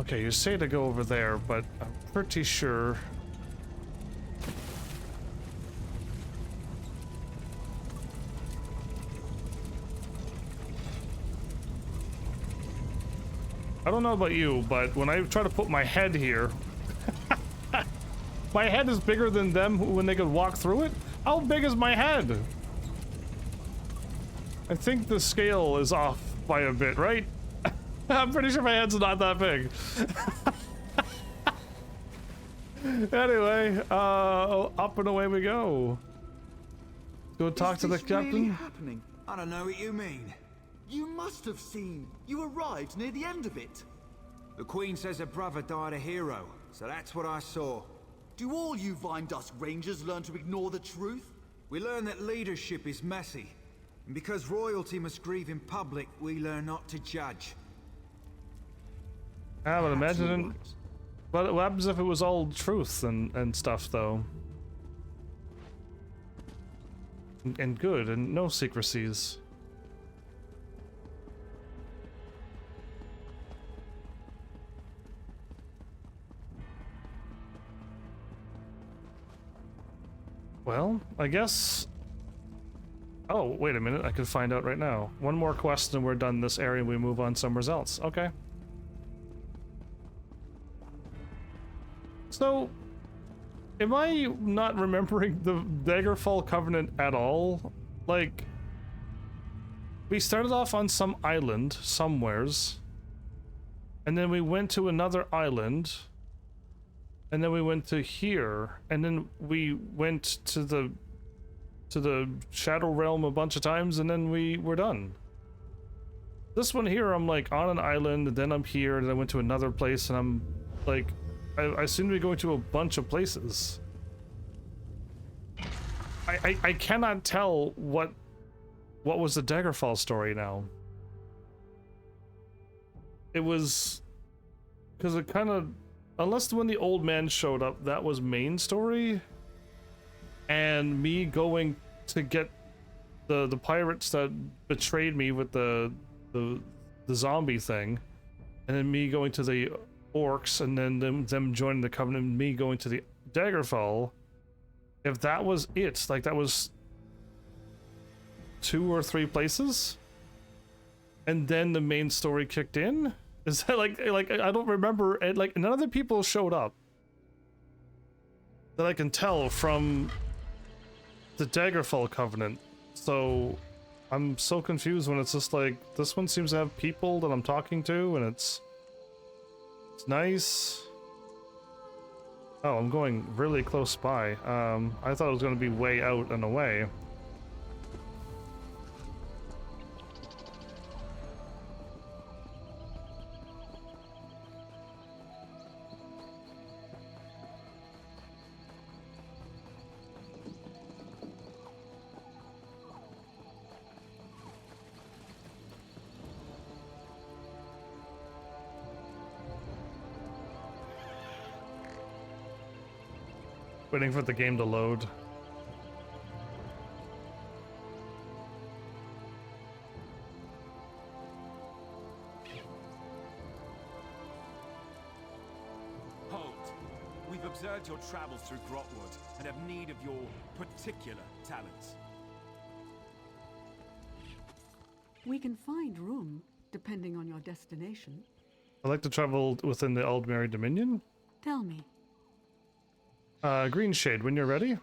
Okay, you say to go over there, but I'm pretty sure... I don't know about you, but when I try to put my head here, my head is bigger than them when they could walk through it? How big is my head? I think the scale is off by a bit, right? I'm pretty sure my head's not that big. Anyway, up and away we go. Go talk to the captain. Really happening? I don't know what you mean. You must have seen. You arrived near the end of it. The Queen says her brother died a hero, so that's what I saw. Do all you Vine Dusk Rangers learn to ignore the truth? We learn that leadership is messy. And because royalty must grieve in public, we learn not to judge. I would imagine... But what happens if it was all truth and stuff, though? And good, and no secrecies. Well, I guess... Oh, wait a minute, I can find out right now. One more quest and we're done this area and we move on somewhere else. Okay. So, am I not remembering the Daggerfall Covenant at all? Like, we started off on some island somewheres, and then we went to another island, and then we went to here, and then we went to the Shadow Realm a bunch of times, and then we were done. This one here, I'm like on an island, and then I'm here, and I went to another place, and I'm like, I seem to be going to a bunch of places. I cannot tell what was the Daggerfall story now. It was because it kind of, unless when the old man showed up, that was main story, and me going to get the pirates that betrayed me with the zombie thing, and then me going to the orcs, and then them joining the Covenant, and me going to the Daggerfall. If that was it, like that was 2 or 3 places, and then the main story kicked in. Is that like I don't remember it, like none of the people showed up that I can tell from the Daggerfall Covenant. So I'm so confused when it's just like this one seems to have people that I'm talking to, and it's nice. Oh, I'm going really close by. I thought it was going to be way out and away. Waiting for the game to load. Hold. We've observed your travels through Grotwood and have need of your particular talents. We can find room, depending on your destination. I'd like to travel within the Aldmeri Dominion. Tell me. Green Shade, when you're ready.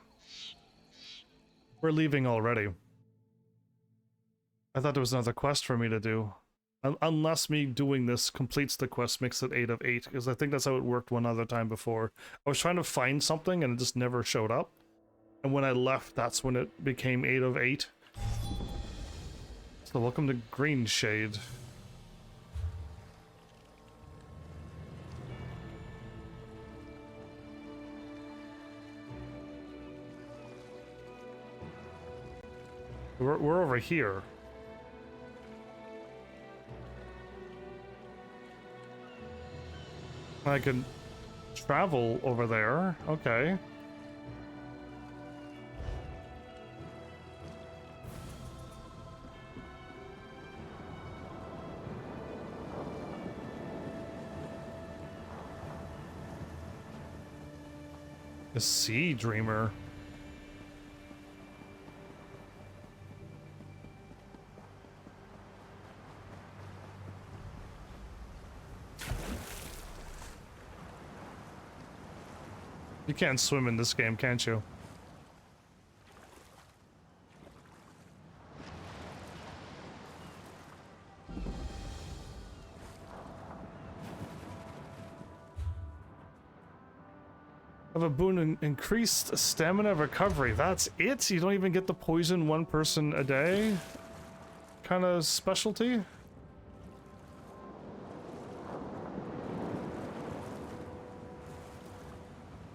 We're leaving already. I thought there was another quest for me to do. Unless me doing this completes the quest, makes it 8 of 8, because I think that's how it worked one other time before. I was trying to find something and it just never showed up. And when I left, that's when it became 8 of 8. So welcome to Green Shade. We're over here. I can travel over there. Okay. A sea dreamer. You can't swim in this game, can't you? Have a boon in increased stamina recovery. That's it? You don't even get the poison one person a day kind of specialty?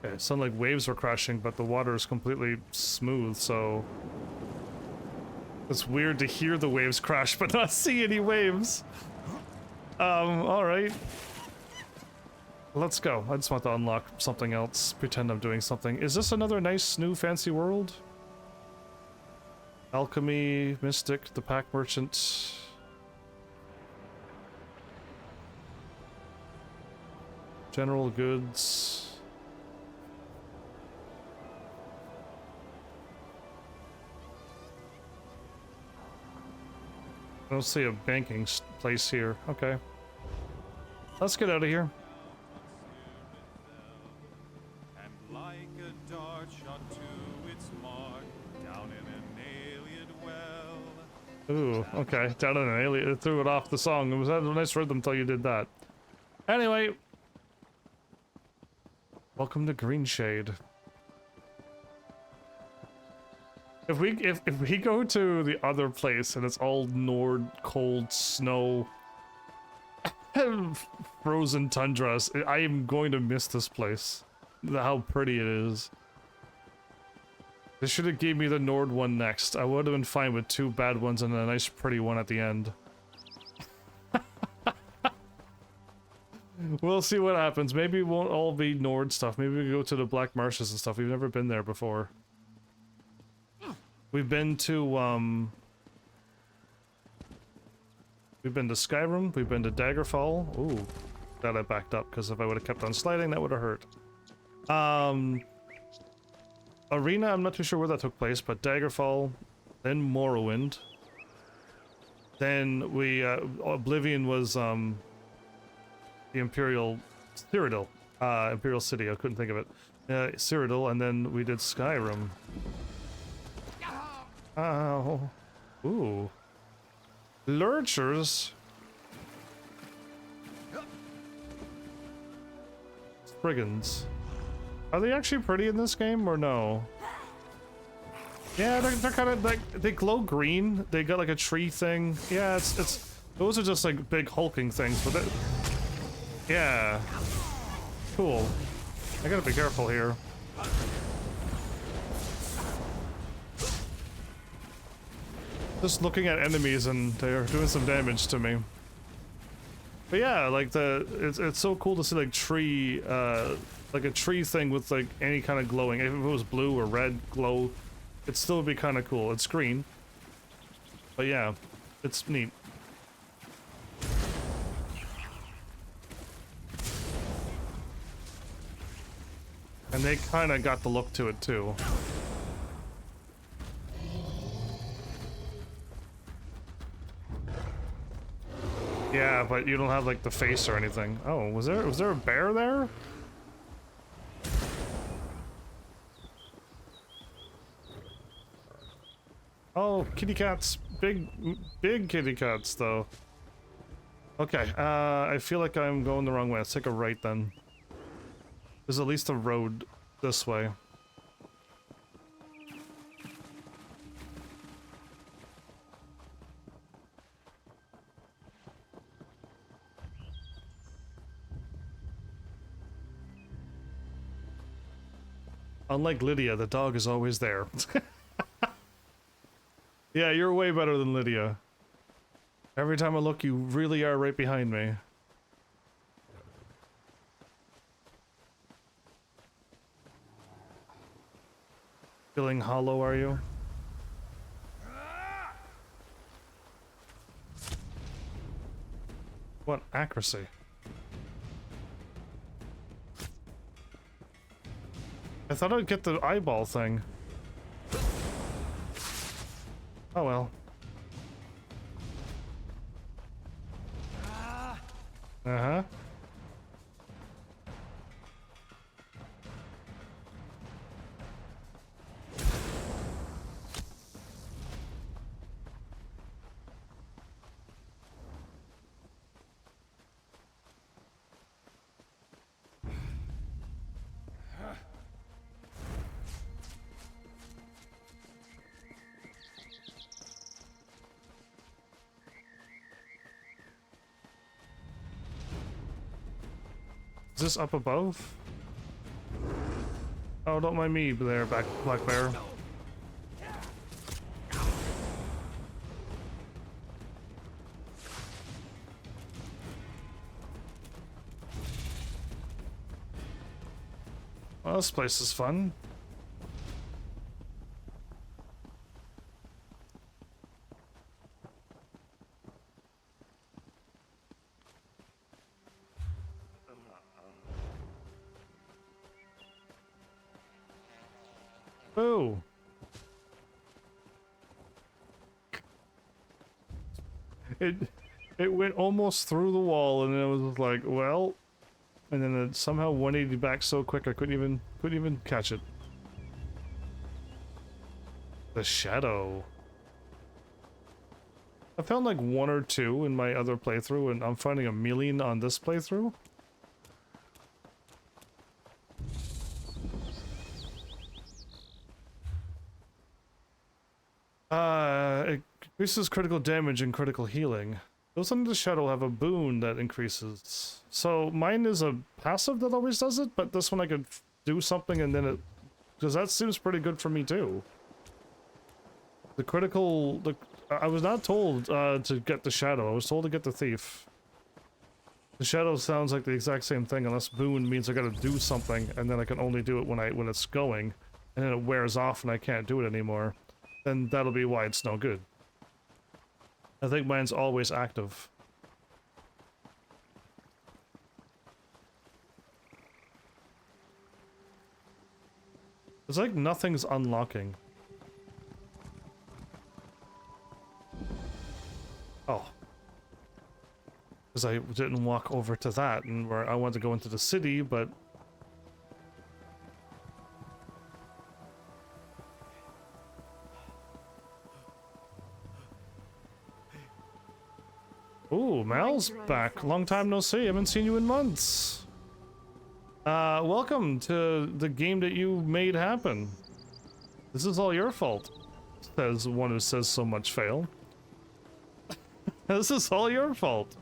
Okay, it sounded like waves were crashing, but the water is completely smooth, so it's weird to hear the waves crash but not see any waves. Alright. Let's go. I just want to unlock something else. Pretend I'm doing something. Is this another nice new fancy world? Alchemy, Mystic, the Pack Merchant. General goods. I don't see a banking place here. Okay. Let's get out of here. Ooh, okay. Down in an alien. It threw it off the song. It was a nice rhythm until you did that. Anyway. Welcome to Green Shade. If we go to the other place and it's all Nord, cold, snow, frozen tundras, I am going to miss this place. How pretty it is. They should have gave me the Nord one next. I would have been fine with 2 bad ones and a nice pretty one at the end. We'll see what happens. Maybe it won't all be Nord stuff. Maybe we can go to the Black Marshes and stuff. We've never been there before. We've been to Skyrim, we've been to Daggerfall. Ooh, that I backed up because if I would have kept on sliding, that would have hurt. Arena, I'm not too sure where that took place, but Daggerfall, then Morrowind. Then we Oblivion was the Imperial Cyrodiil, Imperial City. I couldn't think of it. Cyrodiil, and then we did Skyrim. Ow. Ooh. Lurchers. Spriggans. Are they actually pretty in this game or no? Yeah, they're kind of like, they glow green. They got like a tree thing. Yeah, it's those are just like big hulking things, but yeah. Cool. I gotta be careful here. Just looking at enemies and they're doing some damage to me. But yeah, like it's so cool to see like tree, like a tree thing with like any kind of glowing. If it was blue or red glow, it'd still be kind of cool. It's green, but yeah, it's neat. And they kind of got the look to it too. Yeah, but you don't have like the face or anything. Oh, was there a bear there? Oh, kitty cats. Big kitty cats though. Okay, I feel like I'm going the wrong way. Let's take a right then. There's at least a road this way. Unlike Lydia, the dog is always there. Yeah, you're way better than Lydia. Every time I look, you really are right behind me. Feeling hollow, are you? What accuracy? I thought I'd get the eyeball thing. Oh well. Uh-huh. Is this up above? Oh, don't mind me there, Black Bear. Well, this place is fun. Boo! It went almost through the wall, and then it was like, well, and then it somehow 180 back so quick I couldn't even catch it. The shadow. I found like 1 or 2 in my other playthrough, and I'm finding a million on this playthrough. It increases critical damage and critical healing. Those under the shadow have a boon that increases. So mine is a passive that always does it, but this one I could do something and then it... Because that seems pretty good for me too. The critical... I was not told to get the shadow, I was told to get the thief. The shadow sounds like the exact same thing, unless boon means I gotta do something, and then I can only do it when it's going, and then it wears off and I can't do it anymore. Then that'll be why it's no good. I think mine's always active. It's like nothing's unlocking. Oh. Because I didn't walk over to that, and where I wanted to go into the city, but... Ooh, Mal's back. Long time no see. Haven't seen you in months. Welcome to the game that you made happen. This is all your fault, says one who says so much fail. This is all your fault.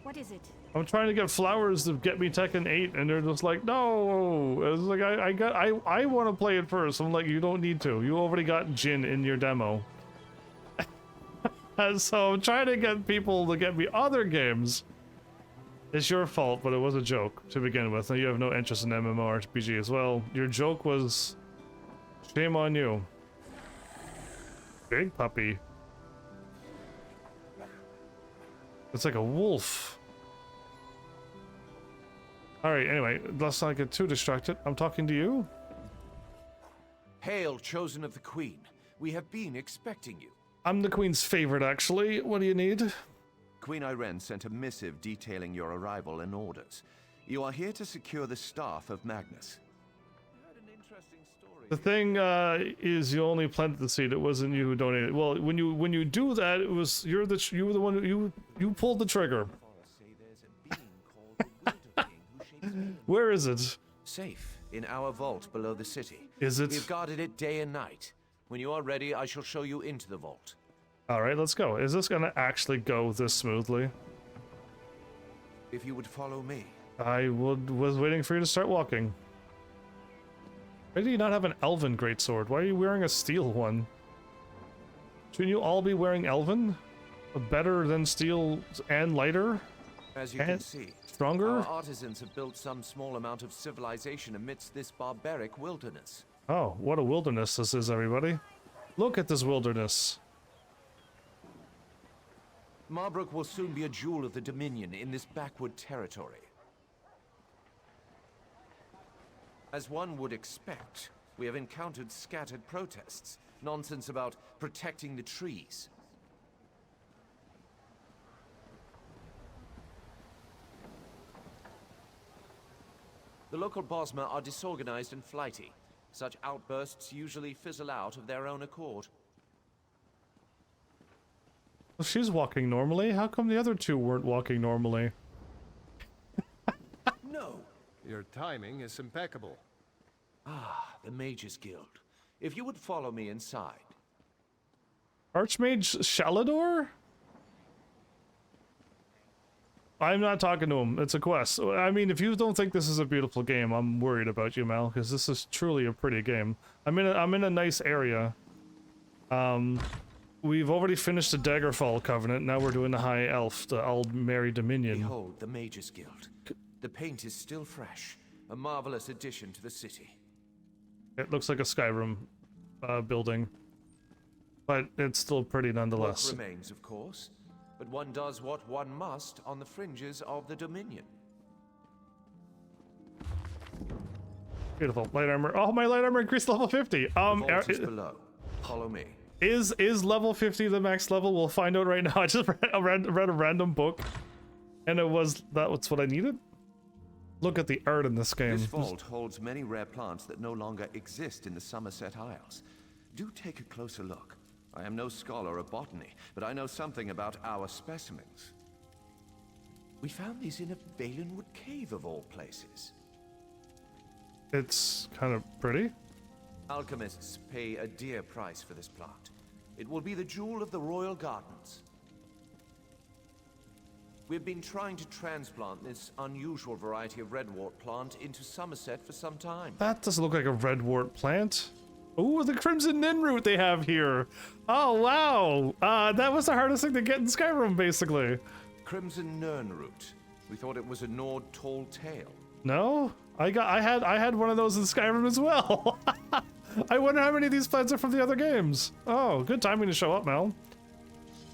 What is it? I'm trying to get flowers to get me Tekken 8, and they're just like, no. It's like I want to play it first. I'm like, you don't need to. You already got Jin in your demo. And so I'm trying to get people to get me other games. It's your fault, but it was a joke to begin with. And you have no interest in MMORPG as well. Your joke was... Shame on you. Big puppy. It's like a wolf. Alright, anyway, let's not get too distracted. I'm talking to you. Hail, chosen of the Queen. We have been expecting you. I'm the Queen's favorite, actually. What do you need? Queen Irene sent a missive detailing your arrival and orders. You are here to secure the staff of Magnus. You had an interesting story. The thing is, you only planted the seed. It wasn't you who donated. Well, when you do that, it was you were the one who you pulled the trigger. Where is it? Safe in our vault below the city. Is it? We've guarded it day and night. When you are ready, I shall show you into the vault. All right, let's go. Is this gonna actually go this smoothly? If you would follow me. I was waiting for you to start walking. Why do you not have an elven greatsword? Why are you wearing a steel one? Shouldn't you all be wearing elven? Better than steel and lighter? As you can see, stronger? Our artisans have built some small amount of civilization amidst this barbaric wilderness. Oh, what a wilderness this is, everybody. Look at this wilderness. Marbrook will soon be a jewel of the Dominion in this backwood territory. As one would expect, we have encountered scattered protests. Nonsense about protecting the trees. The local Bosmer are disorganized and flighty. Such outbursts usually fizzle out of their own accord. Well, she's walking normally. How come the other two weren't walking normally? No! Your timing is impeccable. Ah, the Mages Guild. If you would follow me inside. Archmage Shalador? I'm not talking to him. It's a quest. I mean, if you don't think this is a beautiful game, I'm worried about you, Mel, because this is truly a pretty game. I'm in a nice area. We've already finished the Daggerfall Covenant. Now we're doing the High Elf, the Aldmeri Dominion. Behold, the Mages Guild. The paint is still fresh. A marvelous addition to the city. It looks like a Skyrim building, but it's still pretty nonetheless. Work remains, of course, but one does what one must on the fringes of the Dominion. Beautiful light armor. Oh, my light armor increased level 50. The vault is below. Follow me. Is level 50 the max level? We'll find out right now. I just read a random book, and that's what I needed. Look at the art in this game. This vault holds many rare plants that no longer exist in the Somerset Isles. Do take a closer look. I am no scholar of botany, but I know something about our specimens. We found these in a Valenwood cave of all places. It's kind of pretty. Alchemists pay a dear price for this plant. It will be the jewel of the royal gardens. We've been trying to transplant this unusual variety of redwort plant into Somerset for some time. That doesn't look like a redwort plant. Ooh, the Crimson Ninroot they have here. Oh, wow. That was the hardest thing to get in Skyrim, basically. Crimson Nirnroot. We thought it was a Nord tall tale. No? I had one of those in Skyrim as well. I wonder how many of these plants are from the other games. Oh, good timing to show up, Mel.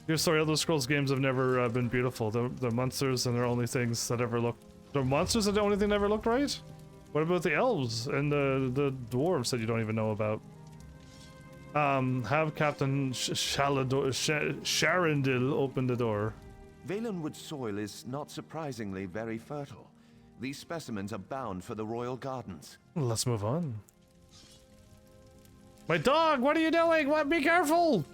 Your story, Elder Scrolls games have never been beautiful. They're monsters and they're only things that ever look... They're monsters are the only thing that ever looked right? What about the elves and the dwarves that you don't even know about? Have Captain Sharendil open the door. Valenwood soil is not surprisingly very fertile. These specimens are bound for the royal gardens. Let's move on. My dog, what are you doing? What? Be careful!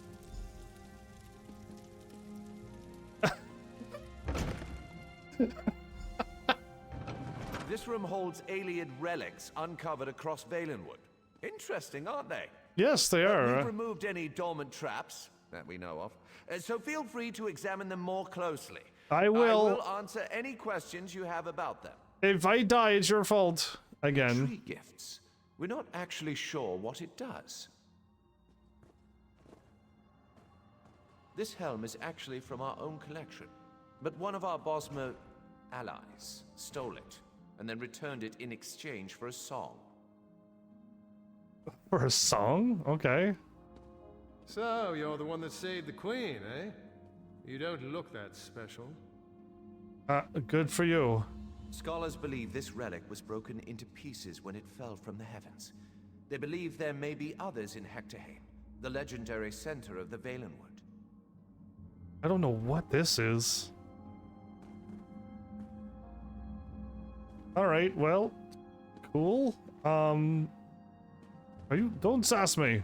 This room holds alien relics uncovered across Valenwood. Interesting, aren't they? Yes, they are. We've removed any dormant traps that we know of, so feel free to examine them more closely. I will. I will answer any questions you have about them. If I die, it's your fault. Again. Tree gifts. We're not actually sure what it does. This helm is actually from our own collection, but one of our Bosmer allies stole it and then returned it in exchange for a song. For a song? Okay. So, you're the one that saved the queen, eh? You don't look that special. Good for you. Scholars believe this relic was broken into pieces when it fell from the heavens. They believe there may be others in Hectorheim, the legendary center of the Valenwood. I don't know what this is. Alright, well, cool. Don't sass me.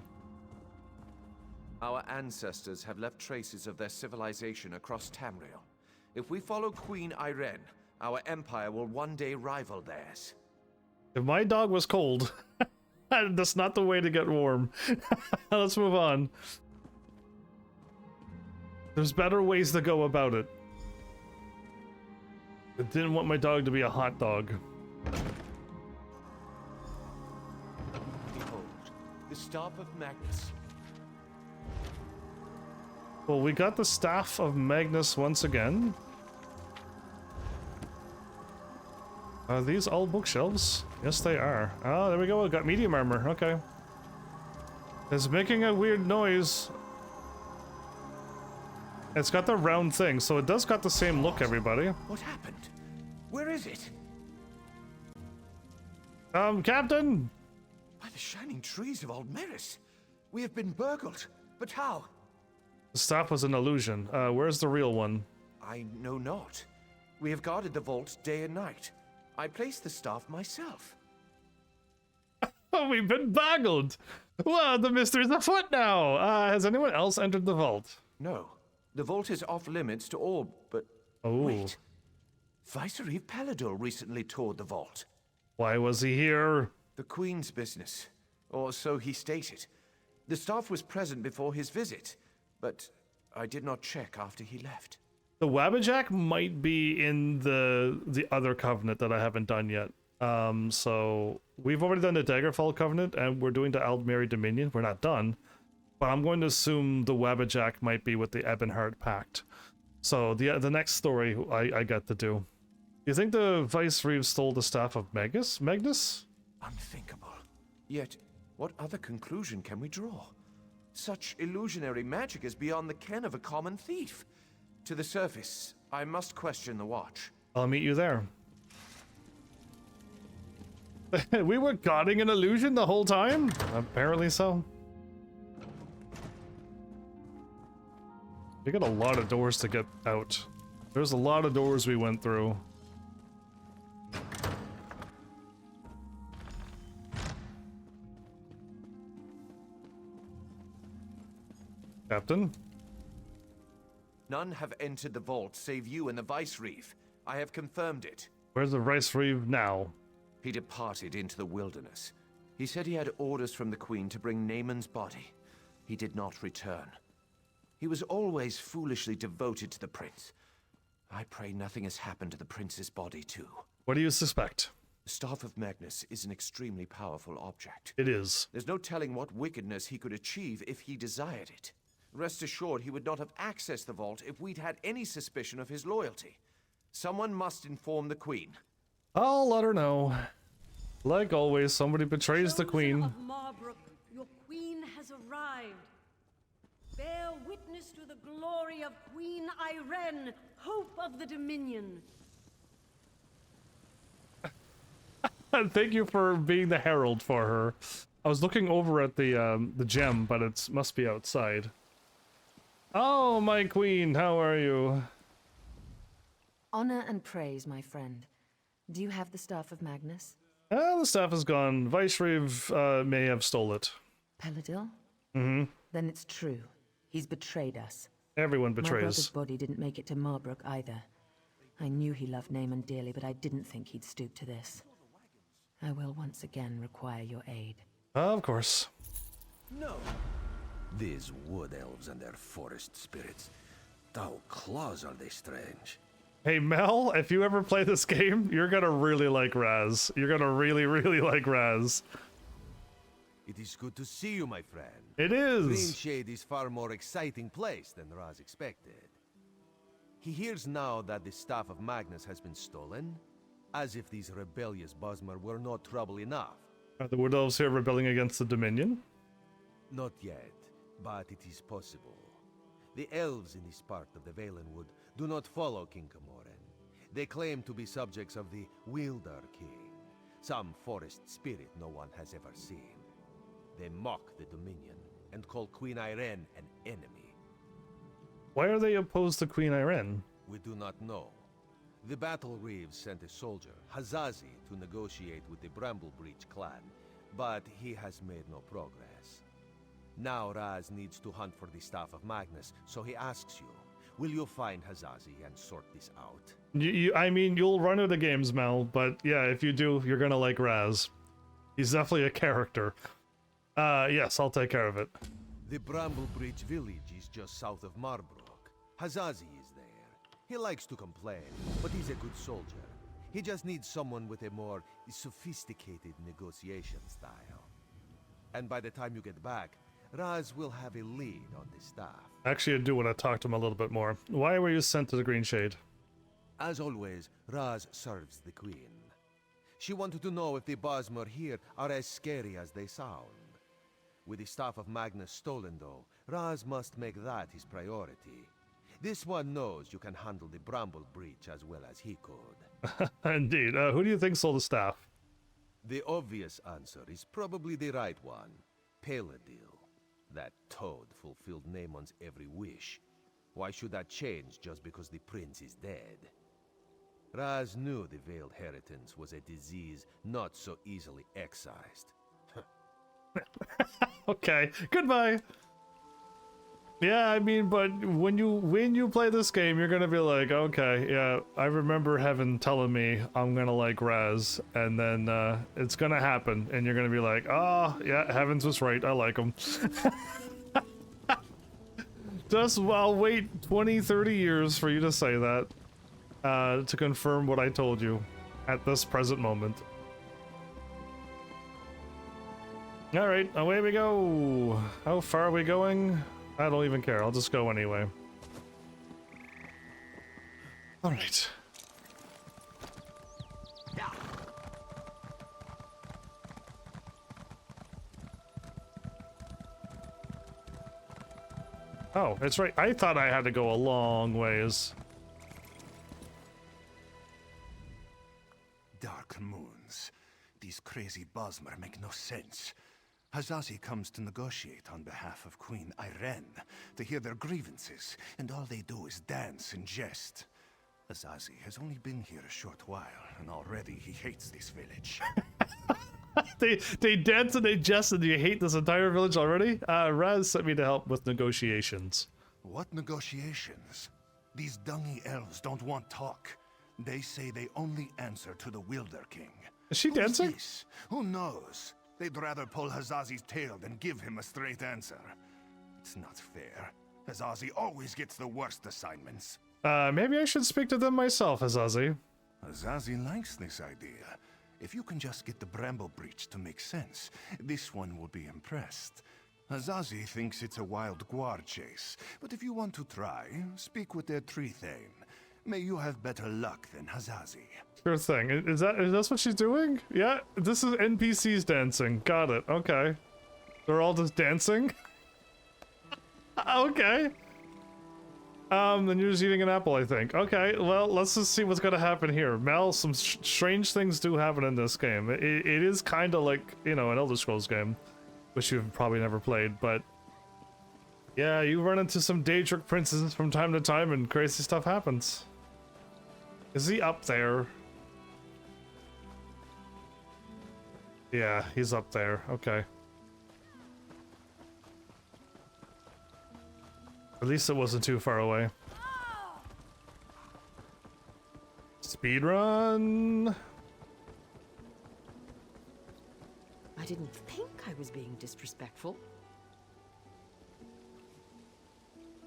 Our ancestors have left traces of their civilization across Tamriel. If we follow Queen Irene, our empire will one day rival theirs. If my dog was cold, that's not the way to get warm. Let's move on. There's better ways to go about it. I didn't want my dog to be a hot dog. Behold, the Staff of Magnus. Well, we got the Staff of Magnus once again. Are these all bookshelves? Yes, they are. Oh, there we go. We got medium armor. Okay. It's making a weird noise. It's got the round thing, so it does got the same look, everybody. What happened? Where is it? Captain! By the shining trees of Old Meris, we have been burgled. But how? The staff was an illusion. Where's the real one? I know not. We have guarded the vault day and night. I placed the staff myself. Oh, we've been boggled! Well, the mystery's afoot now! Has anyone else entered the vault? No. The vault is off limits to all, but... Oh. Wait. Vicereeve Pelador recently toured the vault. Why was he here? The Queen's business. Or so he stated. The staff was present before his visit, but I did not check after he left. The Wabbajack might be in the other covenant that I haven't done yet. So we've already done the Daggerfall covenant, and we're doing the Aldmeri Dominion. We're not done, but I'm going to assume the Wabbajack might be with the Ebonheart Pact. So the next story I got to do. You think the Vicereeve stole the staff of Magnus? Unthinkable. Yet, what other conclusion can we draw? Such illusionary magic is beyond the ken of a common thief. To the surface, I must question the watch. I'll meet you there. We were guarding an illusion the whole time? Apparently so. We got a lot of doors to get out. There's a lot of doors we went through. Captain? None have entered the vault save you and the Vicereeve. I have confirmed it. Where's the Vicereeve now? He departed into the wilderness. He said he had orders from the Queen to bring Naaman's body. He did not return. He was always foolishly devoted to the prince. I pray nothing has happened to the prince's body, too. What do you suspect? The Staff of Magnus is an extremely powerful object. It is. There's no telling what wickedness he could achieve if he desired it. Rest assured, he would not have accessed the vault if we'd had any suspicion of his loyalty. Someone must inform the Queen. I'll let her know. Like always, somebody betrays the Queen. Of Marbrook, your queen has arrived. Bear witness to the glory of Queen Irene, hope of the Dominion. Thank you for being the herald for her. I was looking over at the gem, but it must be outside. Oh, my queen, how are you? Honor and praise, my friend. Do you have the Staff of Magnus? The staff is gone. Vicereeve may have stole it. Peladil? Mm-hmm. Then it's true. He's betrayed us. Everyone My betrays. brother's body didn't make it to Marbrook either. I knew he loved Naaman dearly, but I didn't think he'd stoop to this. I will once again require your aid. Of course. No. These wood elves and their forest spirits. How close are they strange. Hey Mel, if you ever play this game, you're gonna really like Raz. You're gonna really, really like Raz. It is good to see you, my friend. It is. Greenshade is far more exciting place than Raz expected. He hears now that the Staff of Magnus has been stolen, as if these rebellious Bosmer were not trouble enough. Are the Wood Elves here rebelling against the Dominion? Not yet, but it is possible. The elves in this part of the Valenwood do not follow King Camoran. They claim to be subjects of the Wilder King, some forest spirit no one has ever seen. They mock the Dominion and call Queen Irene an enemy. Why are they opposed to Queen Irene? We do not know. The Battle Reeves sent a soldier, Hazazi, to negotiate with the Bramblebreach clan, but he has made no progress. Now Raz needs to hunt for the Staff of Magnus, so he asks you, will you find Hazazi and sort this out? I mean, you'll run out of games, Mel, but yeah, if you do, you're gonna like Raz. He's definitely a character. Yes, I'll take care of it. The Bramblebreach village is just south of Marbrook. Hazazi is there. He likes to complain, but he's a good soldier. He just needs someone with a more sophisticated negotiation style. And by the time you get back, Raz will have a lead on the staff. Actually, I do want to talk to him a little bit more. Why were you sent to the Green Shade? As always, Raz serves the Queen. She wanted to know if the Bosmer here are as scary as they sound. With the Staff of Magnus stolen, though, Raz must make that his priority. This one knows you can handle the Bramble Breach as well as he could. Indeed. Who do you think stole the staff? The obvious answer is probably the right one. Paladil. That toad fulfilled Naamon's every wish. Why should that change just because the prince is dead? Raz knew the veiled heritance was a disease not so easily excised. Okay, goodbye. Yeah, I mean, but when you play this game, you're gonna be like, okay, yeah, I remember Heaven telling me I'm gonna like Raz, and then it's gonna happen, and you're gonna be like, oh, yeah, Heavens was right, I like him. Just, I'll wait 20, 30 years for you to say that, to confirm what I told you at this present moment. Alright, away we go. How far are we going? I don't even care, I'll just go anyway. Alright. Oh, it's right. I thought I had to go a long ways. Dark moons. These crazy Bosmer make no sense. Hazazi comes to negotiate on behalf of Queen Irene to hear their grievances, and all they do is dance and jest. Hazazi has only been here a short while, and already he hates this village. They dance and they jest and you hate this entire village already? Raz sent me to help with negotiations. What negotiations? These dungy elves don't want talk. They say they only answer to the Wilder King. Is she dancing? This? Who knows? They'd rather pull Hazazi's tail than give him a straight answer. It's not fair. Hazazi always gets the worst assignments. Maybe I should speak to them myself, Hazazi. Hazazi likes this idea. If you can just get the Bramble Breach to make sense, this one will be impressed. Hazazi thinks it's a wild guar chase, but if you want to try, speak with their tree thane. May you have better luck than Hazazi. Sure thing. Is that what she's doing? Yeah, this is NPCs dancing. Got it. Okay. They're all just dancing? Okay. Then you're just eating an apple, I think. Okay, well, let's just see what's gonna happen here. Mel, some strange things do happen in this game. It is kind of like, you know, an Elder Scrolls game, which you've probably never played, but yeah, you run into some Daedric princes from time to time and crazy stuff happens. Is he up there? Yeah, he's up there. Okay. At least it wasn't too far away. Speedrun. I didn't think I was being disrespectful.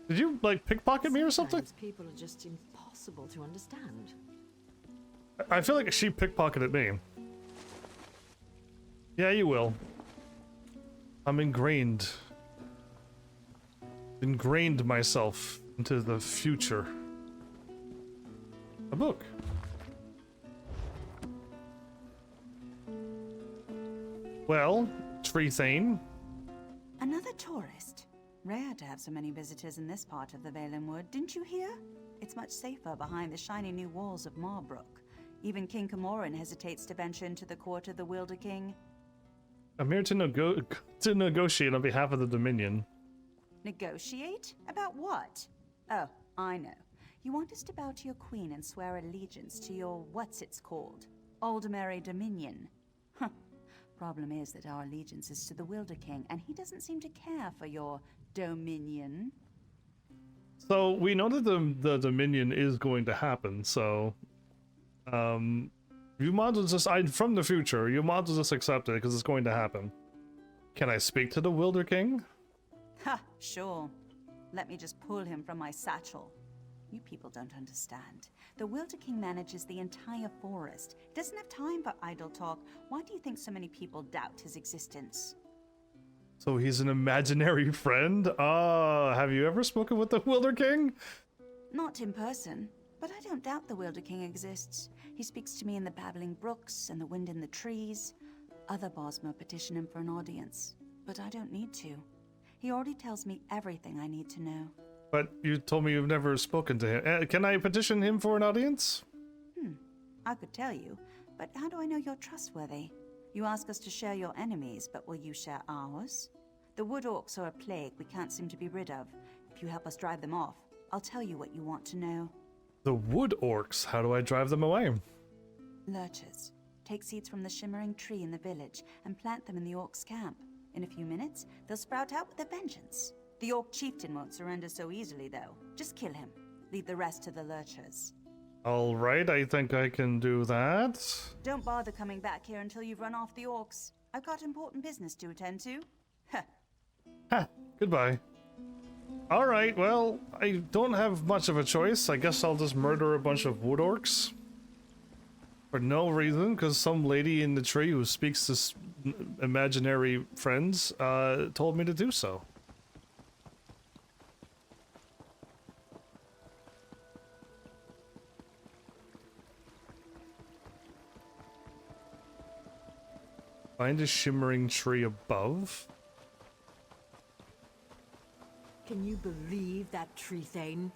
Did you, like, pickpocket me or something? Sometimes people are just impossible to understand. I feel like she pickpocketed me. Yeah, you will. I'm ingrained myself into the future. A book. Well, Tree Thane. Another tourist. Rare to have so many visitors in this part of the Valen Wood, didn't you hear? It's much safer behind the shiny new walls of Marbrook. Even King Camoran hesitates to venture into the court of the Wilder King. I'm here to negotiate on behalf of the Dominion. Negotiate? About what? Oh, I know. You want us to bow to your queen and swear allegiance to your what's-it's-called? Aldmeri Dominion. Huh. Problem is that our allegiance is to the Wilder King, and he doesn't seem to care for your Dominion. So, we know that the Dominion is going to happen, so... you might as well just... from the future, you might as well just accept it, because it's going to happen. Can I speak to the Wilder King? Ha, sure. Let me just pull him from my satchel. You people don't understand. The Wilder King manages the entire forest. He doesn't have time for idle talk. Why do you think so many people doubt his existence? So he's an imaginary friend? Have you ever spoken with the Wilder King? Not in person, but I don't doubt the Wilder King exists. He speaks to me in the babbling brooks and the wind in the trees. Other Bosmer petition him for an audience, but I don't need to. He already tells me everything I need to know. But you told me you've never spoken to him. Can I petition him for an audience? I could tell you, but how do I know you're trustworthy? You ask us to share your enemies, but will you share ours? The wood orcs are a plague we can't seem to be rid of. If you help us drive them off, I'll tell you what you want to know. The wood orcs? How do I drive them away? Lurchers. Take seeds from the shimmering tree in the village and plant them in the orcs' camp. In a few minutes, they'll sprout out with a vengeance. The orc chieftain won't surrender so easily, though. Just kill him. Leave the rest to the lurchers. Alright, I think I can do that. Don't bother coming back here until you've run off the orcs. I've got important business to attend to. Heh. Ha! Goodbye. Alright, well, I don't have much of a choice. I guess I'll just murder a bunch of wood orcs. For no reason, because some lady in the tree who speaks to imaginary friends told me to do so. Find a shimmering tree above. Can you believe that tree thing?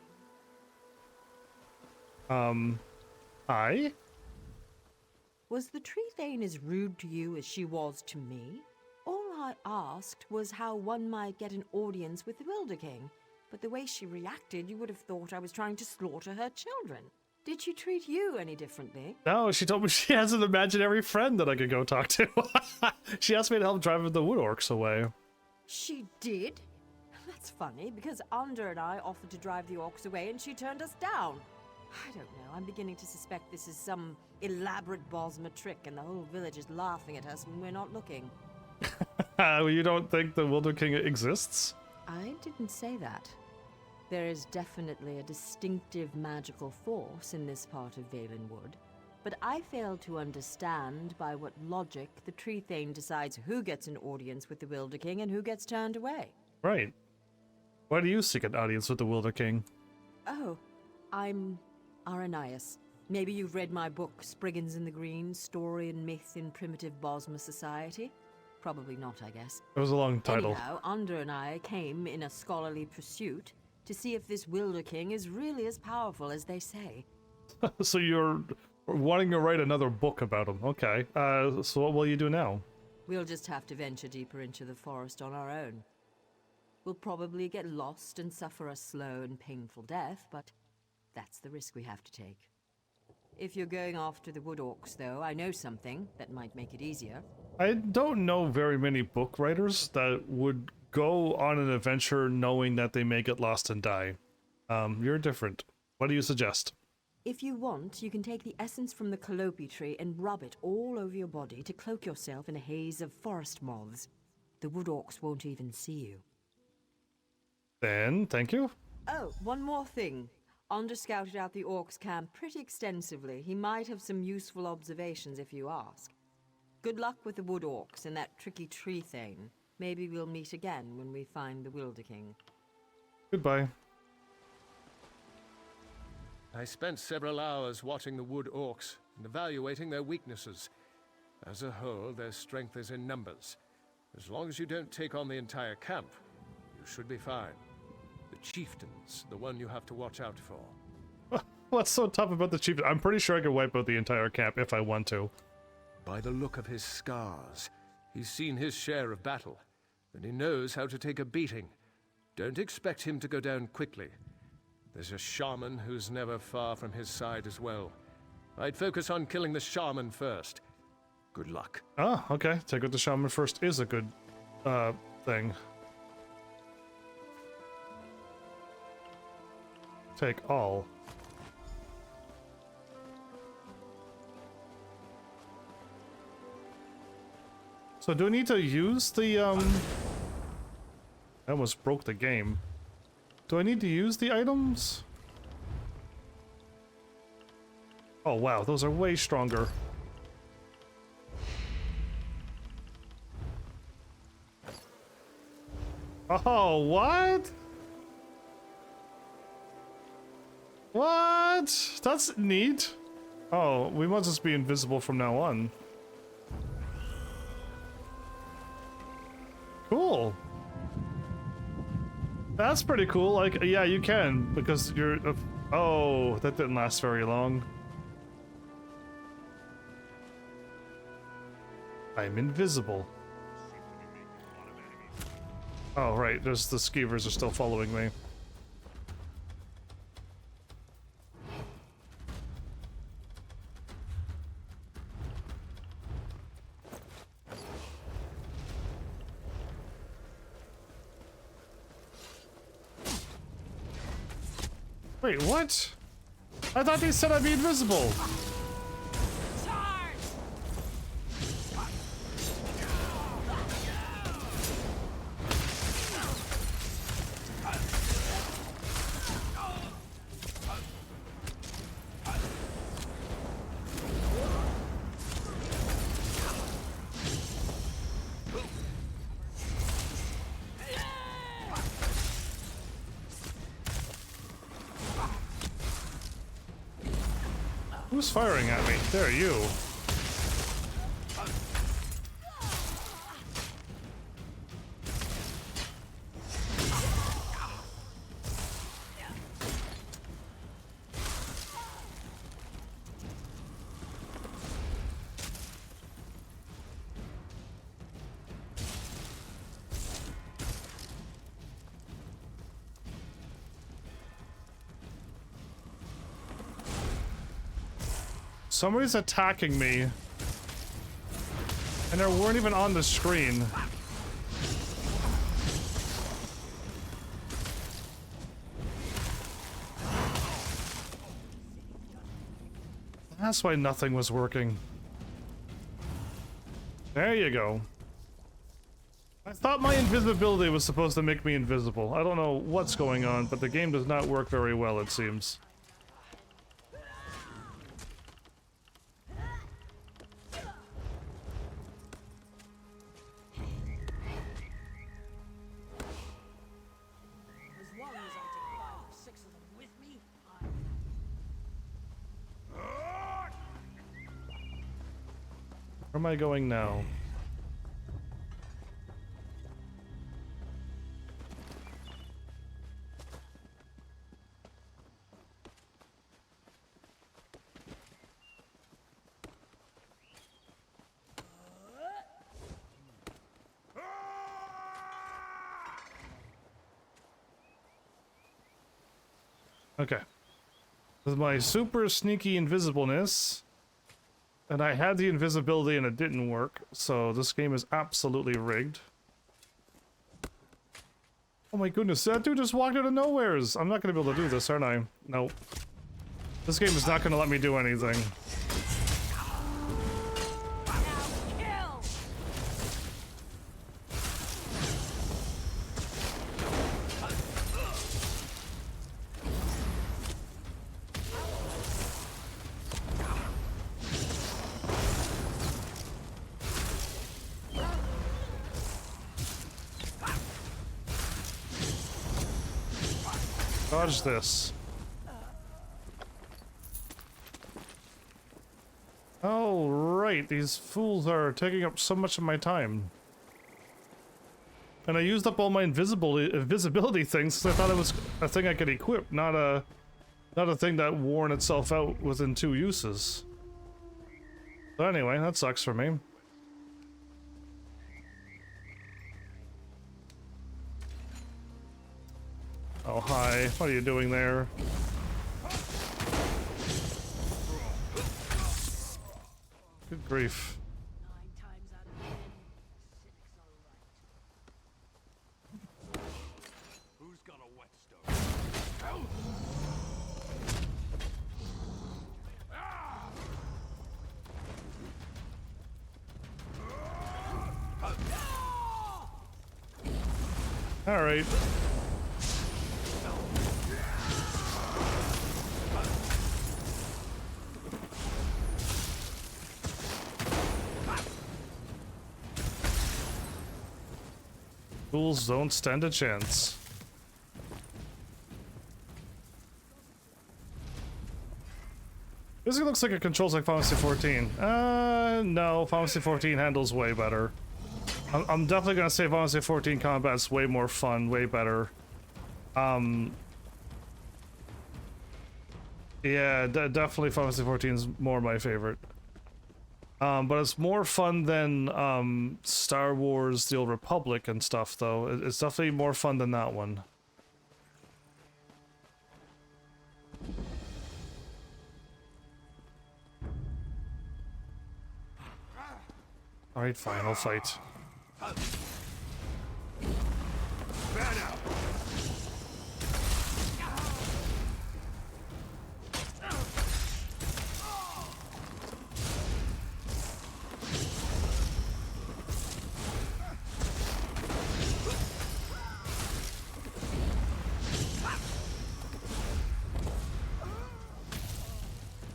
I? Was the tree thane as rude to you as she was to me? All I asked was how one might get an audience with the Wilder King, but the way she reacted, you would have thought I was trying to slaughter her children. Did she treat you any differently? No, she told me she has an imaginary friend that I could go talk to. She asked me to help drive the wood orcs away. She did? That's funny, because Under and I offered to drive the orcs away and she turned us down. I don't know, I'm beginning to suspect this is some elaborate Bosma trick and the whole village is laughing at us when we're not looking. You don't think the Wilder King exists? I didn't say that. There is definitely a distinctive magical force in this part of Valenwood, but I fail to understand by what logic the Tree Thane decides who gets an audience with the Wilder King and who gets turned away. Right. Why do you seek an audience with the Wilder King? Oh, I'm Aranias. Maybe you've read my book, Spriggans in the Green, Story and Myth in Primitive Bosma Society? Probably not, I guess. It was a long title. Anyhow, Under and I came in a scholarly pursuit to see if this Wilder King is really as powerful as they say. So you're wanting to write another book about him. Okay. So what will you do now? We'll just have to venture deeper into the forest on our own. We'll probably get lost and suffer a slow and painful death, but that's the risk we have to take. If you're going after the wood orcs, though, I know something that might make it easier. I don't know very many book writers that would go on an adventure knowing that they may get lost and die. You're different. What do you suggest? If you want, you can take the essence from the calliope tree and rub it all over your body to cloak yourself in a haze of forest moths. The wood orcs won't even see you. Then, thank you. Oh, one more thing. Under scouted out the orcs' camp pretty extensively. He might have some useful observations if you ask. Good luck with the wood orcs and that tricky tree thing. Maybe we'll meet again when we find the Wilder King. Goodbye. I spent several hours watching the wood orcs and evaluating their weaknesses. As a whole, their strength is in numbers. As long as you don't take on the entire camp, you should be fine. The chieftain's the one you have to watch out for. What's so tough about the chieftain? I'm pretty sure I could wipe out the entire camp if I want to. By the look of his scars, he's seen his share of battle, and he knows how to take a beating. Don't expect him to go down quickly. There's a shaman who's never far from his side as well. I'd focus on killing the shaman first. Good luck. Ah, okay. Take out the shaman first is a good thing. Take all. So do I need to use the I almost broke the game. Do I need to use the items? Oh wow, those are way stronger. Oh, what? What? That's neat. Oh, we must just be invisible from now on. Cool. That's pretty cool. Like, yeah, you can, because you're... oh, that didn't last very long. I'm invisible. Oh, right, there's the skeevers are still following me. Wait, what? I thought they said I'd be invisible. Who's firing at me? There, you. Somebody's attacking me, and they weren't even on the screen. That's why nothing was working. There you go. I thought my invisibility was supposed to make me invisible. I don't know what's going on, but the game does not work very well, it seems. Where am I going now? Okay. With my super sneaky invisibleness, and I had the invisibility and it didn't work, so this game is absolutely rigged. Oh my goodness, that dude just walked out of nowheres! I'm not gonna be able to do this, aren't I? Nope. This game is not gonna let me do anything. Dodge this. Oh, right. These fools are taking up so much of my time. And I used up all my invisibility things because I thought it was a thing I could equip, not a thing that worn itself out within 2 uses. So anyway, that sucks for me. Oh, hi. What are you doing there? Good grief. Who's got a whetstone? All right. Fools don't stand a chance. This looks like it controls like Final Fantasy 14. No, Final Fantasy 14 handles way better. I'm definitely gonna say Final Fantasy 14 combat's way more fun, way better. Yeah, definitely Final Fantasy 14 is more my favorite. But it's more fun than Star Wars: The Old Republic and stuff, though. It's definitely more fun than that one. Alright, fine, I'll fight.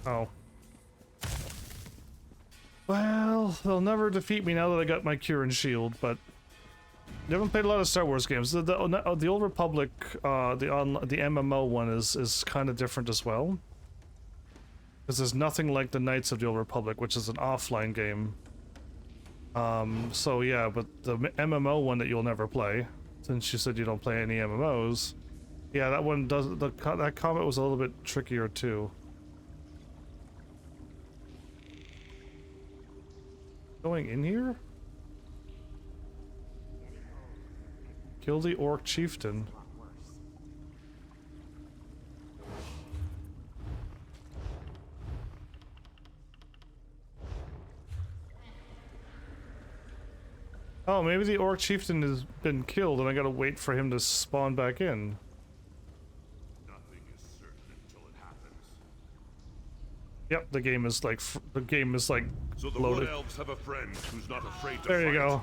Oh. Well, they'll never defeat me now that I got my cure and shield, but you haven't played a lot of Star Wars games. The Old Republic, the MMO one is kind of different as well. Because there's nothing like the Knights of the Old Republic, which is an offline game. So yeah, but the MMO one that you'll never play, since you said you don't play any MMOs, yeah, that one does, that combat was a little bit trickier too. Going in here? Kill the Orc Chieftain. Oh, maybe the Orc Chieftain has been killed and I gotta wait for him to spawn back in. Nothing is certain until it happens. Yep, the game is like So the loaded. Wood Elves have a friend who's not afraid to There fight. you go.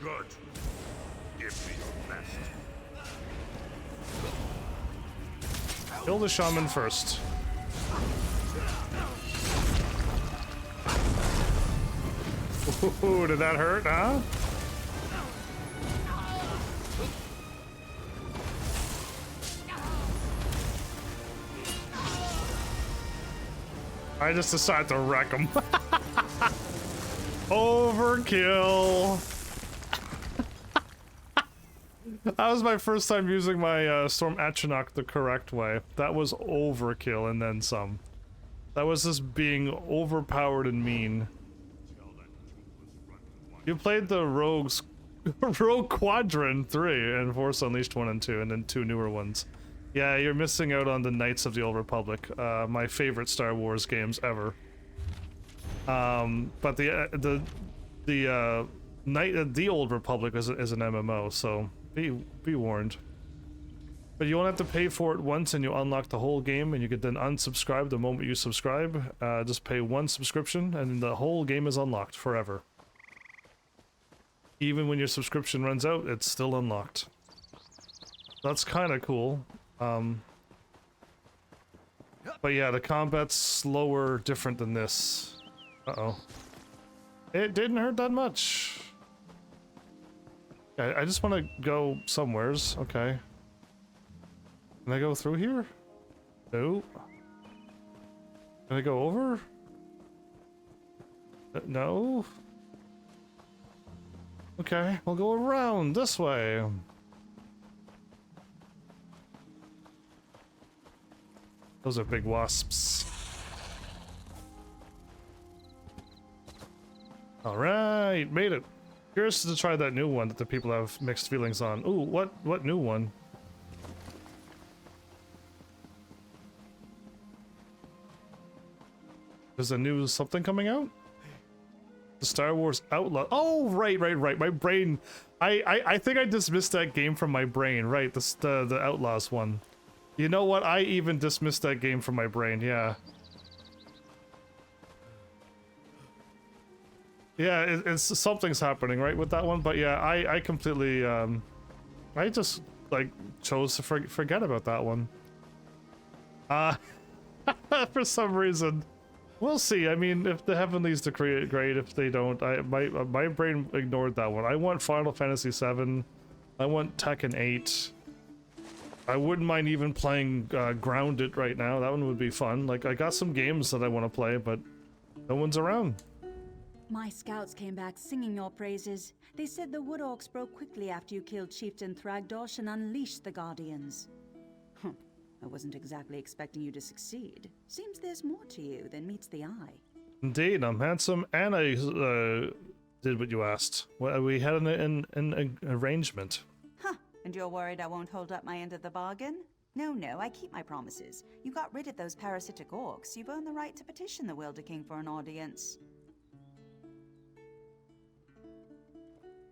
Good. Give me your best. Kill the shaman first. Ooh, did that hurt, huh? I just decided to wreck him. Overkill. That was my first time using my Storm Atronach the correct way. That was overkill and then some. That was just being overpowered and mean. You played the Rogue Quadrant 3 and Force Unleashed 1 and 2, and then 2 newer ones. Yeah, you're missing out on the Knights of the Old Republic, my favorite Star Wars games ever. But the Old Republic is an MMO, so be warned. But you won't have to pay for it once, and you unlock the whole game, and you can then unsubscribe the moment you subscribe. Just pay one subscription, and the whole game is unlocked forever. Even when your subscription runs out, it's still unlocked. That's kind of cool. But yeah, the combat's slower, different than this. Uh-oh. It didn't hurt that much. I just want to go somewheres. Okay. Can I go through here? No. Can I go over? No. Okay, we'll go around this way. Those are big wasps. Alright, made it. Curious to try that new one that the people have mixed feelings on. Ooh, what new one? There's a new something coming out? The Star Wars Outlaw. Oh, right. My brain. I think I dismissed that game from my brain. Right, the Outlaws one. You know what? I even dismissed that game from my brain. Yeah. Yeah, it's something's happening right with that one. But yeah, I completely I just like chose to forget about that one. For some reason. We'll see. I mean, if the Heavenlies decree it, great. If they don't, my brain ignored that one. I want Final Fantasy VII. I want Tekken 8. I wouldn't mind even playing Grounded right now. That one would be fun. Like, I got some games that I want to play, but no one's around. My scouts came back singing your praises. They said the Wood Orcs broke quickly after you killed Chieftain Thragdosh and unleashed the Guardians. I wasn't exactly expecting you to succeed. Seems there's more to you than meets the eye. Indeed, I'm handsome, and I did what you asked. Well, we had an arrangement. Huh, and you're worried I won't hold up my end of the bargain? No, I keep my promises. You got rid of those parasitic orcs. You've earned the right to petition the Wilder King for an audience.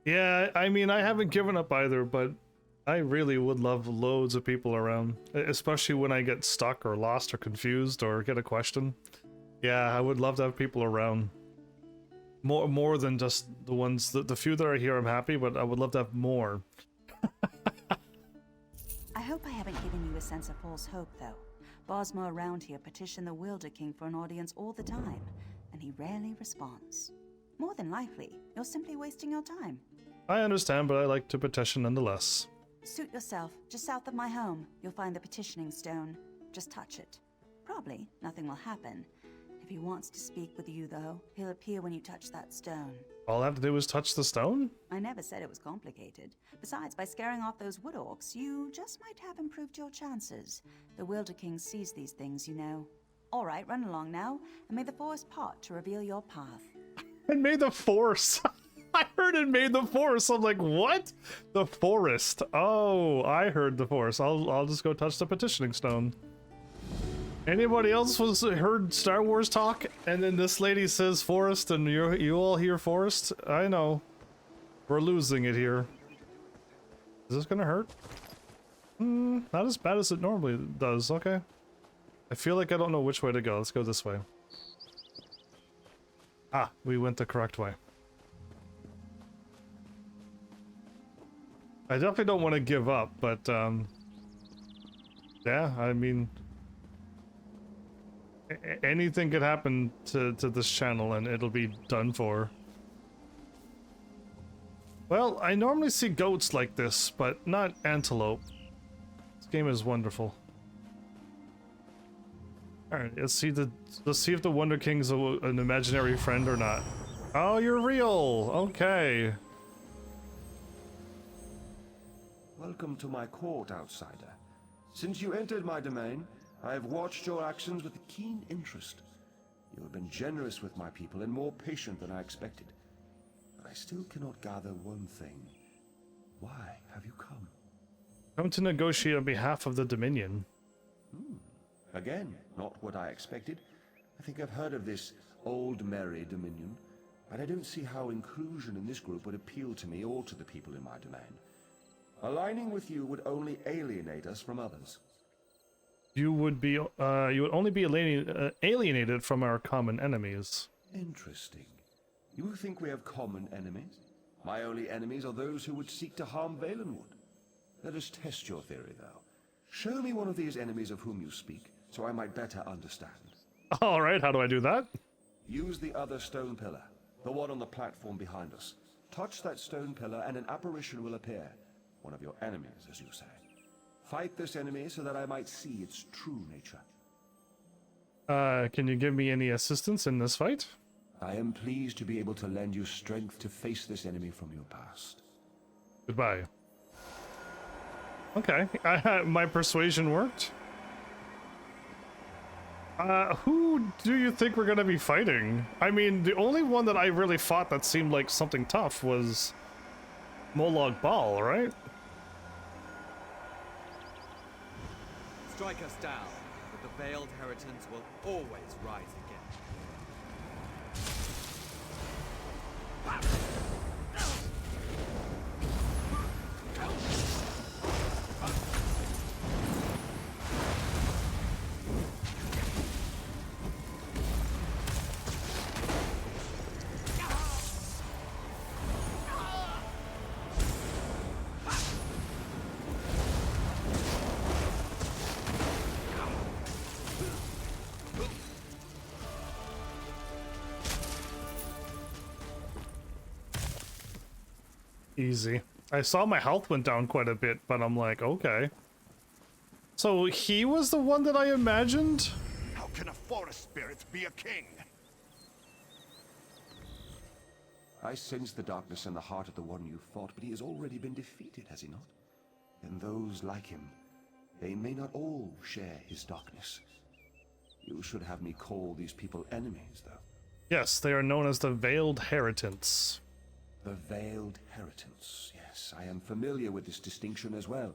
Yeah, I mean, I haven't given up either, but I really would love loads of people around, especially when I get stuck or lost or confused or get a question. Yeah, I would love to have people around. More than just the ones, the few that are here I'm happy, but I would love to have more. I hope I haven't given you a sense of false hope, though. Bosma around here petition the Wilder King for an audience all the time, and he rarely responds. More than likely, you're simply wasting your time. I understand, but I like to petition nonetheless. Suit yourself. Just south of my home, you'll find the petitioning stone. Just touch it. Probably nothing will happen. If he wants to speak with you, though, he'll appear when you touch that stone. All I have to do is touch the stone? I never said it was complicated. Besides, by scaring off those wood orcs, you just might have improved your chances. The Wilder King sees these things, you know. All right, run along now, and may the forest part to reveal your path. And may the force. I heard it made the forest. I'm like, what? The forest. Oh, I heard the forest. I'll just go touch the petitioning stone. Anybody else heard Star Wars talk? And then this lady says forest, and you all hear forest? I know. We're losing it here. Is this gonna hurt? Not as bad as it normally does. Okay. I feel like I don't know which way to go. Let's go this way. Ah, we went the correct way. I definitely don't want to give up, but yeah, I mean, anything could happen to this channel and it'll be done for. Well, I normally see goats like this, but not antelope. This game is wonderful. Alright, let's see if the Wonder King's an imaginary friend or not. Oh, you're real! Okay. Welcome to my court, outsider. Since you entered my domain, I have watched your actions with keen interest. You have been generous with my people and more patient than I expected. But I still cannot gather one thing. Why have you come? Come to negotiate on behalf of the Dominion. Again, not what I expected. I think I've heard of this old merry Dominion, but I don't see how inclusion in this group would appeal to me or to the people in my domain. Aligning with you would only alienate us from others. You would only be alienated from our common enemies. Interesting. You think we have common enemies? My only enemies are those who would seek to harm Valenwood. Let us test your theory, though. Show me one of these enemies of whom you speak, so I might better understand. Alright, how do I do that? Use the other stone pillar, the one on the platform behind us. Touch that stone pillar and an apparition will appear. One of your enemies, as you say. Fight this enemy so that I might see its true nature. Can you give me any assistance in this fight? I am pleased to be able to lend you strength to face this enemy from your past. Goodbye. Okay, my persuasion worked. Who do you think we're gonna be fighting? I mean, the only one that I really fought that seemed like something tough was Molag Bal, right? Strike us down, but the veiled heritance will always rise again. Easy. I saw my health went down quite a bit, but I'm like, okay. So he was the one that I imagined? How can a forest spirit be a king? I sense the darkness in the heart of the one you fought, but he has already been defeated, has he not? And those like him, they may not all share his darkness. You should have me call these people enemies, though. Yes, they are known as the Veiled Heritants. The Veiled Heritants. Yes, I am familiar with this distinction as well.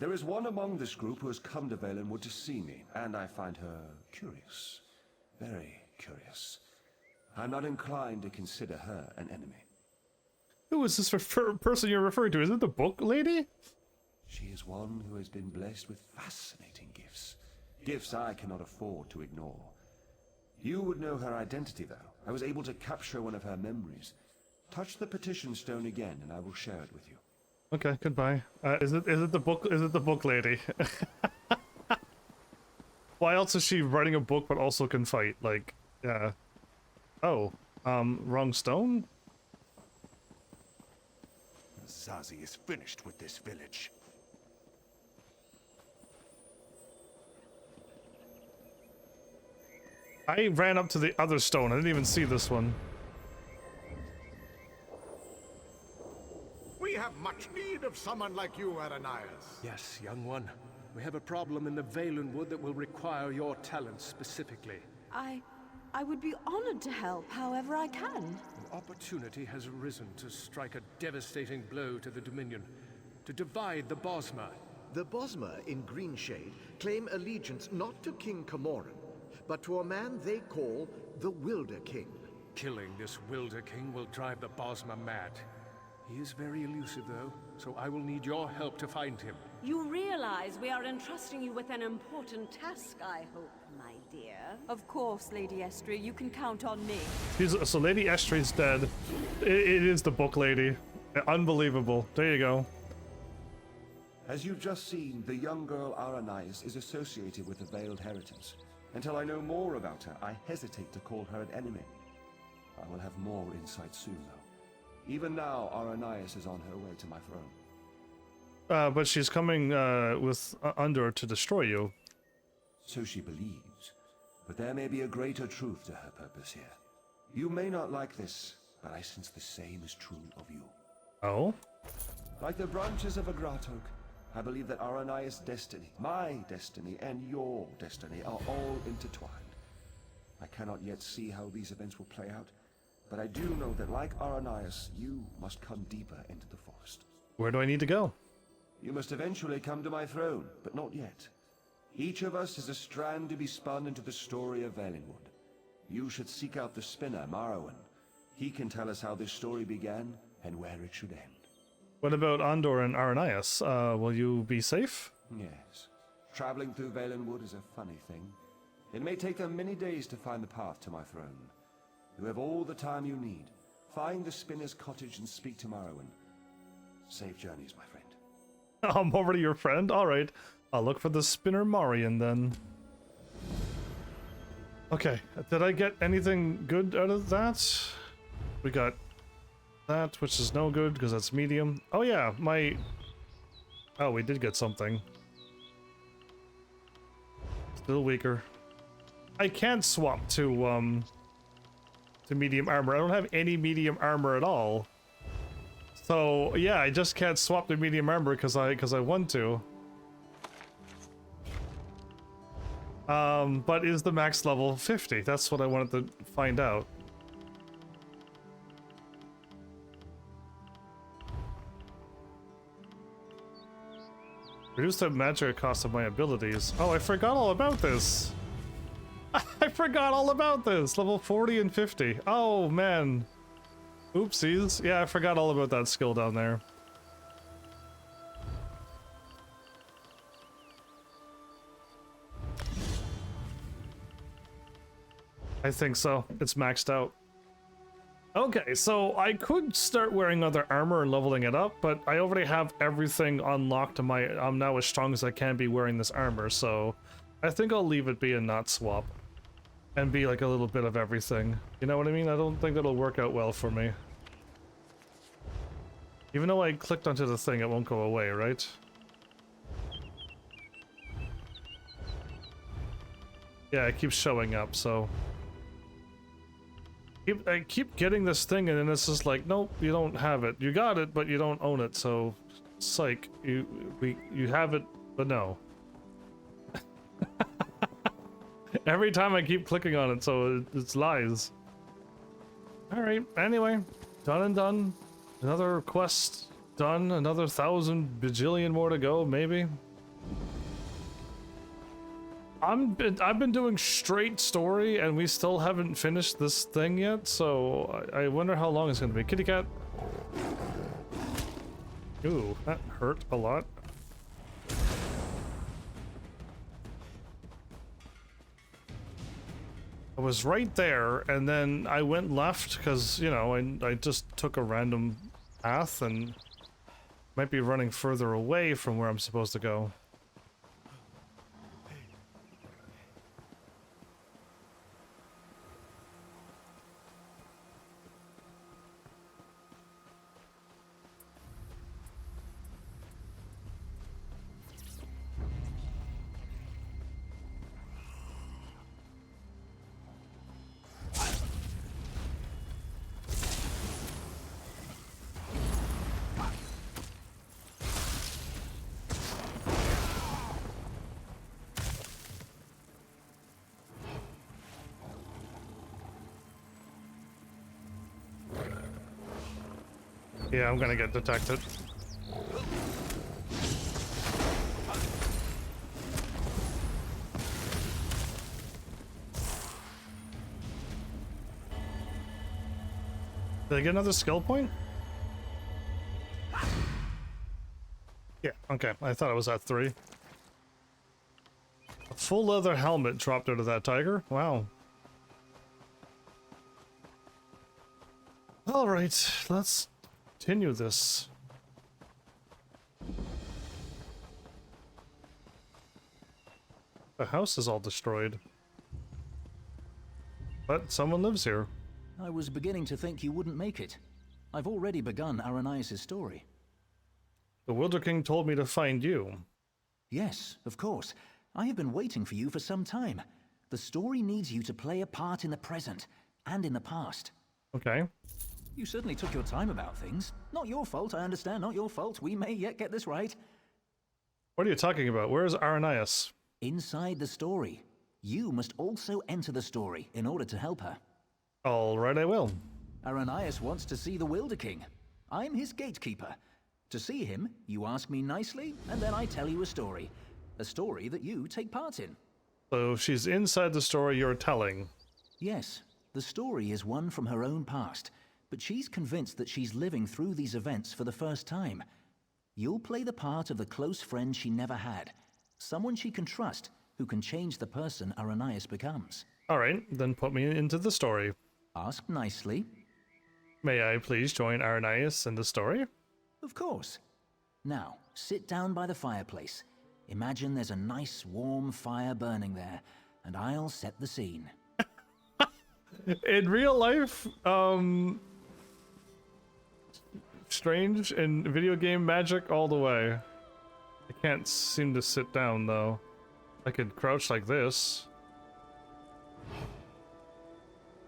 There is one among this group who has come to Valenwood to see me, and I find her curious. Very curious. I'm not inclined to consider her an enemy. Who is this person you're referring to? Is it the book lady? She is one who has been blessed with fascinating gifts. Gifts I cannot afford to ignore. You would know her identity, though. I was able to capture one of her memories. Touch the petition stone again, and I will share it with you. Okay, goodbye. Is it the book lady? Why else is she writing a book but also can fight? Like, yeah. Oh, wrong stone? Zazie is finished with this village. I ran up to the other stone. I didn't even see this one. We have much need of someone like you, Ananias. Yes, young one. We have a problem in the Valenwood that will require your talents specifically. I would be honored to help however I can. An opportunity has arisen to strike a devastating blow to the Dominion, to divide the Bosmer. The Bosmer in Greenshade claim allegiance not to King Camoran, but to a man they call the Wilder King. Killing this Wilder King will drive the Bosmer mad. He is very elusive, though, so I will need your help to find him. You realize we are entrusting you with an important task, I hope, my dear. Of course, Lady Estrie, you can count on me. So Lady Estrie's dead. It is the book lady. Unbelievable. There you go. As you've just seen, the young girl Aranias is associated with the Veiled Heritants. Until I know more about her, I hesitate to call her an enemy. I will have more insight soon, though. Even now, Aranias is on her way to my throne. But she's coming with Undor to destroy you. So she believes. But there may be a greater truth to her purpose here. You may not like this, but I sense the same is true of you. Oh? Like the branches of a gratok, I believe that Aranias' destiny, my destiny, and your destiny are all intertwined. I cannot yet see how these events will play out, but I do know that like Aranias, you must come deeper into the forest. Where do I need to go? You must eventually come to my throne, but not yet. Each of us is a strand to be spun into the story of Valenwood. You should seek out the spinner, Marrowan. He can tell us how this story began and where it should end. What about Andor and Aranias? Will you be safe? Yes. Traveling through Valenwood is a funny thing. It may take them many days to find the path to my throne. You have all the time you need. Find the spinner's cottage and speak to Marrowan. Safe journeys, my friend. I'm already your friend? Alright. I'll look for the spinner Marion then. Okay, did I get anything good out of that? We got that, which is no good because that's medium. Oh yeah, oh, we did get something. Still weaker. I can't swap to medium armor. I don't have any medium armor at all. So yeah, I just can't swap to medium armor because I want to. But is the max level 50? That's what I wanted to find out. Reduce the magic cost of my abilities. Oh, I forgot all about this. I forgot all about this. Level 40 and 50. Oh, man. Oopsies. Yeah, I forgot all about that skill down there. I think so. It's maxed out. Okay, so I could start wearing other armor and leveling it up, but I already have everything unlocked to my... I'm now as strong as I can be wearing this armor, so I think I'll leave it be and not swap. And be like a little bit of everything. You know what I mean? I don't think that'll work out well for me. Even though I clicked onto the thing, it won't go away, right? Yeah, it keeps showing up, so... I keep getting this thing and then it's just like, nope, you don't have it. You got it, but you don't own it, so... Psych. You have it, but no. Every time I keep clicking on it, so it's lies. Alright, anyway, done and done. Another quest done, another 1,000 bajillion more to go, maybe. I've been doing straight story and we still haven't finished this thing yet, so I wonder how long it's gonna be. Kitty cat. Ooh, that hurt a lot. I was right there, and then I went left because, you know, I just took a random path and might be running further away from where I'm supposed to go. Yeah, I'm gonna get detected. Did I get another skill point? Yeah, okay. I thought it was at 3. A full leather helmet dropped out of that tiger. Wow. Alright, let's continue this. The house is all destroyed. But someone lives here. I was beginning to think you wouldn't make it. I've already begun Aranias' story. The Wilder King told me to find you. Yes, of course. I have been waiting for you for some time. The story needs you to play a part in the present and in the past. Okay. You certainly took your time about things. Not your fault, I understand, not your fault. We may yet get this right. What are you talking about? Where's Aranias? Inside the story. You must also enter the story in order to help her. All right, I will. Aranias wants to see the Wilder King. I'm his gatekeeper. To see him, you ask me nicely, and then I tell you a story. A story that you take part in. So she's inside the story you're telling? Yes. The story is one from her own past, but she's convinced that she's living through these events for the first time. You'll play the part of the close friend she never had. Someone she can trust, who can change the person Aranias becomes. Alright, then put me into the story. Ask nicely. May I please join Aranias in the story? Of course. Now, sit down by the fireplace. Imagine there's a nice warm fire burning there, and I'll set the scene. In real life, strange, and video game magic all the way. I can't seem to sit down though. I could crouch like this.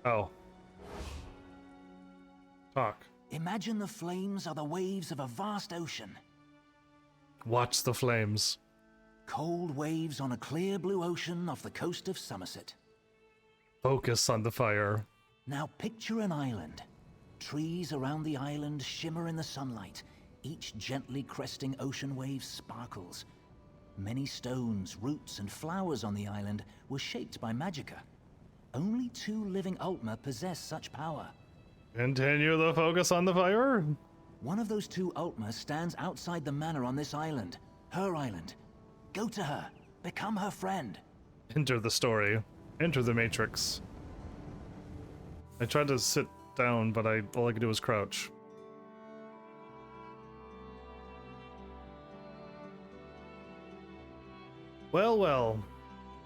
Oh. Talk. Imagine the flames are the waves of a vast ocean. Watch the flames. Cold waves on a clear blue ocean off the coast of Somerset. Focus on the fire. Now picture an island. Trees around the island shimmer in the sunlight. Each gently cresting ocean wave sparkles. Many stones, roots, and flowers on the island were shaped by Magicka. Only 2 living Altmer possess such power. Continue the focus on the fire. One of those 2 Altmer stands outside the manor on this island. Her island. Go to her. Become her friend. Enter the story. Enter the Matrix. I tried to sit down, but all I could do was crouch. Well, well.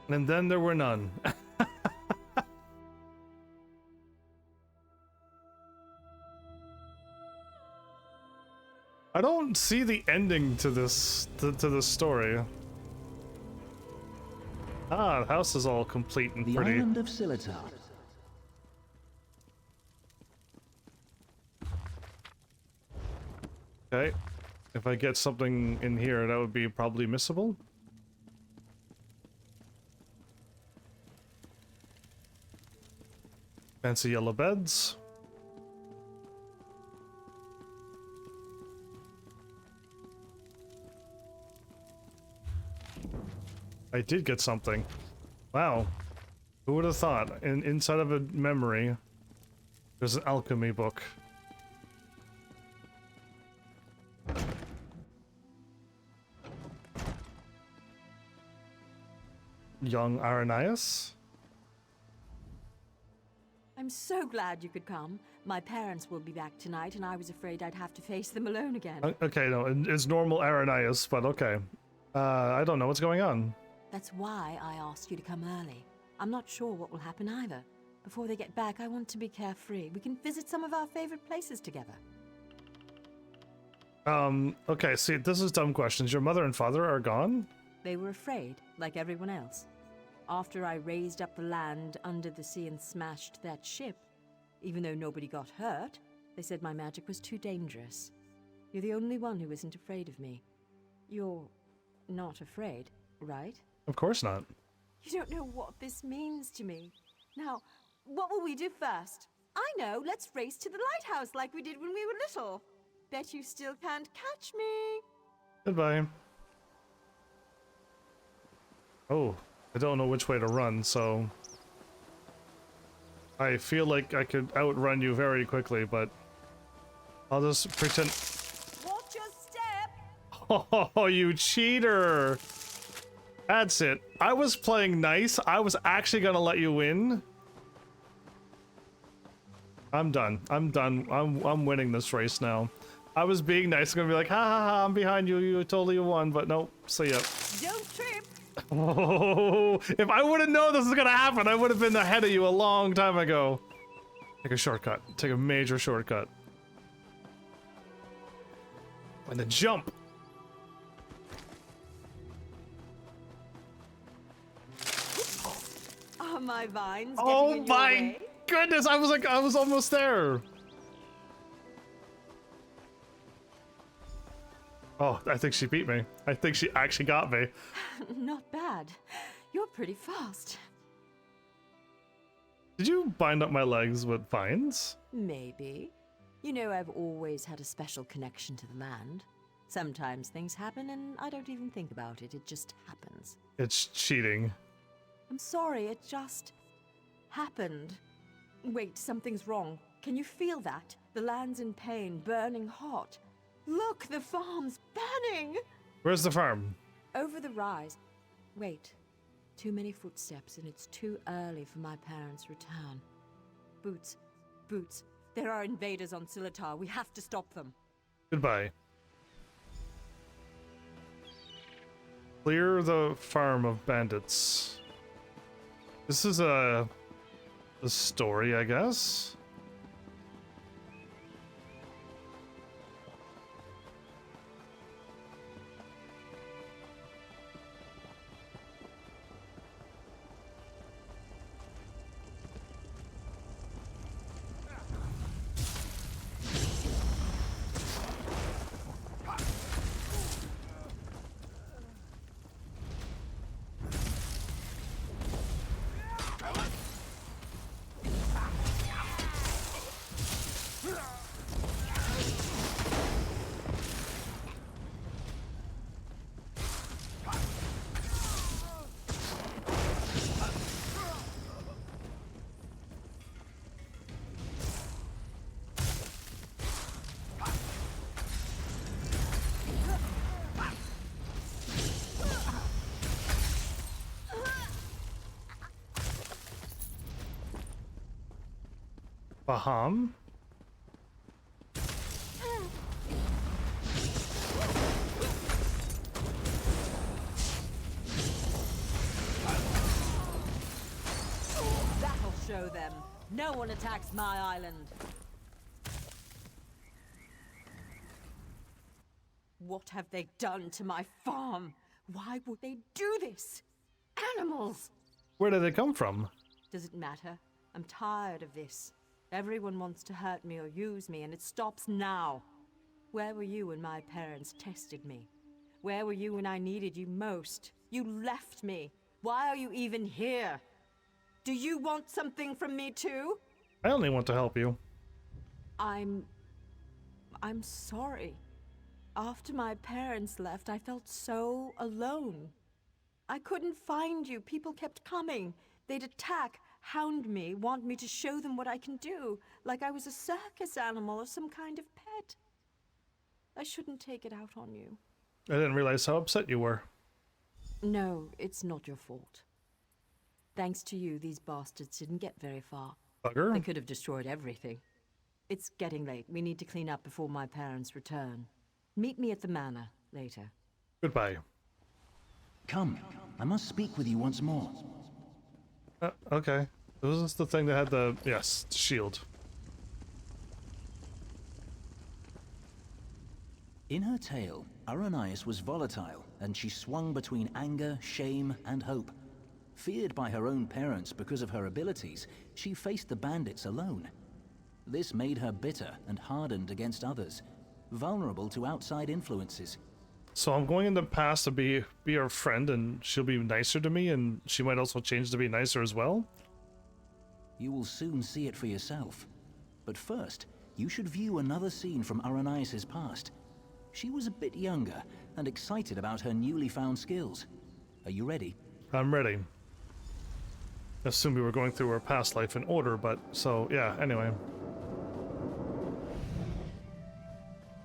And then there were none. I don't see the ending to this to this story. Ah, the house is all complete and the pretty. Island of Silitar. Okay. If I get something in here, that would be probably missable. Fancy yellow beds. I did get something. Wow. Who would have thought? Inside of a memory, there's an alchemy book. Young Aranias? I'm so glad you could come. My parents will be back tonight, and I was afraid I'd have to face them alone again. Okay, no, it's normal Aranias, but okay. I don't know what's going on. That's why I asked you to come early. I'm not sure what will happen either. Before they get back, I want to be carefree. We can visit some of our favorite places together. Okay, see, this is dumb questions. Your mother and father are gone? They were afraid, like everyone else. After I raised up the land under the sea and smashed that ship, even though nobody got hurt, they said my magic was too dangerous. You're the only one who isn't afraid of me. You're not afraid, right? Of course not. You don't know what this means to me. Now, what will we do first? I know, let's race to the lighthouse like we did when we were little. Bet you still can't catch me. Goodbye. Oh, I don't know which way to run, so... I feel like I could outrun you very quickly, but... I'll just pretend... Watch your step! Oh, you cheater! That's it. I was playing nice. I was actually gonna let you win. I'm done. I'm done. I'm winning this race now. I was being nice. I'm gonna be like, ha ha ha, I'm behind you. You totally won, but nope. See ya. Don't trip! Oh, if I would have known this was gonna happen, I would have been ahead of you a long time ago. Take a shortcut. Take a major shortcut. And then jump. Are my vines Oh getting in your my way? goodness! I was almost there. Oh, I think she beat me. I think she actually got me. Not bad. You're pretty fast. Did you bind up my legs with vines? Maybe. You know, I've always had a special connection to the land. Sometimes things happen and I don't even think about it. It just happens. It's cheating. I'm sorry, it just happened. Wait, something's wrong. Can you feel that? The land's in pain, burning hot. Look, the farm's burning! Where's the farm? Over the rise. Wait. Too many footsteps, and it's too early for my parents' return. Boots. Boots. There are invaders on Silitar. We have to stop them. Goodbye. Clear the farm of bandits. This is a story, I guess. Baham? That'll show them. No one attacks my island. What have they done to my farm? Why would they do this? Animals! Where did they come from? Does it matter? I'm tired of this. Everyone wants to hurt me or use me, and it stops now. Where were you when my parents tested me? Where were you when I needed you most? You left me. Why are you even here? Do you want something from me too? I only want to help you. I'm sorry. After my parents left, I felt so alone. I couldn't find you. People kept coming. They'd attack, hound me, want me to show them what I can do, like I was a circus animal or some kind of pet. I shouldn't take it out on you. I didn't realize how upset you were. No, it's not your fault. Thanks to you, these bastards didn't get very far. Bugger. They could have destroyed everything. It's getting late. We need to clean up before my parents return. Meet me at the manor later. Goodbye. Come, I must speak with you once more. Okay. Was this the thing that had the... Yes, shield. In her tale, Aranias was volatile, and she swung between anger, shame, and hope. Feared by her own parents because of her abilities, she faced the bandits alone. This made her bitter and hardened against others, vulnerable to outside influences. So I'm going in the past to be her friend, and she'll be nicer to me, and she might also change to be nicer as well? You will soon see it for yourself. But first, you should view another scene from Aranias' past. She was a bit younger, and excited about her newly found skills. Are you ready? I'm ready. I assumed we were going through her past life in order, but so, yeah, anyway.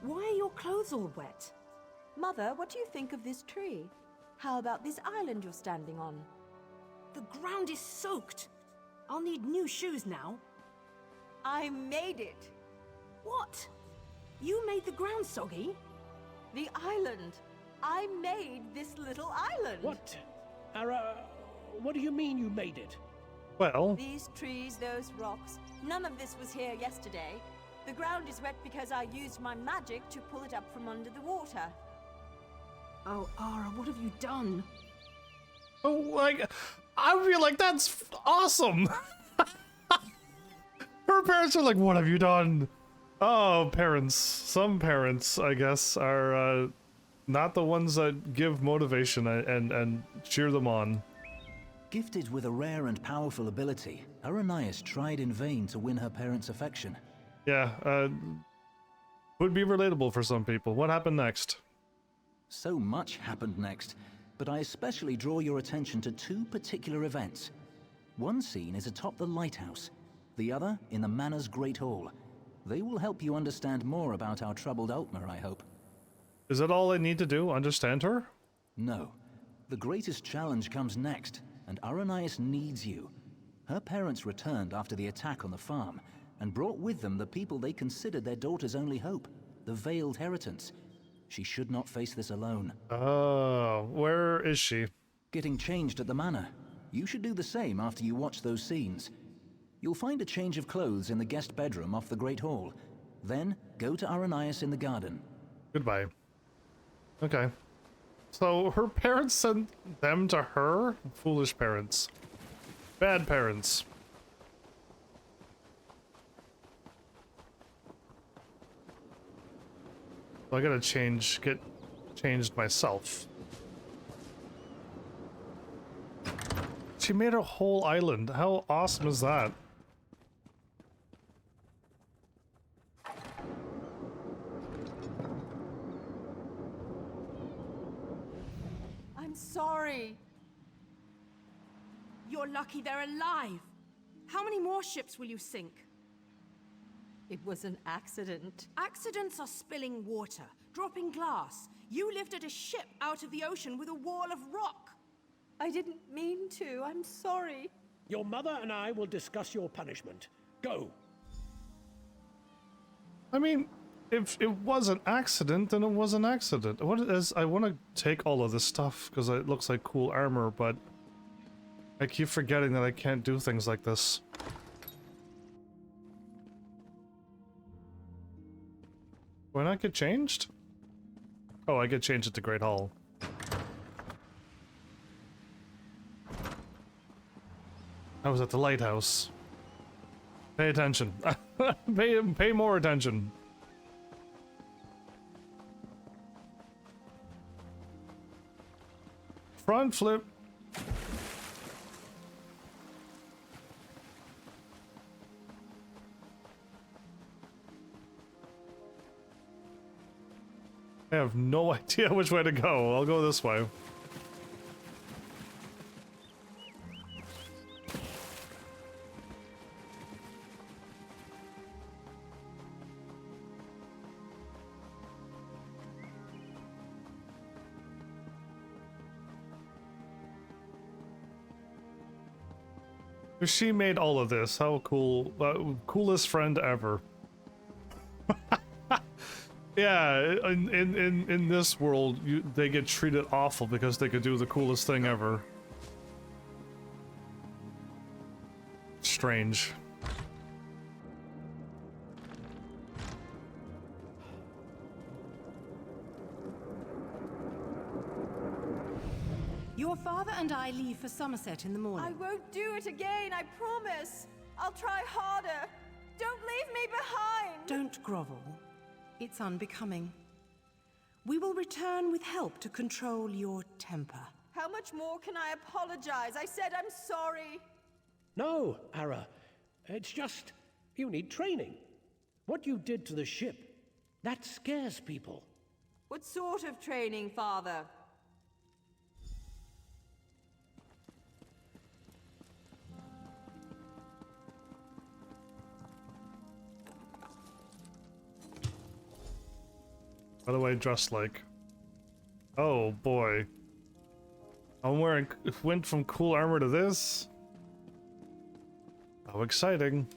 Why are your clothes all wet? Mother, what do you think of this tree? How about this island you're standing on? The ground is soaked. I'll need new shoes now. I made it. What? You made the ground soggy? The island. I made this little island. What? What do you mean you made it? Well... These trees, those rocks, none of this was here yesterday. The ground is wet because I used my magic to pull it up from under the water. Oh, Ara, what have you done? Oh, like, I feel like that's awesome! Her parents are like, what have you done? Oh, parents. Some parents, I guess, are not the ones that give motivation and cheer them on. Gifted with a rare and powerful ability, Aranias tried in vain to win her parents' affection. Yeah, would be relatable for some people. What happened next? So much happened next, but I especially draw your attention to two particular events. One scene is atop the lighthouse, the other in the manor's great hall. They will help you understand more about our troubled Altmer, I hope. Is that all I need to do? Understand her? No. The greatest challenge comes next, and Aranias needs you. Her parents returned after the attack on the farm, and brought with them the people they considered their daughter's only hope, the Veiled Heritance. She should not face this alone. Oh, where is she? Getting changed at the manor. You should do the same after you watch those scenes. You'll find a change of clothes in the guest bedroom off the Great Hall. Then, go to Aranias in the garden. Goodbye. Okay. So, her parents sent them to her? Foolish parents. Bad parents. I gotta get changed myself. She made a whole island. How awesome is that? I'm sorry. You're lucky they're alive. How many more ships will you sink? It was an accident. Accidents are spilling water, dropping glass. You lifted a ship out of the ocean with a wall of rock. I didn't mean to. I'm sorry. Your mother and I will discuss your punishment. Go. I mean, if it was an accident, then it was an accident. What is... I want to take all of this stuff because it looks like cool armor, but I keep forgetting that I can't do things like this. Do I not get changed? Oh, I get changed at the Great Hall. I was at the lighthouse. Pay attention. pay more attention. Front flip. I have no idea which way to go. I'll go this way. She made all of this. How cool. Coolest friend ever. Yeah, in this world, they get treated awful because they could do the coolest thing ever. Strange. Your father and I leave for Somerset in the morning. I won't do it again, I promise. I'll try harder. Don't leave me behind. Don't grovel. It's unbecoming. We will return with help to control your temper. How much more can I apologize? I said I'm sorry. No, Ara. It's just, you need training. What you did to the ship, that scares people. What sort of training, Father? By the way, dressed like. Oh boy. I'm wearing. Went from cool armor to this? How exciting.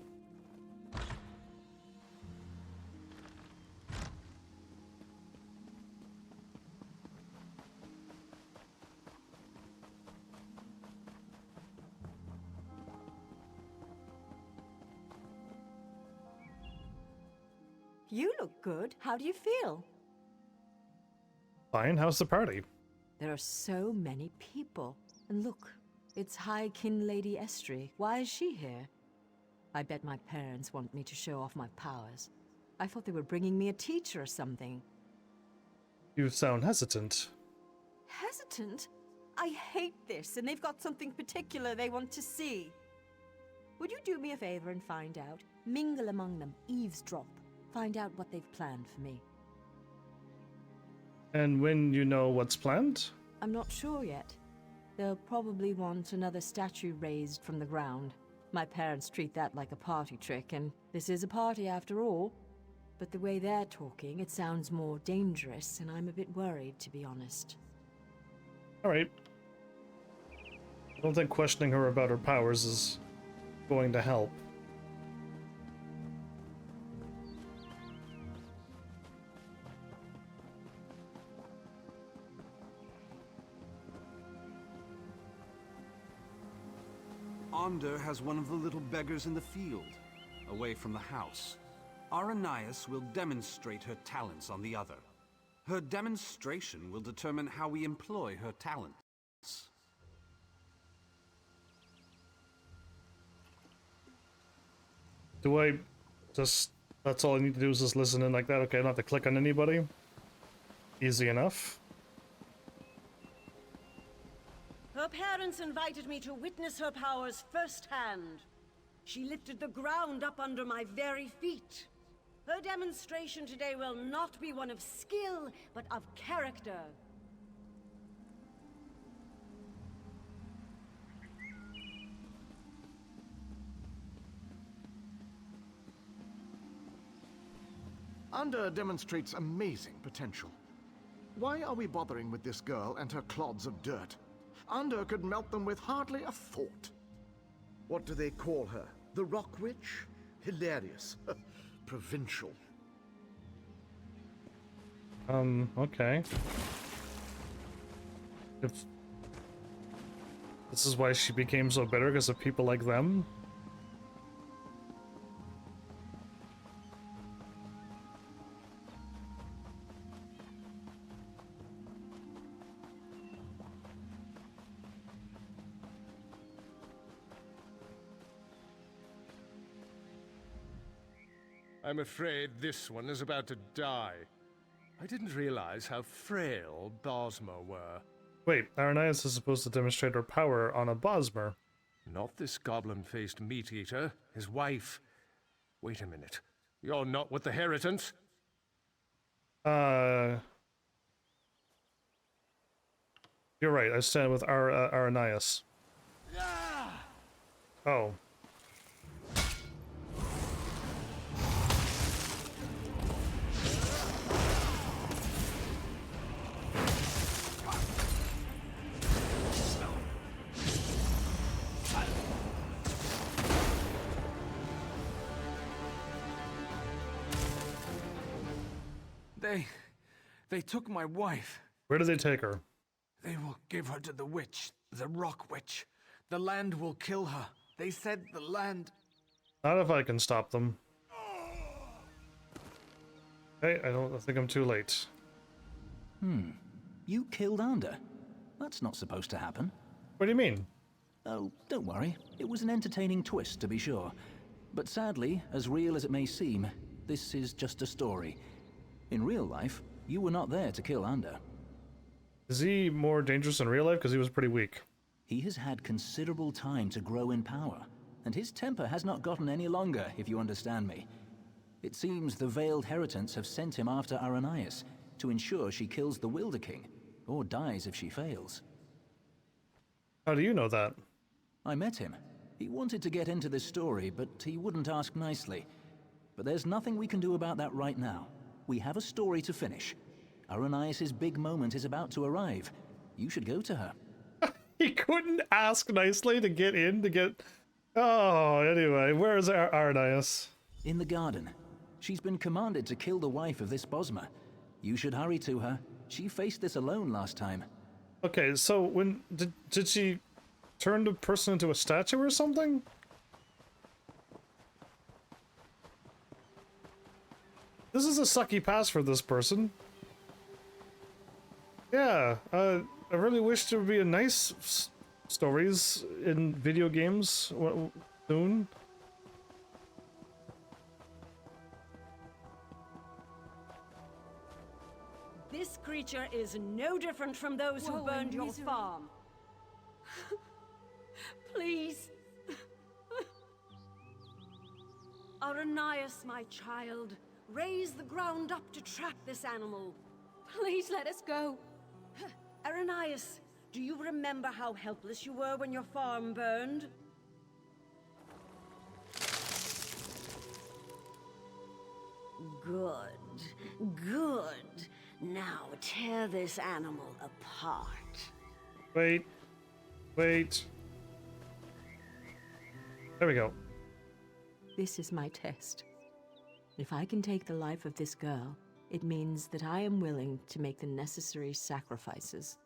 You look good. How do you feel? Fine, how's the party? There are so many people. And look, it's High Kin Lady Estrie. Why is she here? I bet my parents want me to show off my powers. I thought they were bringing me a teacher or something. You sound hesitant. Hesitant? I hate this, and they've got something particular they want to see. Would you do me a favor and find out? Mingle among them, eavesdrop. Find out what they've planned for me. And when you know what's planned? I'm not sure yet. They'll probably want another statue raised from the ground. My parents treat that like a party trick, and this is a party after all. But the way they're talking, it sounds more dangerous, and I'm a bit worried, to be honest. Alright. I don't think questioning her about her powers is going to help. Ander has one of the little beggars in the field, away from the house. Aranias will demonstrate her talents on the other. Her demonstration will determine how we employ her talents. Do I just... That's all I need to do is just listen in like that? Okay, I don't have to click on anybody? Easy enough. Her parents invited me to witness her powers firsthand. She lifted the ground up under my very feet. Her demonstration today will not be one of skill, but of character. Ander demonstrates amazing potential. Why are we bothering with this girl and her clods of dirt? Ander could melt them with hardly a thought. What do they call her? The Rock Witch? Hilarious. Provincial. Okay. If this is why she became so bitter, because of people like them? I'm afraid this one is about to die. I didn't realize how frail Bosmer were. Wait, Aranias is supposed to demonstrate her power on a Bosmer. Not this goblin-faced meat-eater, his wife. Wait a minute. You're not with the Heritants? You're right, I stand with Aranias. Oh. They took my wife. Where did they take her? They will give her to the witch, the Rock Witch. The land will kill her. They said the land... Not if I can stop them. Hey, I think I'm too late. You killed Ander? That's not supposed to happen. What do you mean? Oh, don't worry. It was an entertaining twist, to be sure. But sadly, as real as it may seem, this is just a story. In real life, you were not there to kill Ander. Is he more dangerous in real life? Because he was pretty weak. He has had considerable time to grow in power, and his temper has not gotten any longer, if you understand me. It seems the Veiled Heritants have sent him after Aranias to ensure she kills the Wilder King, or dies if she fails. How do you know that? I met him. He wanted to get into this story, but he wouldn't ask nicely. But there's nothing we can do about that right now. We have a story to finish. Aranias' big moment is about to arrive. You should go to her. He couldn't ask nicely to get in, to get... Oh, anyway, where is Aranias? In the garden. She's been commanded to kill the wife of this Bosma. You should hurry to her. She faced this alone last time. Okay, so when... Did she turn the person into a statue or something? This is a sucky pass for this person. Yeah, I really wish there would be a nice stories in video games soon. This creature is no different from those who burned your farm. Please. Aranias, my child, raise the ground up to trap this animal. Please let us go. Aranias, do you remember how helpless you were when your farm burned? Good. Good. Now tear this animal apart. Wait. Wait. There we go. This is my test. If I can take the life of this girl, it means that I am willing to make the necessary sacrifices.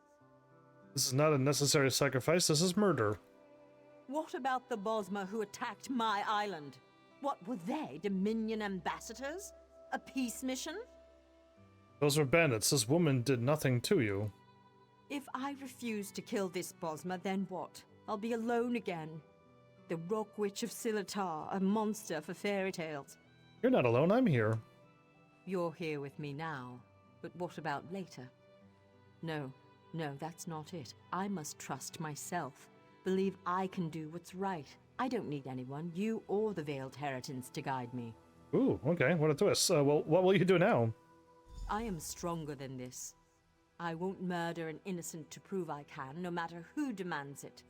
This is not a necessary sacrifice, this is murder. What about the Bosma who attacked my island? What were they, Dominion ambassadors? A peace mission? Those were bandits. This woman did nothing to you. If I refuse to kill this Bosma, then what? I'll be alone again. The Rock Witch of Silitar, a monster for fairy tales. You're not alone, I'm here. You're here with me now, but what about later? No, that's not it. I must trust myself. Believe I can do what's right. I don't need anyone, you or the Veiled Heritants, to guide me. Ooh, okay, what a twist. Well, what will you do now? I am stronger than this. I won't murder an innocent to prove I can, no matter who demands it.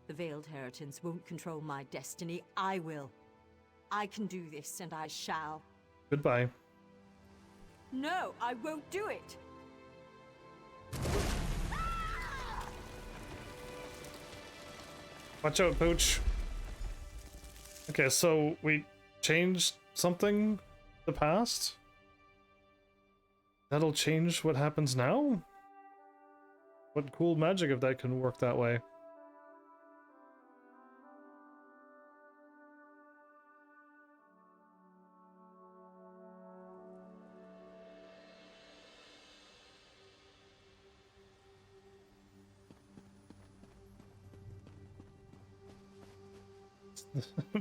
The Veiled Heritants won't control my destiny, I will. I can do this, and I shall. Goodbye. No, I won't do it! Watch out, Pooch. Okay, so we changed something the past? That'll change what happens now? What cool magic if that can work that way.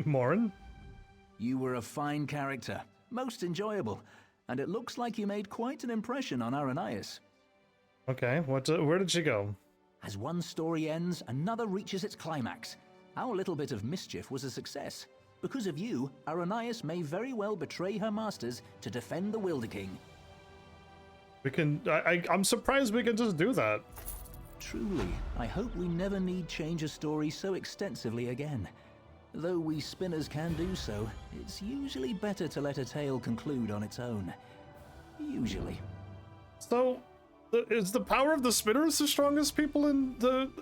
Morin? You were a fine character, most enjoyable, and it looks like you made quite an impression on Aranias. Okay, where did she go? As one story ends, another reaches its climax. Our little bit of mischief was a success. Because of you, Aranias may very well betray her masters to defend the Wilder King. We can... I'm surprised we can just do that. Truly, I hope we never need change a story so extensively again. Though we spinners can do so, it's usually better to let a tale conclude on its own. Usually. So, is the power of the spinners the strongest people in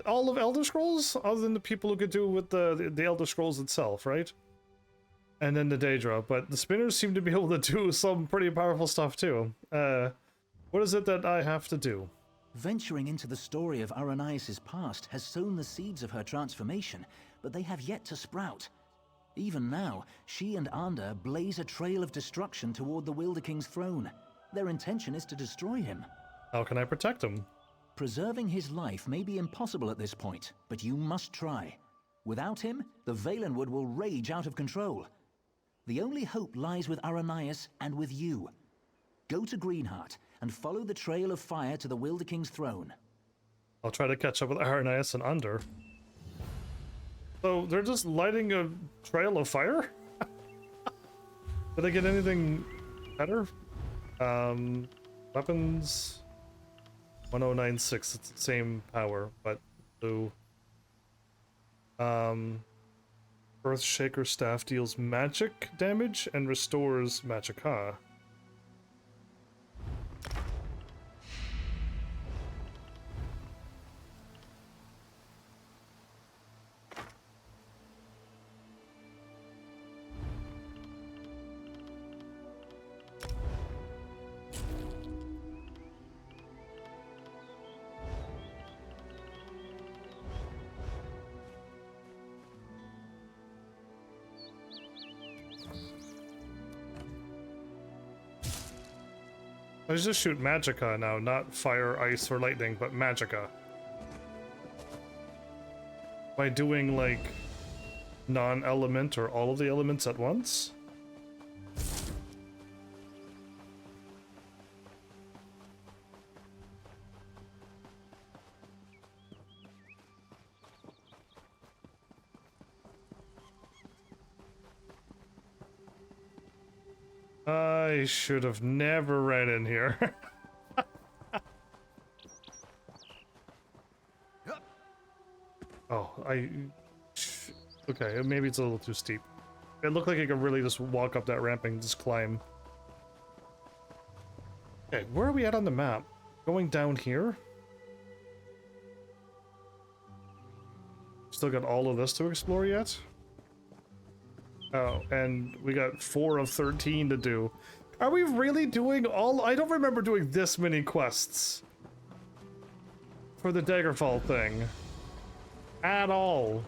all of Elder Scrolls? Other than the people who could do with the Elder Scrolls itself, right? And then the Daedra, but the spinners seem to be able to do some pretty powerful stuff too. What is it that I have to do? Venturing into the story of Aranias' past has sown the seeds of her transformation, but they have yet to sprout. Even now, she and Ander blaze a trail of destruction toward the Wilder King's throne. Their intention is to destroy him. How can I protect him? Preserving his life may be impossible at this point, but you must try. Without him, the Valenwood will rage out of control. The only hope lies with Aranias and with you. Go to Greenheart and follow the trail of fire to the Wilder King's throne. I'll try to catch up with Aranias and Ander. So they're just lighting a trail of fire? Did I get anything better? Weapons 1096, it's the same power, but blue. Earthshaker staff deals magic damage and restores magicka. I just shoot magicka now, not fire, ice, or lightning, but magicka. By doing, like, non-element or all of the elements at once? I should have never ran in here. Oh, okay, maybe it's a little too steep. It looked like I could really just walk up that ramp and just climb. Okay, where are we at on the map? Going down here? Still got all of this to explore yet? Oh, and we got 4 of 13 to do. Are we really doing all? I don't remember doing this many quests for the Daggerfall thing at all.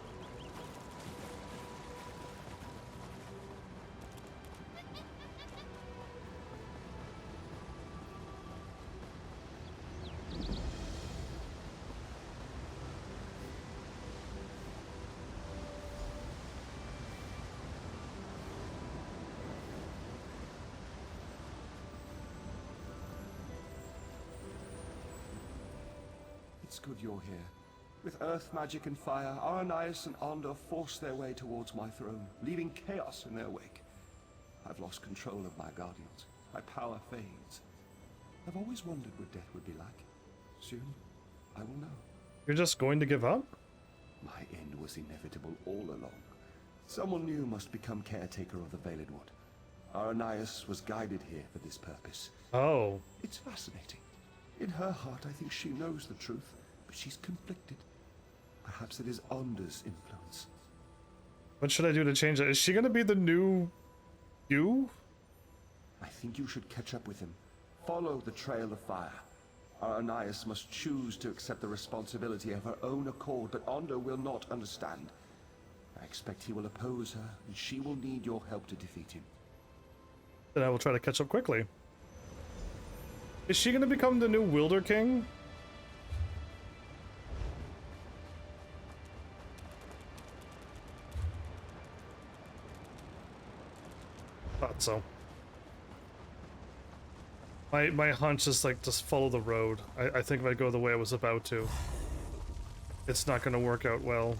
It's good you're here. With earth magic and fire, Aranias and Ander forced their way towards my throne, leaving chaos in their wake. I've lost control of my guardians. My power fades. I've always wondered what death would be like. Soon, I will know. You're just going to give up? My end was inevitable all along. Someone new must become caretaker of the Valenwood. Aranias was guided here for this purpose. Oh. It's fascinating. In her heart, I think she knows the truth, but she's conflicted. Perhaps it is Ander's influence. What should I do to change that? Is she gonna be the new you? I think you should catch up with him. Follow the trail of fire. Aranias must choose to accept the responsibility of her own accord, but Ander will not understand. I expect he will oppose her, and she will need your help to defeat him. Then I will try to catch up quickly. Is she gonna become the new Wilder King? Thought so. My hunch is like just follow the road. I think if I go the way I was about to, it's not gonna work out well.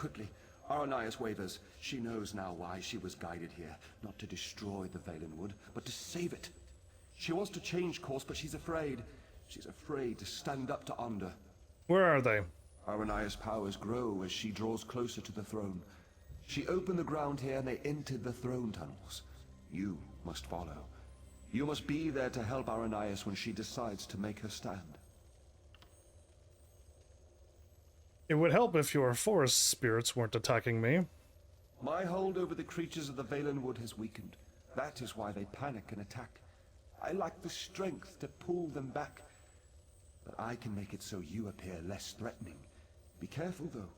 quickly. Aranias wavers. She knows now why she was guided here. Not to destroy the Valenwood, but to save it. She wants to change course, but she's afraid. She's afraid to stand up to Onder. Where are they? Aranias' powers grow as she draws closer to the throne. She opened the ground here and they entered the throne tunnels. You must follow. You must be there to help Aranias when she decides to make her stand. It would help if your forest spirits weren't attacking me. My hold over the creatures of the Valenwood has weakened. That is why they panic and attack. I lack the strength to pull them back. But I can make it so you appear less threatening. Be careful, though.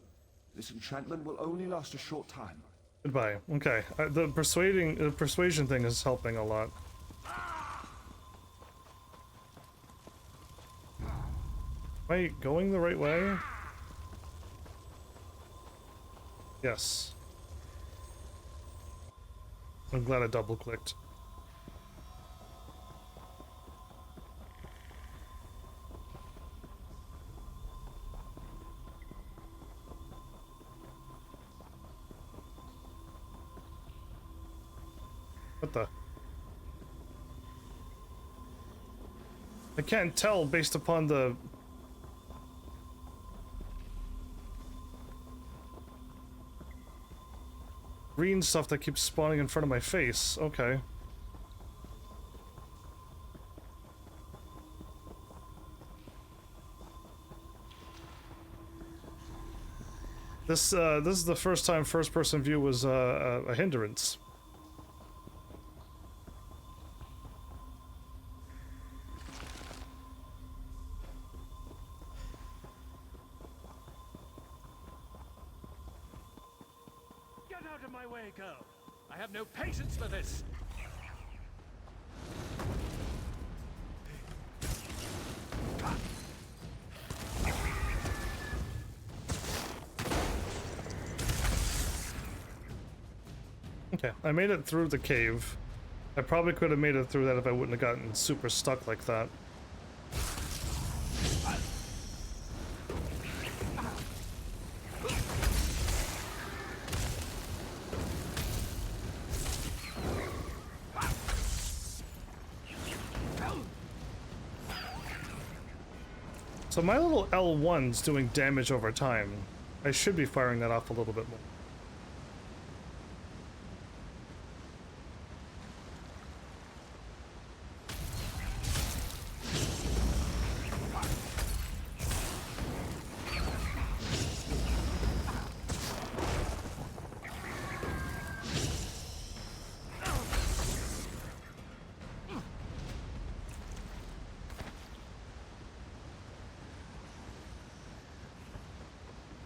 This enchantment will only last a short time. Goodbye. Okay, the persuasion thing is helping a lot. Am I going the right way? Yes. I'm glad I double-clicked. What the? I can't tell based upon the... green stuff that keeps spawning in front of my face. Okay. This is the first time first-person view was a hindrance. I have no patience for this! Okay, I made it through the cave. I probably could have made it through that if I wouldn't have gotten super stuck like that. So my little L1's doing damage over time. I should be firing that off a little bit more.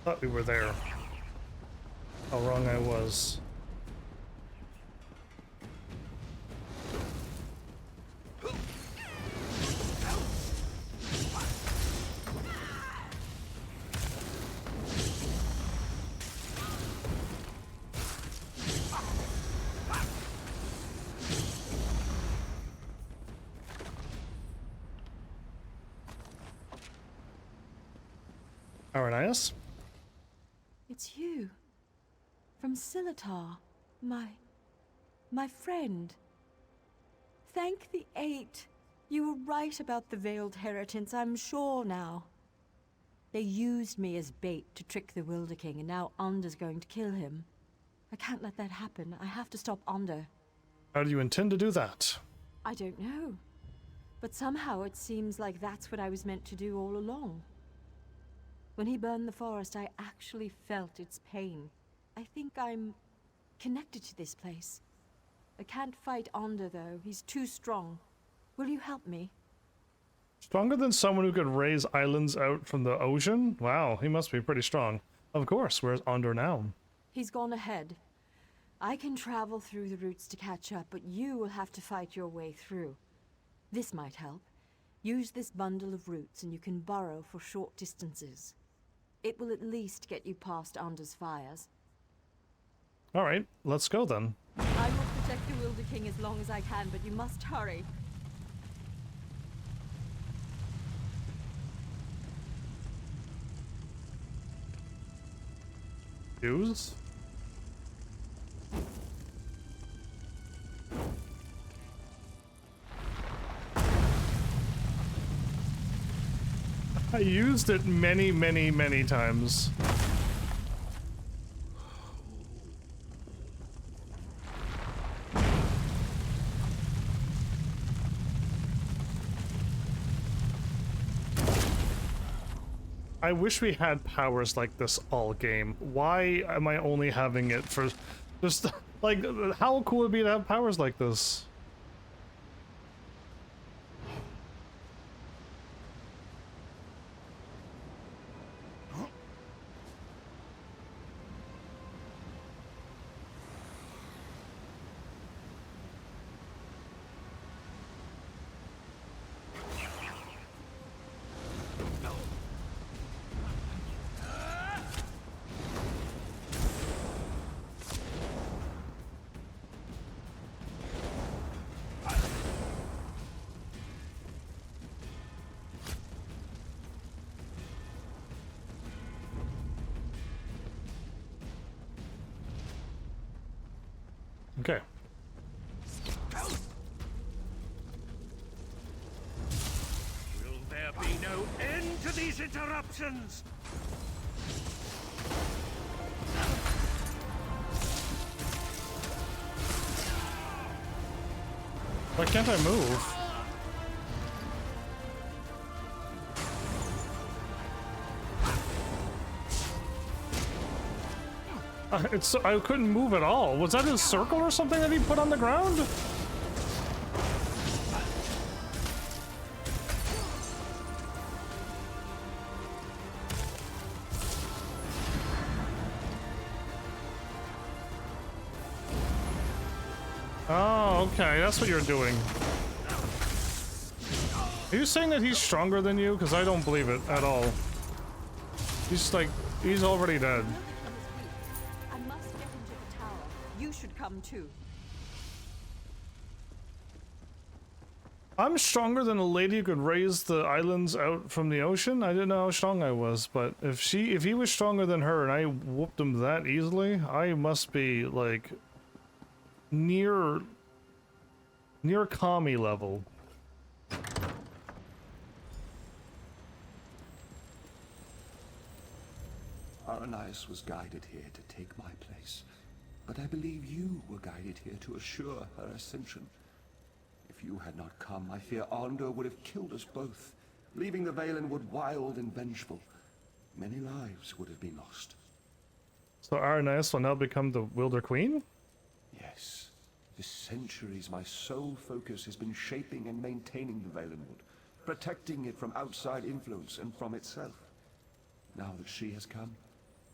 Thought we were there. How wrong I was. Aranias? It's you. From Silitar. My friend. Thank the Eight. You were right about the Veiled Heritance, I'm sure now. They used me as bait to trick the Wilder King, and now Onder's going to kill him. I can't let that happen. I have to stop Onder. How do you intend to do that? I don't know. But somehow it seems like that's what I was meant to do all along. When he burned the forest, I actually felt its pain. I think I'm connected to this place. I can't fight Onder, though. He's too strong. Will you help me? Stronger than someone who could raise islands out from the ocean? Wow, he must be pretty strong. Of course, where's Onder now? He's gone ahead. I can travel through the roots to catch up, but you will have to fight your way through. This might help. Use this bundle of roots and you can burrow for short distances. It will at least get you past Onder's fires. Alright, let's go then. I will protect the Wilder King as long as I can, but you must hurry. Use? I used it many, many, many times. I wish we had powers like this all game. Why am I only having it for just like how cool would it be to have powers like this? Okay. Will there be no end to these interruptions? Why can't I move? I couldn't move at all. Was that his circle or something that he put on the ground? Oh, okay, that's what you're doing. Are you saying that he's stronger than you? Because I don't believe it at all. He's like, he's already dead. You should come too. I'm stronger than a lady who could raise the islands out from the ocean. I didn't know how strong I was, but if he was stronger than her and I whooped him that easily, I must be like near Kami level. Aranias was guided here to take my place. But I believe you were guided here to assure her ascension. If you had not come, I fear Arndor would have killed us both, leaving the Valenwood wild and vengeful. Many lives would have been lost. So Aranias will now become the Wilder Queen? Yes. For centuries, my sole focus has been shaping and maintaining the Valenwood, protecting it from outside influence and from itself. Now that she has come,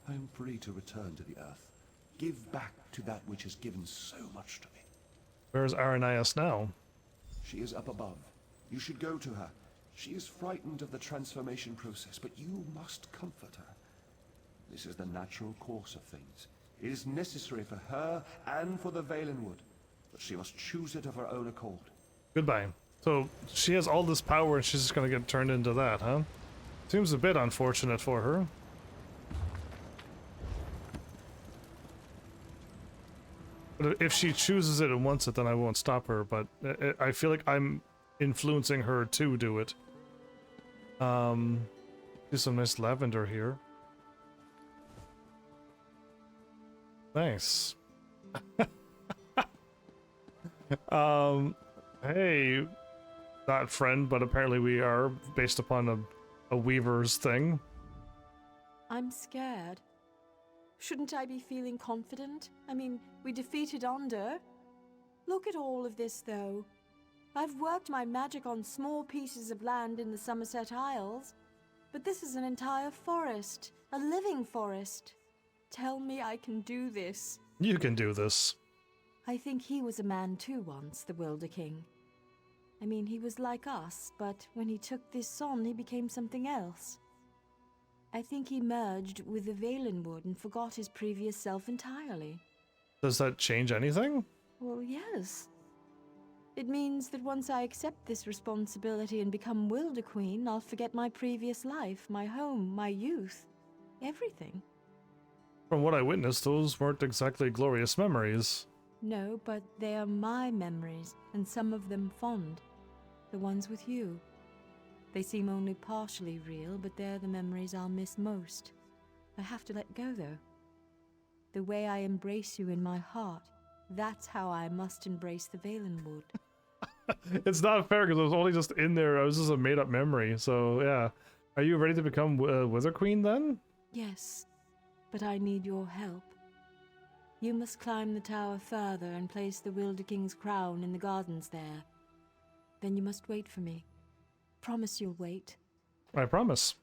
I am free to return to the Earth. Give back to that which has given so much to me. Where's Aranias now? She is up above. You should go to her. She is frightened of the transformation process, but you must comfort her. This is the natural course of things. It is necessary for her and for the Valenwood, but she must choose it of her own accord. Goodbye. So she has all this power and she's just gonna get turned into that, huh? Seems a bit unfortunate for her. But if she chooses it and wants it, then I won't stop her, but I feel like I'm influencing her to do it. Do some nice lavender here. Nice. Hey, not friend, but apparently we are, based upon a weaver's thing. I'm scared. Shouldn't I be feeling confident? I mean, we defeated Onder. Look at all of this, though. I've worked my magic on small pieces of land in the Somerset Isles, but this is an entire forest, a living forest. Tell me I can do this. You can do this. I think he was a man too once, the Wilder King. I mean, he was like us, but when he took this on, he became something else. I think he merged with the Valenwood and forgot his previous self entirely. Does that change anything? Well, yes. It means that once I accept this responsibility and become Wilder Queen, I'll forget my previous life, my home, my youth, everything. From what I witnessed, those weren't exactly glorious memories. No, but they are my memories, and some of them fond. The ones with you. They seem only partially real, but they're the memories I'll miss most. I have to let go, though. The way I embrace you in my heart, that's how I must embrace the Valenwood. It's not fair because I was only just in there. I was just a made-up memory. So yeah, are you ready to become Wither Queen then? Yes, but I need your help. You must climb the tower further and place the Wilder King's crown in the gardens there. Then you must wait for me. Promise you'll wait. I promise.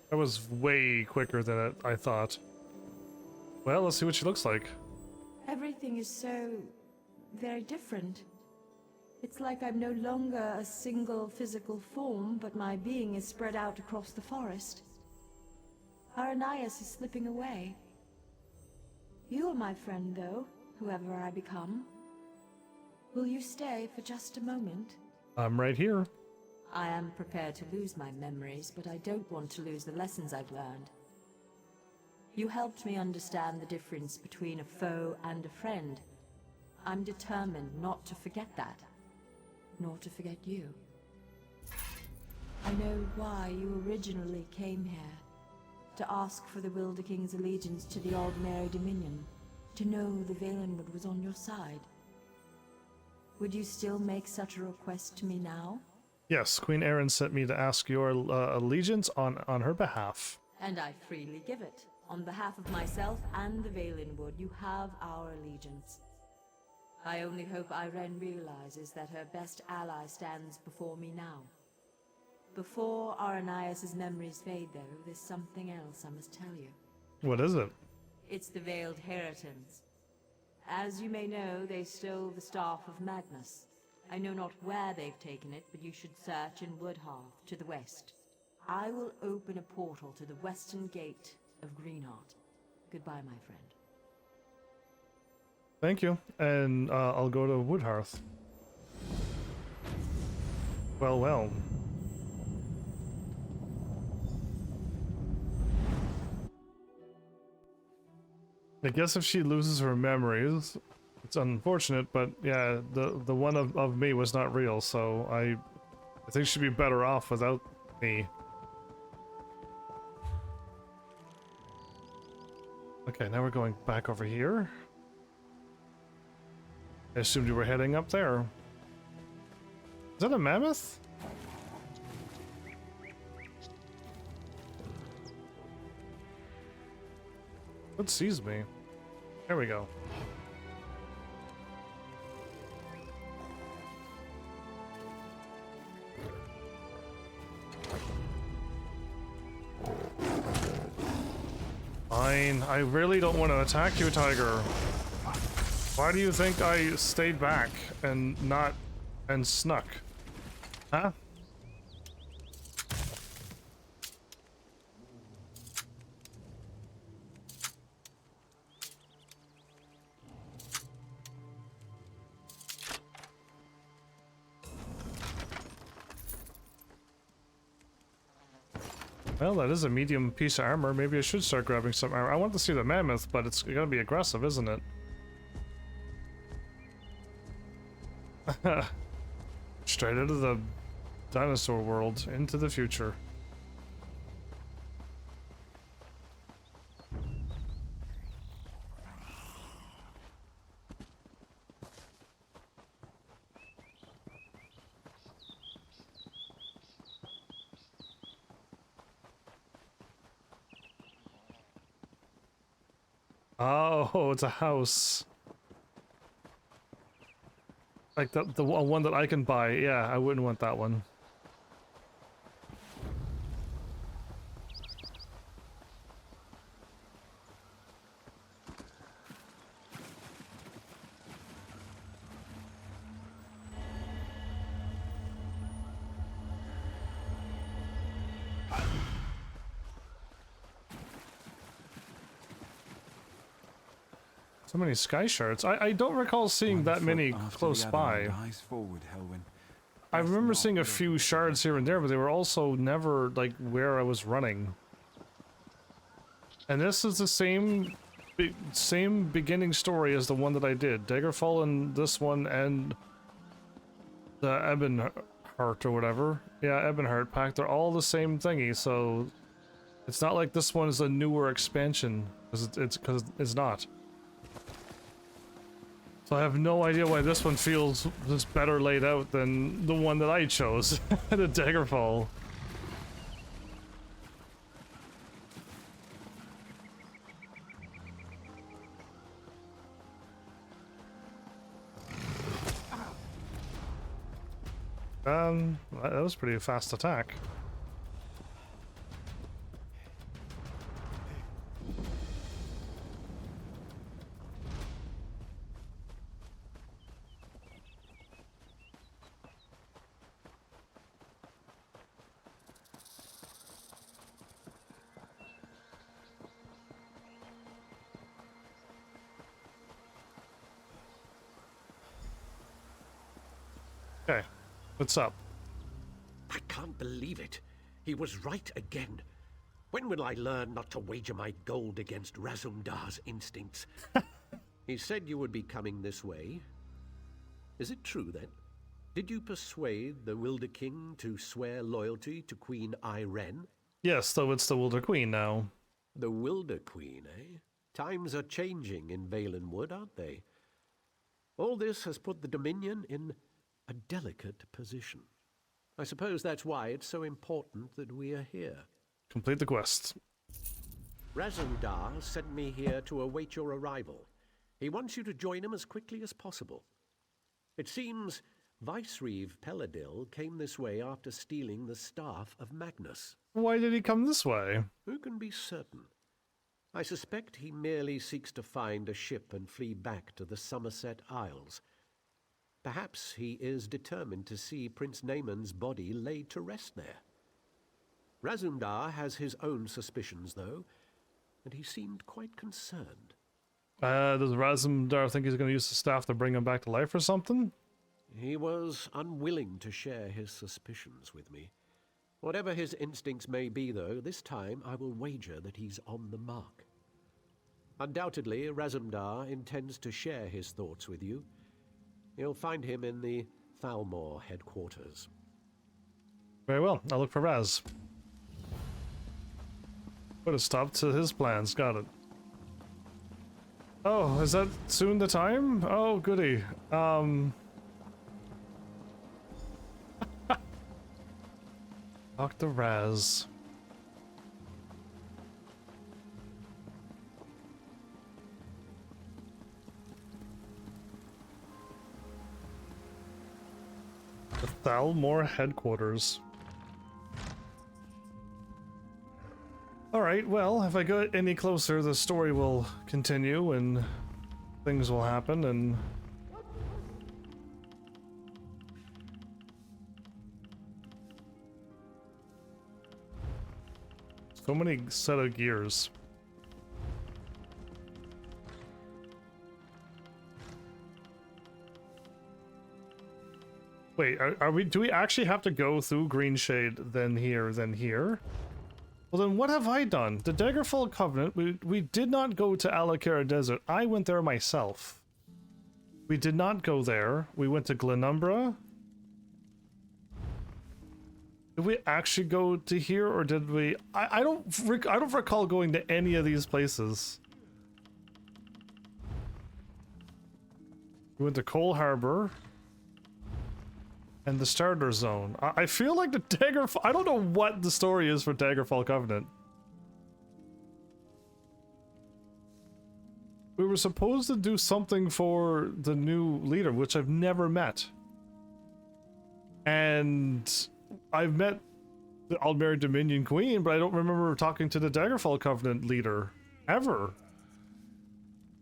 That was way quicker than I thought. Well, let's see what she looks like. Everything is so very different. It's like I'm no longer a single physical form, but my being is spread out across the forest. Aranias is slipping away. You are my friend, though, whoever I become. Will you stay for just a moment? I'm right here. I am prepared to lose my memories, but I don't want to lose the lessons I've learned. You helped me understand the difference between a foe and a friend. I'm determined not to forget that, nor to forget you. I know why you originally came here, to ask for the Wilder King's allegiance to the Aldmeri Dominion, to know the Valenwood was on your side. Would you still make such a request to me now? Yes, Queen Erin sent me to ask your allegiance on her behalf. And I freely give it. On behalf of myself and the Valenwood, you have our allegiance. I only hope Irene realizes that her best ally stands before me now. Before Aranias' memories fade, though, there's something else I must tell you. What is it? It's the Veiled Heritons. As you may know, they stole the Staff of Magnus. I know not where they've taken it, but you should search in Woodhearth, to the west. I will open a portal to the western gate of Greenheart. Goodbye, my friend. Thank you, and I'll go to Woodhearth. Well, well. I guess if she loses her memories, it's unfortunate, but yeah, the one of me was not real, so I think she'd be better off without me. Okay, now we're going back over here. I assumed you were heading up there. Is that a mammoth? It sees me. There we go. Fine, I really don't want to attack you, Tiger. Why do you think I stayed back and snuck? Huh? Well, that is a medium piece of armor. Maybe I should start grabbing some armor. I want to see the mammoth, but it's gonna be aggressive, isn't it? Straight out of the dinosaur world, into the future. Oh, it's a house. Like the one that I can buy. Yeah, I wouldn't want that one. So many sky shards. I don't recall seeing that many close by. Forward, Helwyn. I remember seeing a few shards here and there, but they were also never, like, where I was running. And this is the same beginning story as the one that I did. Daggerfall and this one and the Ebonheart or whatever. Yeah, Ebonheart pack. They're all the same thingy, so it's not like this one is a newer expansion, because it's not. So I have no idea why this one feels just better laid out than the one that I chose, the Daggerfall. That was pretty fast attack. Okay, what's up? I can't believe it. He was right again. When will I learn not to wager my gold against Razumdar's instincts? He said you would be coming this way. Is it true, then? Did you persuade the Wilder King to swear loyalty to Queen Irene? Yes, though it's the Wilder Queen now. The Wilder Queen, eh? Times are changing in Valenwood, aren't they? All this has put the Dominion in a delicate position. I suppose that's why it's so important that we are here. Complete the quest. Razumdar sent me here to await your arrival. He wants you to join him as quickly as possible. It seems Vicereeve Peladil came this way after stealing the staff of Magnus. Why did he come this way? Who can be certain? I suspect he merely seeks to find a ship and flee back to the Somerset Isles. Perhaps he is determined to see Prince Naaman's body laid to rest there. Razumdar has his own suspicions, though, and he seemed quite concerned. Does Razumdar think he's going to use the staff to bring him back to life or something? He was unwilling to share his suspicions with me. Whatever his instincts may be, though, this time I will wager that he's on the mark. Undoubtedly, Razumdar intends to share his thoughts with you. You'll find him in the Thalmor headquarters. Very well, I'll look for Raz. Put a stop to his plans, got it. Oh, is that soon the time? Oh, goody. Talk to Raz. The Thalmor headquarters. Alright, well, if I get any closer, the story will continue and things will happen and... So many set of gears. Wait, are we? Do we actually have to go through Greenshade, then here, then here? Well, then what have I done? The Daggerfall Covenant. We did not go to Alakara Desert. I went there myself. We did not go there. We went to Glenumbra. Did we actually go to here, or did we? I don't recall going to any of these places. We went to Coal Harbor. And the starter zone. I feel like the Daggerfall... I don't know what the story is for Daggerfall Covenant. We were supposed to do something for the new leader, which I've never met. And I've met the Aldmeri Dominion Queen, but I don't remember talking to the Daggerfall Covenant leader. Ever.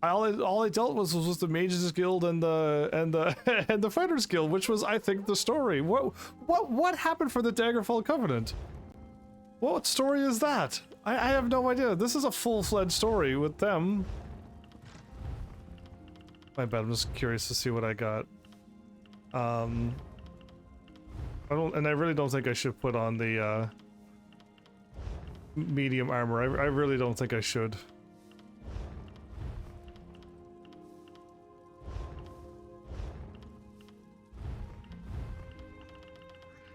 All I dealt with was the Mages Guild and the and the Fighters Guild, which was, I think, the story. What happened for the Daggerfall Covenant? What story is that? I have no idea. This is a full-fledged story with them. My bad, I'm just curious to see what I got. I really don't think I should put on the medium armor. I really don't think I should.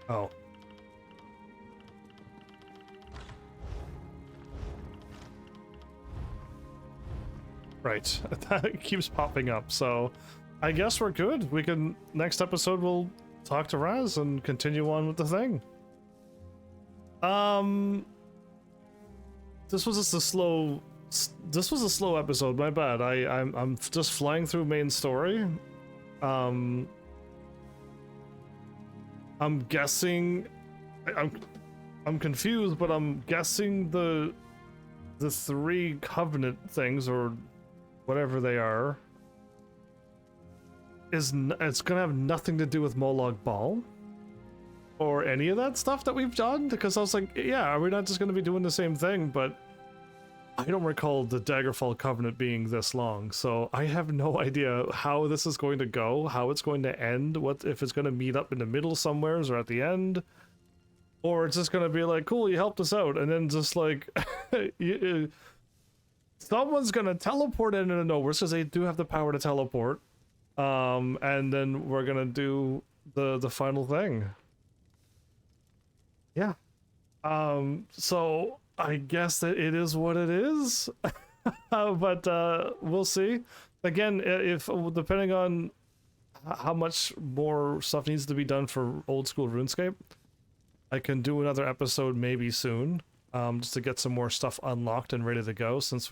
Oh. Right, that keeps popping up, so I guess we're good. We can, next episode we'll talk to Raz and continue on with the thing. This was just a slow, episode, my bad. I'm just flying through main story. I'm guessing, I'm confused, but I'm guessing the 3 Covenant things, or whatever they are, it's gonna have nothing to do with Molag Bal or any of that stuff that we've done, because I was like, yeah, are we not just gonna be doing the same thing? But I don't recall the Daggerfall Covenant being this long, so I have no idea how this is going to go, how it's going to end, what if it's going to meet up in the middle somewheres or at the end, or it's just going to be like, cool, you helped us out, and then just like someone's going to teleport in and nowhere, because they do have the power to teleport, and then we're going to do the final thing. Yeah. So I guess that it is what it is. But we'll see. Again, if depending on how much more stuff needs to be done for old school RuneScape, I can do another episode maybe soon, just to get some more stuff unlocked and ready to go, since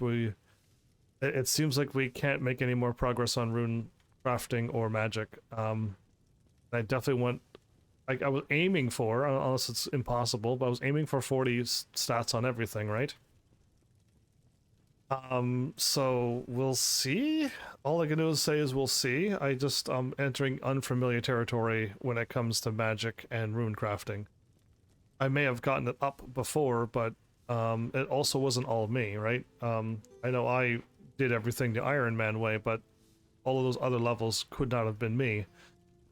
it seems like we can't make any more progress on rune crafting or magic. I definitely want, I was aiming for, unless it's impossible, but I was aiming for 40 stats on everything, right? So we'll see. All I can do is say is we'll see. I just entering unfamiliar territory when it comes to magic and rune crafting. I may have gotten it up before, but it also wasn't all me, right? I know I did everything the Iron Man way, but all of those other levels could not have been me.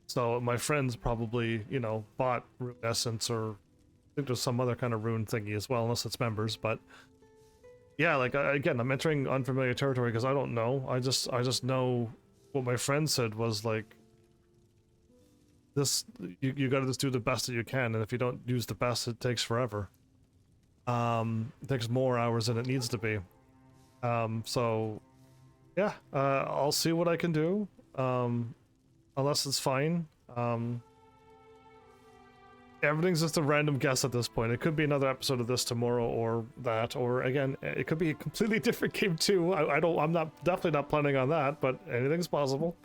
So my friends probably, you know, bought Rune Essence, or I think there's some other kind of rune thingy as well, unless it's members. But yeah, like again, I'm entering unfamiliar territory because I don't know. I just know what my friend said was like, this, you gotta just do the best that you can, and if you don't use the best, it takes forever. It takes more hours than it needs to be. So yeah, I'll see what I can do. Unless it's fine. Everything's just a random guess at this point. It could be another episode of this tomorrow, or that, or again, it could be a completely different game too. I'm definitely not planning on that, but anything's possible.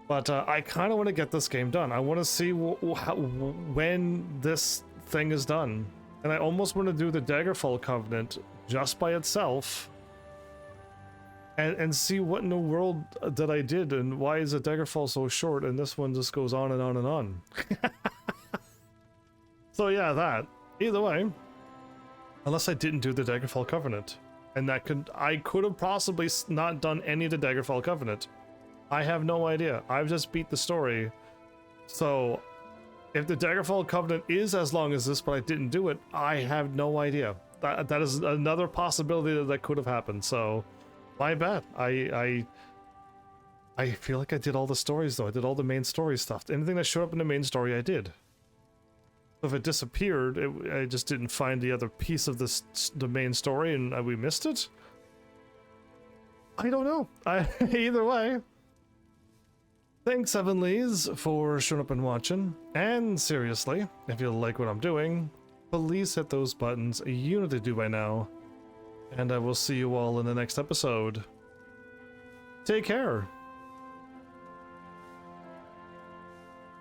But I kind of want to get this game done. I want to see when this thing is done. And I almost want to do the Daggerfall Covenant just by itself, and see what in the world that I did, and why is the Daggerfall so short and this one just goes on and on and on. So yeah, that. Either way, unless I didn't do the Daggerfall Covenant, and I could have possibly not done any of the Daggerfall Covenant. I have no idea. I've just beat the story. So if the Daggerfall Covenant is as long as this, but I didn't do it, I have no idea. That is another possibility that could have happened. So my bad. I feel like I did all the stories though. I did all the main story stuff. Anything that showed up in the main story, I did. If it disappeared, I just didn't find the other piece of the main story, and we missed it. I don't know. Either way. Thanks, Heavenlies, for showing up and watching. And seriously, if you like what I'm doing, please hit those buttons. You know what to do by now. And I will see you all in the next episode. Take care.